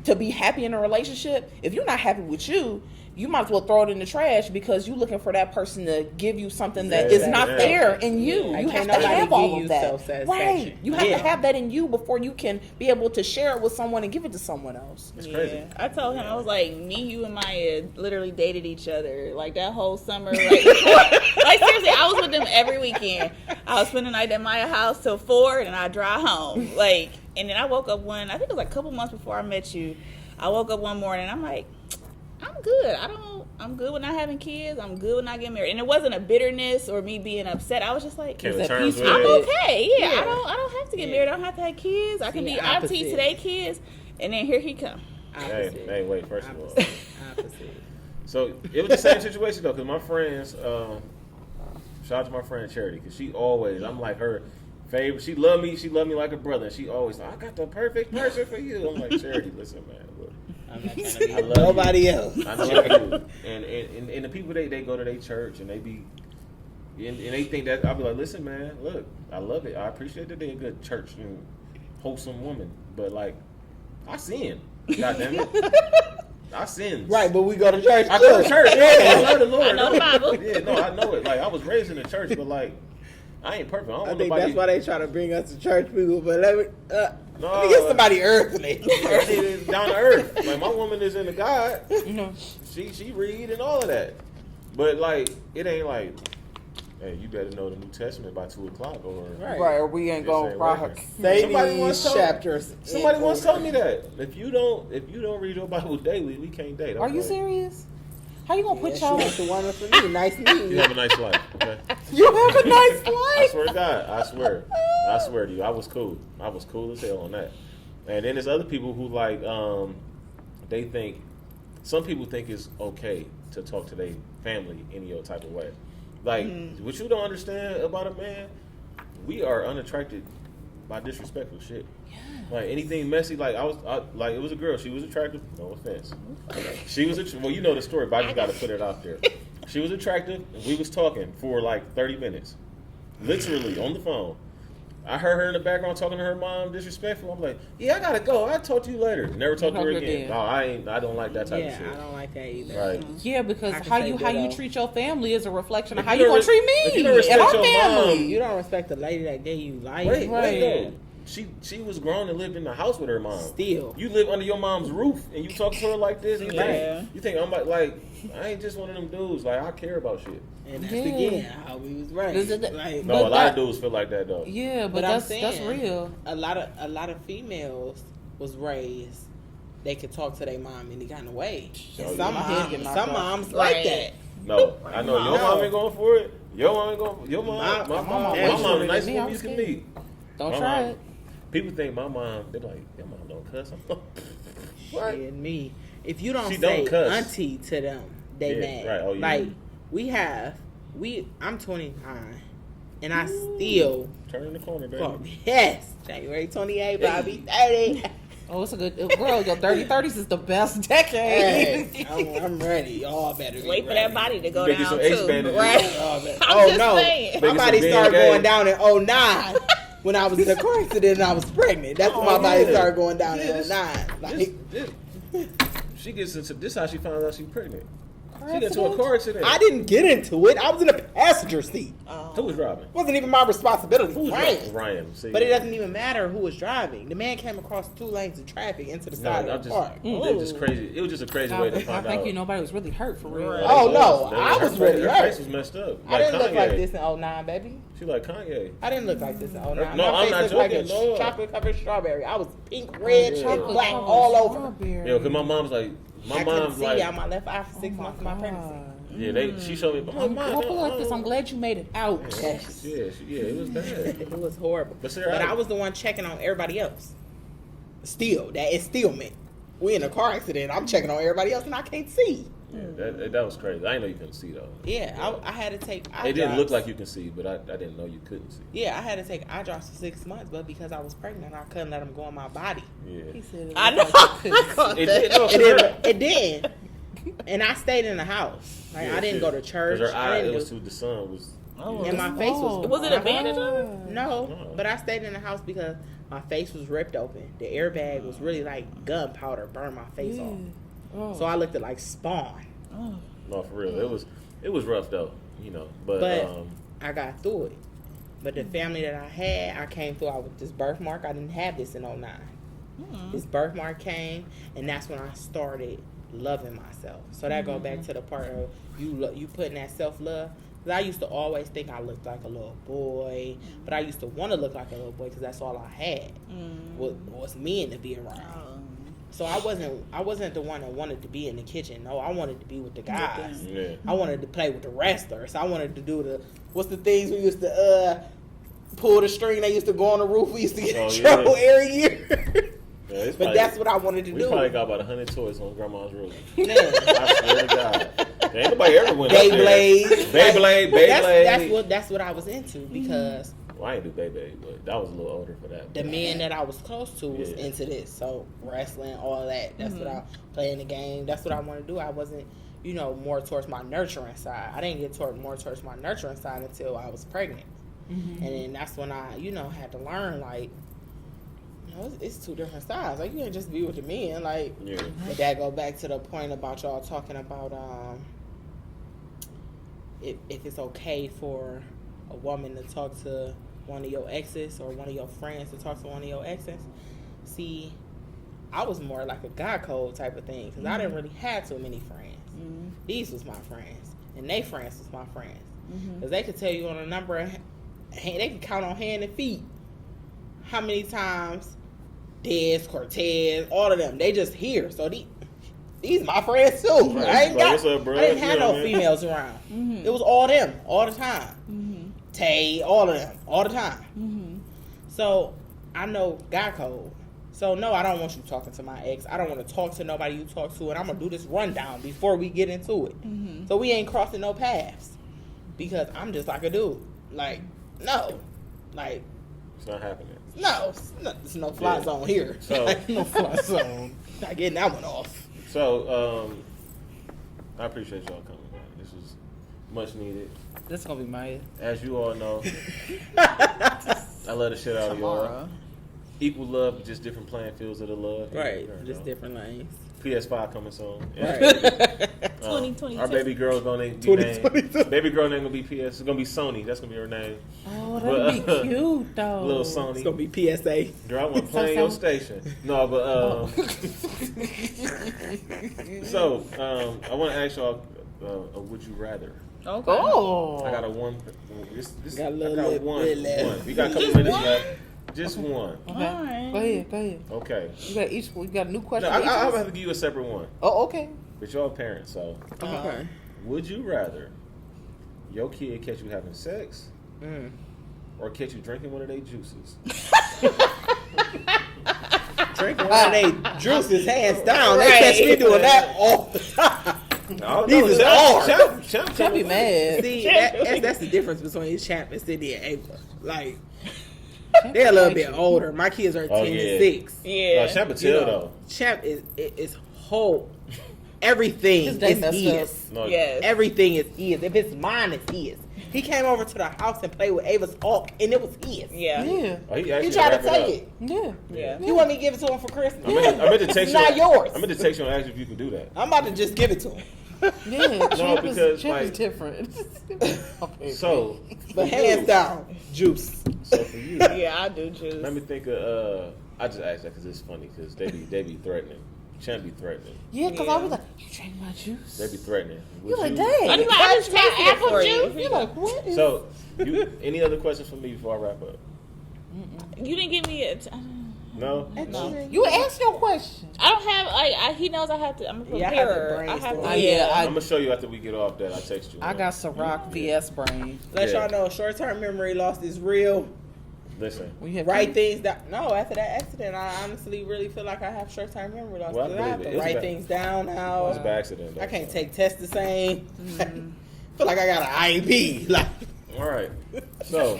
[SPEAKER 3] to be happy in a relationship, if you're not happy with you, you might as well throw it in the trash because you're looking for that person to give you something that is not
[SPEAKER 2] Yeah.
[SPEAKER 3] there in you.
[SPEAKER 5] Yeah.
[SPEAKER 3] You
[SPEAKER 5] Can't
[SPEAKER 3] have to
[SPEAKER 5] nobody
[SPEAKER 3] have all
[SPEAKER 5] give
[SPEAKER 3] of
[SPEAKER 5] you
[SPEAKER 3] that.
[SPEAKER 5] self-satisfaction.
[SPEAKER 3] Right. You have
[SPEAKER 5] Yeah.
[SPEAKER 3] to have that in you before you can be able to share it with someone and give it to someone else.
[SPEAKER 2] It's crazy.
[SPEAKER 4] I told him, I was like, me, you, and Maya literally dated each other like that whole summer. Like, like seriously, I was with them every weekend. I would spend the night at Maya's house till 4, and I drive home. Like, and then I woke up I think it was like a couple months before I met you. I woke up one morning, I'm like, I'm good. I'm good with not having kids. I'm good with not getting married. And it wasn't a bitterness or me being upset. I was just like,
[SPEAKER 2] Came
[SPEAKER 3] Is
[SPEAKER 2] to
[SPEAKER 3] that
[SPEAKER 2] terms with
[SPEAKER 3] peaceful?
[SPEAKER 4] I'm
[SPEAKER 2] it.
[SPEAKER 4] okay. Yeah,
[SPEAKER 5] Yeah.
[SPEAKER 4] I don't have to get
[SPEAKER 5] Yeah.
[SPEAKER 4] married. I don't have to have kids. I can
[SPEAKER 5] See,
[SPEAKER 4] be auntie
[SPEAKER 5] opposite.
[SPEAKER 4] to their kids. And then here he come.
[SPEAKER 5] Opposite.
[SPEAKER 2] Hey, wait, first of all.
[SPEAKER 5] Opposite. Opposite.
[SPEAKER 2] So it was the same situation though, because my friends, shout out to my friend Charity, because she always, I'm like her favorite. She loved me like a brother. And she always, I got the perfect person for you. I'm like, Charity, listen, man, look,
[SPEAKER 5] I'm not trying to be
[SPEAKER 2] I love
[SPEAKER 5] nobody
[SPEAKER 2] you.
[SPEAKER 5] else.
[SPEAKER 2] I know you. And the people they go to their church and they be, and they think that I'll be like, listen, man, look, I love it. I appreciate that they're a good church and wholesome woman, but like, I sin. God damn it. I sin.
[SPEAKER 5] Right, but we go to church.
[SPEAKER 2] I go to
[SPEAKER 5] too.
[SPEAKER 2] church. Yeah, I love the Lord.
[SPEAKER 4] I know the Bible.
[SPEAKER 2] Yeah, no, I know it. Like I was raised in the church, but like I ain't perfect. I don't
[SPEAKER 5] I
[SPEAKER 2] want
[SPEAKER 5] think
[SPEAKER 2] nobody.
[SPEAKER 5] that's why they try to bring us to church people. But let me
[SPEAKER 2] No,
[SPEAKER 5] get somebody earthly.
[SPEAKER 2] It's down to earth. Like my woman is into God.
[SPEAKER 3] You know,
[SPEAKER 2] She read and all of that. But like it ain't like, hey, you better know the New Testament by 2:00 or
[SPEAKER 5] Right.
[SPEAKER 3] right? Or we ain't
[SPEAKER 2] This
[SPEAKER 3] gonna
[SPEAKER 2] ain't
[SPEAKER 3] rock.
[SPEAKER 2] working.
[SPEAKER 5] Say
[SPEAKER 2] Somebody
[SPEAKER 5] these
[SPEAKER 2] once told-
[SPEAKER 5] chapters.
[SPEAKER 2] Somebody
[SPEAKER 5] in
[SPEAKER 2] once
[SPEAKER 5] order.
[SPEAKER 2] told me that if you don't read your Bible daily, we can't date. I'm
[SPEAKER 3] Are you
[SPEAKER 2] like,
[SPEAKER 3] serious? How you gonna
[SPEAKER 5] Yeah,
[SPEAKER 3] put
[SPEAKER 5] she
[SPEAKER 3] y'all?
[SPEAKER 5] was the one for me. Nice
[SPEAKER 2] You
[SPEAKER 5] meeting you.
[SPEAKER 2] have a nice life. Okay.
[SPEAKER 3] You have a nice
[SPEAKER 2] I
[SPEAKER 3] life.
[SPEAKER 2] swear to God, I swear to you, I was cool as hell on that. And then there's other people who like, they think, some people think it's okay to talk to their family any old type of way. Like, what you don't understand about a man, we are unattracted by disrespectful shit. Like anything messy, like like it was a girl. She was attractive. No offense. She was well, you know the story, but I just got to put it out there. She was attractive, and we was talking for like 30 minutes, literally on the phone. I heard her in the background talking to her mom disrespectful. I'm like, yeah, I gotta go. I'll talk to you later. Never talk to her again. No, I don't like that type of shit.
[SPEAKER 5] I don't like that either.
[SPEAKER 2] Right.
[SPEAKER 3] Yeah, because
[SPEAKER 5] I can
[SPEAKER 3] how
[SPEAKER 5] say
[SPEAKER 3] you
[SPEAKER 5] ditto.
[SPEAKER 3] treat your family is a reflection of
[SPEAKER 2] If
[SPEAKER 3] how
[SPEAKER 2] you
[SPEAKER 3] you
[SPEAKER 2] don't
[SPEAKER 3] gonna treat
[SPEAKER 2] if you
[SPEAKER 3] me
[SPEAKER 2] don't respect
[SPEAKER 3] and our
[SPEAKER 2] your
[SPEAKER 3] family.
[SPEAKER 2] mom,
[SPEAKER 5] You don't respect the lady that gave you life.
[SPEAKER 2] Wait,
[SPEAKER 3] Right.
[SPEAKER 2] though. She was grown and lived in the house with her mom.
[SPEAKER 5] Still.
[SPEAKER 2] You live under your mom's roof and you talk to her like this. And
[SPEAKER 4] Yeah.
[SPEAKER 2] you think I'm like I ain't just one of them dudes. Like I care about shit.
[SPEAKER 5] And that's
[SPEAKER 3] Yeah.
[SPEAKER 5] again how we was raised.
[SPEAKER 3] This is-
[SPEAKER 5] Like,
[SPEAKER 2] No,
[SPEAKER 3] But
[SPEAKER 2] a lot
[SPEAKER 3] that-
[SPEAKER 2] of dudes feel like that though.
[SPEAKER 3] Yeah, but,
[SPEAKER 5] But I'm
[SPEAKER 3] that's
[SPEAKER 5] saying,
[SPEAKER 3] real.
[SPEAKER 5] a lot of females was raised. They could talk to their mom any kind of way.
[SPEAKER 2] Oh,
[SPEAKER 5] And
[SPEAKER 2] yeah.
[SPEAKER 5] some
[SPEAKER 3] My head getting
[SPEAKER 5] moms,
[SPEAKER 3] knocked
[SPEAKER 5] some
[SPEAKER 3] off.
[SPEAKER 5] moms like
[SPEAKER 4] Right.
[SPEAKER 5] that.
[SPEAKER 2] No, I know your
[SPEAKER 5] No.
[SPEAKER 2] mom ain't going for it. Your mom ain't going. Your mom,
[SPEAKER 5] My-
[SPEAKER 2] my
[SPEAKER 5] my
[SPEAKER 2] mom,
[SPEAKER 5] mom
[SPEAKER 2] my
[SPEAKER 5] ain't
[SPEAKER 2] mom, the
[SPEAKER 3] for
[SPEAKER 2] nicest
[SPEAKER 3] me,
[SPEAKER 2] woman
[SPEAKER 3] I'm
[SPEAKER 2] you can
[SPEAKER 3] scared.
[SPEAKER 2] meet.
[SPEAKER 3] Don't
[SPEAKER 2] My
[SPEAKER 3] try
[SPEAKER 2] mom-
[SPEAKER 3] it.
[SPEAKER 2] People think my mom. They're like, your mom don't cuss. I'm like, what?
[SPEAKER 5] Shit, me. If you don't
[SPEAKER 2] She
[SPEAKER 5] say
[SPEAKER 2] don't cuss.
[SPEAKER 5] auntie to them, they
[SPEAKER 2] Yeah,
[SPEAKER 5] mad.
[SPEAKER 2] right. Oh, yeah.
[SPEAKER 5] Like I'm 29, and I still.
[SPEAKER 2] Turn in the corner, baby.
[SPEAKER 5] Well, yes, January 28th, I'll be 30.
[SPEAKER 3] Oh, it's a good girl. Your 30s is the best decade.
[SPEAKER 5] Hey, I'm ready. Y'all better be
[SPEAKER 4] Wait for
[SPEAKER 5] ready.
[SPEAKER 4] that body to go
[SPEAKER 2] You better get
[SPEAKER 4] down
[SPEAKER 2] some ace
[SPEAKER 4] too.
[SPEAKER 2] bandages.
[SPEAKER 4] Right?
[SPEAKER 5] Y'all better-
[SPEAKER 4] I'm
[SPEAKER 5] Oh
[SPEAKER 4] just
[SPEAKER 5] no,
[SPEAKER 4] saying.
[SPEAKER 5] my
[SPEAKER 2] Better get
[SPEAKER 5] body
[SPEAKER 2] some
[SPEAKER 5] started
[SPEAKER 2] Bengay.
[SPEAKER 5] going down in 09 when I was in a car accident and I was pregnant. That's when my body
[SPEAKER 2] yeah.
[SPEAKER 5] started going down
[SPEAKER 2] Yeah,
[SPEAKER 5] in 09. Like,
[SPEAKER 2] She gets into this. How she found out she's pregnant. She gets into a car accident.
[SPEAKER 5] I didn't get into it. I was in the passenger seat.
[SPEAKER 2] Who was driving?
[SPEAKER 5] It wasn't even my responsibility.
[SPEAKER 2] Who was
[SPEAKER 5] Right.
[SPEAKER 2] driving? Ryan. See,
[SPEAKER 5] But it doesn't even matter who was driving. The man came across 2 lanes of traffic into the side
[SPEAKER 2] I'm
[SPEAKER 5] of the
[SPEAKER 2] just,
[SPEAKER 5] car.
[SPEAKER 2] it was just crazy. It was just a crazy way to
[SPEAKER 3] I
[SPEAKER 2] find
[SPEAKER 3] think
[SPEAKER 2] out.
[SPEAKER 3] you nobody was really hurt for real.
[SPEAKER 4] Right.
[SPEAKER 5] Oh, no. I
[SPEAKER 2] Her
[SPEAKER 5] was really
[SPEAKER 2] her
[SPEAKER 5] hurt.
[SPEAKER 2] face was messed up.
[SPEAKER 5] I didn't look
[SPEAKER 2] Kanye.
[SPEAKER 5] like this in 09, baby.
[SPEAKER 2] She like Kanye.
[SPEAKER 5] I didn't look like this in 09.
[SPEAKER 2] No,
[SPEAKER 5] My
[SPEAKER 2] I'm
[SPEAKER 5] face
[SPEAKER 2] not
[SPEAKER 5] looked like
[SPEAKER 2] joking,
[SPEAKER 5] a
[SPEAKER 2] no.
[SPEAKER 5] chocolate covered strawberry. I was pink, red,
[SPEAKER 2] Yeah.
[SPEAKER 5] and black all over.
[SPEAKER 2] Yeah, cause my mom's like, my
[SPEAKER 5] I couldn't
[SPEAKER 2] mom's
[SPEAKER 5] see
[SPEAKER 2] like,
[SPEAKER 5] out my left eye for 6 months of my pregnancy.
[SPEAKER 2] yeah, she showed me.
[SPEAKER 3] I'm grateful like this. I'm glad you made it out.
[SPEAKER 5] Yes.
[SPEAKER 2] Yeah, it was bad.
[SPEAKER 5] It was horrible.
[SPEAKER 2] But Sarah,
[SPEAKER 5] I was the one checking on everybody else. Still, that is still me. We in a car accident. I'm checking on everybody else and I can't see.
[SPEAKER 2] Yeah, that was crazy. I didn't know you couldn't see though.
[SPEAKER 5] Yeah, I had to take eye
[SPEAKER 2] It didn't
[SPEAKER 5] drops.
[SPEAKER 2] look like you can see, but I didn't know you couldn't see.
[SPEAKER 5] Yeah, I had to take eye drops for 6 months, but because I was pregnant, I couldn't let them go in my body.
[SPEAKER 2] Yeah,
[SPEAKER 3] He said it
[SPEAKER 4] I
[SPEAKER 3] was
[SPEAKER 4] know.
[SPEAKER 3] like you couldn't
[SPEAKER 2] it did. No,
[SPEAKER 5] It didn't. It didn't. And I stayed in the house. Like I didn't go to church.
[SPEAKER 2] Cause her
[SPEAKER 5] I
[SPEAKER 2] eye,
[SPEAKER 5] didn't
[SPEAKER 2] it was
[SPEAKER 5] do,
[SPEAKER 2] too. The sun was.
[SPEAKER 5] and my face was.
[SPEAKER 4] Was it a bandage on her?
[SPEAKER 5] No,
[SPEAKER 2] No.
[SPEAKER 5] but I stayed in the house because my face was ripped open. The airbag was really like gunpowder, burned my face off.
[SPEAKER 3] Oh.
[SPEAKER 5] So I looked at like Spawn.
[SPEAKER 2] No, for real. It was rough though. You know, but
[SPEAKER 5] I got through it. But the family that I had, I came through out with this birthmark. I didn't have this in 09. This birthmark came, and that's when I started loving myself. So that go back to the part of you putting that self-love. Because I used to always think I looked like a little boy, but I used to want to look like a little boy because that's all I had was men to be around. So I wasn't the one that wanted to be in the kitchen. No, I wanted to be with the guys.
[SPEAKER 2] yeah.
[SPEAKER 5] I wanted to play with the wrestlers. I wanted to do what's the things we used to pull the string. They used to go on the roof. We used to get in trouble every year.
[SPEAKER 2] Yeah, it's
[SPEAKER 5] But
[SPEAKER 2] probably-
[SPEAKER 5] that's what I wanted to
[SPEAKER 2] we
[SPEAKER 5] do.
[SPEAKER 2] probably got about 100 toys on Grandma's roof.
[SPEAKER 5] Yeah.
[SPEAKER 2] I swear to God, ain't nobody ever went up there.
[SPEAKER 5] Beyblade.
[SPEAKER 2] Beyblade.
[SPEAKER 5] That's what I was into because
[SPEAKER 2] Well, I ain't do Beyblade, but that was a little older for that.
[SPEAKER 5] the men that I was close to was
[SPEAKER 2] Yeah.
[SPEAKER 5] into this. So wrestling, all that. That's what I playing the game. That's what I want to do. I wasn't, more towards my nurturing side. I didn't get more towards my nurturing side until I was pregnant. And then that's when I, had to learn like, it's 2 different sides. Like you can't just be with the men. Like,
[SPEAKER 2] Yeah.
[SPEAKER 5] but that go back to the point about y'all talking about if it's okay for a woman to talk to one of your exes or one of your friends to talk to one of your exes. See, I was more like a God code type of thing because I didn't really have too many friends. These was my friends, and they friends was my friends because they could tell you on a number of they could count on hand and feet how many times Dez, Cortez, all of them, they just here. So these my friends too.
[SPEAKER 2] Right.
[SPEAKER 5] I ain't
[SPEAKER 2] Like,
[SPEAKER 5] got,
[SPEAKER 2] what's up, bro?
[SPEAKER 5] I didn't have
[SPEAKER 2] You know
[SPEAKER 5] no
[SPEAKER 2] what I mean?
[SPEAKER 5] females around. It was all them, all the time. Tay, all of them, all the time. So I know God code. So no, I don't want you talking to my ex. I don't want to talk to nobody you talk to, and I'm gonna do this rundown before we get into it. So we ain't crossing no paths because I'm just like a dude. Like no, like
[SPEAKER 2] It's not happening.
[SPEAKER 5] no, it's no fly
[SPEAKER 2] Yeah.
[SPEAKER 5] zone here.
[SPEAKER 2] So-
[SPEAKER 5] no fly zone. Not getting that one off.
[SPEAKER 2] So, I appreciate y'all coming, man. This was much needed.
[SPEAKER 3] This is gonna be Maya.
[SPEAKER 2] As you all know, I love the shit out of y'all.
[SPEAKER 3] Tomorrow.
[SPEAKER 2] Equal love, but just different playing fields of the love.
[SPEAKER 5] Right,
[SPEAKER 2] Yeah,
[SPEAKER 5] just different lanes.
[SPEAKER 2] PS5 coming soon.
[SPEAKER 5] Right.
[SPEAKER 4] 2022.
[SPEAKER 2] Our baby girl's gonna be
[SPEAKER 5] 2022.
[SPEAKER 2] named. Baby girl name gonna be PS. It's gonna be Sony. That's gonna be her name.
[SPEAKER 3] Oh, that'd be cute though.
[SPEAKER 2] Little
[SPEAKER 5] It's
[SPEAKER 2] Sony.
[SPEAKER 5] gonna be PSA.
[SPEAKER 2] Girl, I want to play your station. No, but so I want to ask y'all, a would you rather?
[SPEAKER 4] Okay.
[SPEAKER 3] Oh.
[SPEAKER 2] I got a one. This
[SPEAKER 5] Got a
[SPEAKER 2] I
[SPEAKER 5] little
[SPEAKER 2] got
[SPEAKER 5] bit
[SPEAKER 2] one.
[SPEAKER 5] left.
[SPEAKER 2] One. We got a couple
[SPEAKER 4] Just
[SPEAKER 2] minutes
[SPEAKER 4] one?
[SPEAKER 2] left. Just one.
[SPEAKER 3] Okay.
[SPEAKER 4] Alright.
[SPEAKER 3] Go ahead.
[SPEAKER 2] Okay.
[SPEAKER 3] You got each. You got a new
[SPEAKER 2] No,
[SPEAKER 3] question.
[SPEAKER 2] I'm
[SPEAKER 3] for each of
[SPEAKER 2] gonna
[SPEAKER 3] us?
[SPEAKER 2] have to give you a separate one.
[SPEAKER 3] Oh, okay.
[SPEAKER 2] But y'all parents, so
[SPEAKER 5] Okay.
[SPEAKER 2] would you rather your kid catch you having sex or catch you drinking one of their juices?
[SPEAKER 5] Drinking one of they juices hands down. They
[SPEAKER 4] Right.
[SPEAKER 5] catch me doing that all the time. These is hard.
[SPEAKER 2] Champ
[SPEAKER 3] I'd be mad.
[SPEAKER 5] See, that's the difference between Champ and Sydney and Ava. Like, they're a little bit older. My kids are 10
[SPEAKER 2] Oh,
[SPEAKER 5] and
[SPEAKER 2] yeah.
[SPEAKER 5] 6.
[SPEAKER 4] Yeah.
[SPEAKER 2] No, Champ will
[SPEAKER 5] You
[SPEAKER 2] tell
[SPEAKER 5] know,
[SPEAKER 2] though.
[SPEAKER 5] Champ is whole. Everything
[SPEAKER 3] His day
[SPEAKER 5] is
[SPEAKER 3] messed
[SPEAKER 5] his.
[SPEAKER 2] No,
[SPEAKER 4] Yes.
[SPEAKER 5] Everything is his. If it's mine, it's his. He came over to the house and played with Ava's Hulk, and it was his.
[SPEAKER 4] Yeah.
[SPEAKER 3] Yeah.
[SPEAKER 2] Oh, he
[SPEAKER 5] He
[SPEAKER 2] actually
[SPEAKER 5] tried to
[SPEAKER 2] wrapped
[SPEAKER 5] take
[SPEAKER 2] up.
[SPEAKER 5] it.
[SPEAKER 3] Yeah.
[SPEAKER 4] Yeah.
[SPEAKER 5] You want me to give it to him for Christmas?
[SPEAKER 2] I meant to text
[SPEAKER 5] It's
[SPEAKER 2] you.
[SPEAKER 5] not yours.
[SPEAKER 2] I meant to text you and ask you if you can do that.
[SPEAKER 5] I'm about to just give it to him.
[SPEAKER 3] Yeah. Chip
[SPEAKER 2] because,
[SPEAKER 3] is
[SPEAKER 2] like-
[SPEAKER 3] different. Okay.
[SPEAKER 2] So,
[SPEAKER 5] But hands down, juice.
[SPEAKER 2] so for you,
[SPEAKER 4] Yeah, I do choose.
[SPEAKER 2] let me think of. I just asked that because it's funny because they be threatening. Champ be threatening.
[SPEAKER 3] Yeah, because
[SPEAKER 4] Yeah.
[SPEAKER 3] I was like, you drank my juice.
[SPEAKER 2] They be threatening.
[SPEAKER 3] You're
[SPEAKER 2] Would
[SPEAKER 3] like,
[SPEAKER 2] you-
[SPEAKER 3] dang.
[SPEAKER 4] I just- I just tasted it
[SPEAKER 3] apple
[SPEAKER 4] for
[SPEAKER 3] juice.
[SPEAKER 4] you.
[SPEAKER 3] You're like, what is?
[SPEAKER 2] So, any other questions for me before I wrap up?
[SPEAKER 4] You didn't give me a.
[SPEAKER 2] No.
[SPEAKER 4] No.
[SPEAKER 3] You asked your question.
[SPEAKER 4] I don't have. He knows I have to. I'm a
[SPEAKER 5] Yeah, I have to
[SPEAKER 4] preparer. I have
[SPEAKER 5] brainstorm.
[SPEAKER 4] to.
[SPEAKER 3] Yeah,
[SPEAKER 2] I'm gonna show you after we get off that. I text you.
[SPEAKER 3] I got Ciroc VS brain.
[SPEAKER 5] Let
[SPEAKER 2] Yeah.
[SPEAKER 5] y'all know short-term memory loss is real.
[SPEAKER 2] Listen.
[SPEAKER 3] We have
[SPEAKER 5] Write things down. No, after that accident, I honestly really feel like I have short-term memory loss.
[SPEAKER 2] Well, I
[SPEAKER 5] 'cause I have
[SPEAKER 2] believe
[SPEAKER 5] to
[SPEAKER 2] it. It's
[SPEAKER 5] write
[SPEAKER 2] bad.
[SPEAKER 5] things down now.
[SPEAKER 2] It was a bad accident. Though,
[SPEAKER 5] I can't
[SPEAKER 2] so.
[SPEAKER 5] take tests the same. feel like I got an IEP. Like,
[SPEAKER 2] All right. So,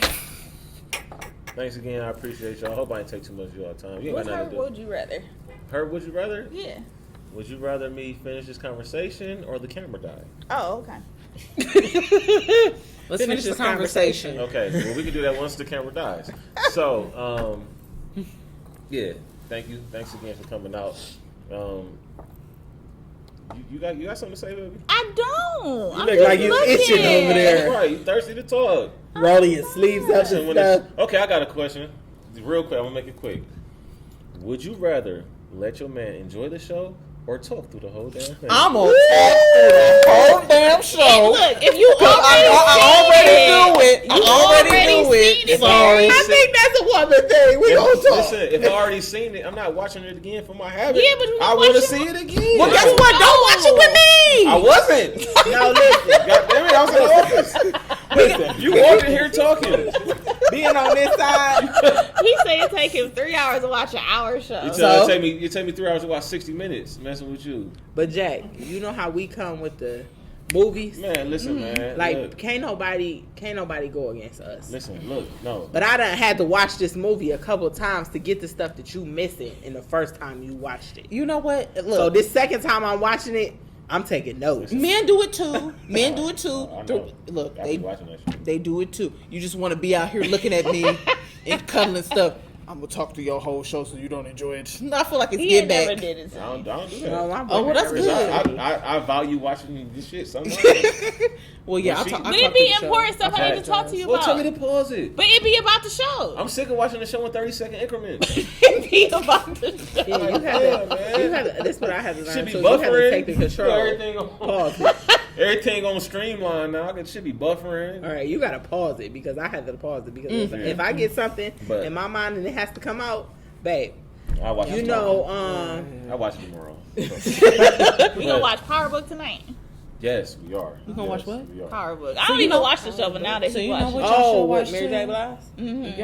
[SPEAKER 2] thanks again. I appreciate y'all. I hope I didn't take too much of y'all time. You ain't
[SPEAKER 4] What's
[SPEAKER 2] got
[SPEAKER 4] her?
[SPEAKER 2] nothing to do.
[SPEAKER 4] Would you rather?
[SPEAKER 2] Her, would you rather?
[SPEAKER 4] Yeah.
[SPEAKER 2] Would you rather me finish this conversation or the camera die?
[SPEAKER 4] Oh, okay.
[SPEAKER 3] Let's finish the conversation.
[SPEAKER 2] Okay, well, we can do that once the camera dies. So, yeah, thank you. Thanks again for coming out. You got something to say, baby?
[SPEAKER 4] I don't. I'm
[SPEAKER 5] look
[SPEAKER 4] just
[SPEAKER 5] like you
[SPEAKER 4] looking.
[SPEAKER 5] itching over there.
[SPEAKER 2] Right, you thirsty to talk.
[SPEAKER 5] rolling your sleeves up
[SPEAKER 2] Listen,
[SPEAKER 5] and
[SPEAKER 2] when
[SPEAKER 5] stuff.
[SPEAKER 2] okay, I got a question. Real quick, I'm gonna make it quick. Would you rather let your man enjoy the show or talk through the whole damn thing?
[SPEAKER 3] I'm gonna talk through the whole damn show.
[SPEAKER 4] Look, if you
[SPEAKER 3] I already do it. I already do it.
[SPEAKER 2] If I already
[SPEAKER 5] I think that's a woman thing. We gonna talk.
[SPEAKER 2] Listen, if I already seen it, I'm not watching it again for my habit.
[SPEAKER 4] Yeah, but you
[SPEAKER 2] I
[SPEAKER 4] watch
[SPEAKER 2] want to
[SPEAKER 4] it-
[SPEAKER 2] see it again.
[SPEAKER 3] Well, guess what? Don't watch it with me.
[SPEAKER 2] I wasn't.
[SPEAKER 5] No, listen.
[SPEAKER 2] God damn it, I was in the office.
[SPEAKER 5] Listen,
[SPEAKER 2] You walked in here talking.
[SPEAKER 5] being on this side,
[SPEAKER 4] he said it take him 3 hours to watch an hour show.
[SPEAKER 2] You
[SPEAKER 3] So-
[SPEAKER 2] tell it take me 3 hours to watch 60 minutes messing with you.
[SPEAKER 5] but Jack, you know how we come with the movies.
[SPEAKER 2] Man, listen, man.
[SPEAKER 5] Like
[SPEAKER 2] look,
[SPEAKER 5] can't nobody go against us.
[SPEAKER 2] listen, look, no.
[SPEAKER 5] But I done had to watch this movie a couple of times to get the stuff that you missing in the first time you watched it.
[SPEAKER 3] You know what? Look,
[SPEAKER 5] So this second time I'm watching it, I'm taking notes.
[SPEAKER 3] men do it too. Men do it too.
[SPEAKER 2] I know.
[SPEAKER 3] Look,
[SPEAKER 2] I be watching that shit.
[SPEAKER 3] they do it too. You just want to be out here looking at me and cuddling stuff. I'm gonna talk through your whole show so you don't enjoy it. No, I feel like it's
[SPEAKER 4] He
[SPEAKER 3] get
[SPEAKER 4] never
[SPEAKER 3] back.
[SPEAKER 4] did it.
[SPEAKER 2] I don't do that.
[SPEAKER 5] No, my
[SPEAKER 3] Oh, well, that's
[SPEAKER 5] boyfriend
[SPEAKER 3] good.
[SPEAKER 5] really-
[SPEAKER 2] I value watching this shit sometimes.
[SPEAKER 3] Well, yeah,
[SPEAKER 2] Well,
[SPEAKER 3] I'll
[SPEAKER 2] she-
[SPEAKER 3] talk.
[SPEAKER 4] But it be important stuff I
[SPEAKER 2] Okay.
[SPEAKER 4] need to talk to you
[SPEAKER 2] Well,
[SPEAKER 4] about.
[SPEAKER 2] tell me to pause it.
[SPEAKER 4] But it be about the show.
[SPEAKER 2] I'm sick of watching the show in 30-second increments.
[SPEAKER 4] It be about the show.
[SPEAKER 5] Yeah, you have
[SPEAKER 2] Yeah,
[SPEAKER 5] to.
[SPEAKER 2] man.
[SPEAKER 5] You have to. This is what I have to learn
[SPEAKER 2] Should be
[SPEAKER 5] too. You have to
[SPEAKER 2] buffering.
[SPEAKER 5] take the control.
[SPEAKER 2] Everything on,
[SPEAKER 5] Pause it.
[SPEAKER 2] everything on streamline now. It should be buffering.
[SPEAKER 5] All right, you gotta pause it because I had to pause it because
[SPEAKER 2] Mm-hmm.
[SPEAKER 5] if I get something
[SPEAKER 2] But-
[SPEAKER 5] in my mind and it has to come out, babe,
[SPEAKER 2] I watch
[SPEAKER 5] you
[SPEAKER 2] it
[SPEAKER 5] know,
[SPEAKER 2] tomorrow. I watch it tomorrow.
[SPEAKER 4] We gonna watch Power Book tonight.
[SPEAKER 2] Yes, we are.
[SPEAKER 3] You gonna watch
[SPEAKER 2] Yes,
[SPEAKER 3] what?
[SPEAKER 2] We are.
[SPEAKER 4] Power Book. I don't even watch the show, but now that
[SPEAKER 3] So
[SPEAKER 4] he
[SPEAKER 3] you know
[SPEAKER 4] watch
[SPEAKER 3] what
[SPEAKER 4] it.
[SPEAKER 3] y'all should
[SPEAKER 5] oh,
[SPEAKER 3] watch
[SPEAKER 5] what Mary
[SPEAKER 3] too?
[SPEAKER 5] J.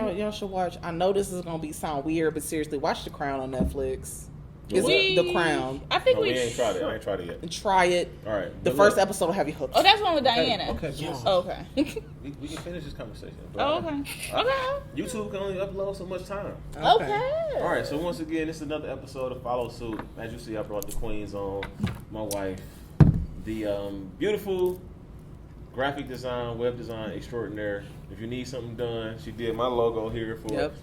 [SPEAKER 5] Blige?
[SPEAKER 3] Y'all should watch. I know this is gonna be sound weird, but seriously, watch The Crown on Netflix.
[SPEAKER 2] The
[SPEAKER 3] It's
[SPEAKER 2] what?
[SPEAKER 3] The Crown.
[SPEAKER 4] I think
[SPEAKER 2] No,
[SPEAKER 4] we.
[SPEAKER 2] we ain't tried it. I ain't tried it yet.
[SPEAKER 3] And try it.
[SPEAKER 2] All right.
[SPEAKER 3] The
[SPEAKER 2] but
[SPEAKER 3] first
[SPEAKER 2] look,
[SPEAKER 3] episode will have you hooked.
[SPEAKER 4] Oh, that's one with Diana.
[SPEAKER 2] Okay.
[SPEAKER 4] Oh, okay.
[SPEAKER 2] We can finish this conversation.
[SPEAKER 4] Oh, okay. Okay.
[SPEAKER 2] YouTube can only upload so much time.
[SPEAKER 4] Okay.
[SPEAKER 2] All right. So once again, this is another episode of Follow Suit. As you see, I brought the queens on. My wife, the beautiful graphic design, web design extraordinaire. If you need something done, she did my logo here for
[SPEAKER 3] Yep.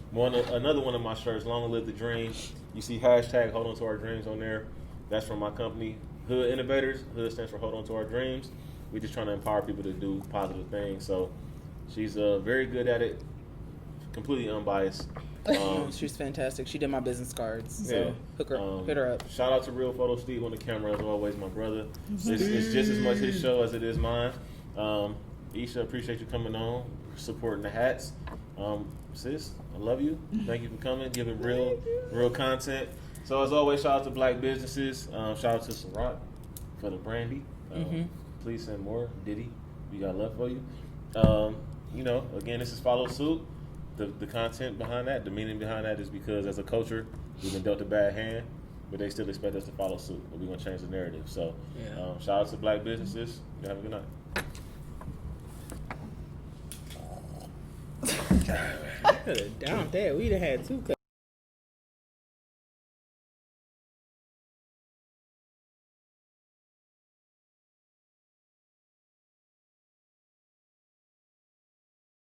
[SPEAKER 2] another one of my shirts. Long live the dream. You see hashtag Hold On To Our Dreams on there. That's from my company, Hood Innovators. Hood stands for Hold On To Our Dreams. We're just trying to empower people to do positive things. So she's very good at it, completely unbiased.
[SPEAKER 3] She's fantastic. She did my business cards. So
[SPEAKER 2] Yeah.
[SPEAKER 3] hit her up.
[SPEAKER 2] Shout out to Real Photo Steve on the camera as always, my brother. It's just as much his show as it is mine. Isha, appreciate you coming on, supporting the hats. Sis, I love you. Thank you for coming, giving real content. So as always, shout out to Black businesses. Shout out to Ciroc for the brandy. Please send more. Diddy, we got love for you. Again, this is Follow Suit. The content behind that, the meaning behind that is because as a culture, we've been dealt a bad hand, but they still expect us to follow suit. But we're going to change the narrative. So shout out to Black businesses. You have a good night.
[SPEAKER 5] Down there, we'd have had 2 cups.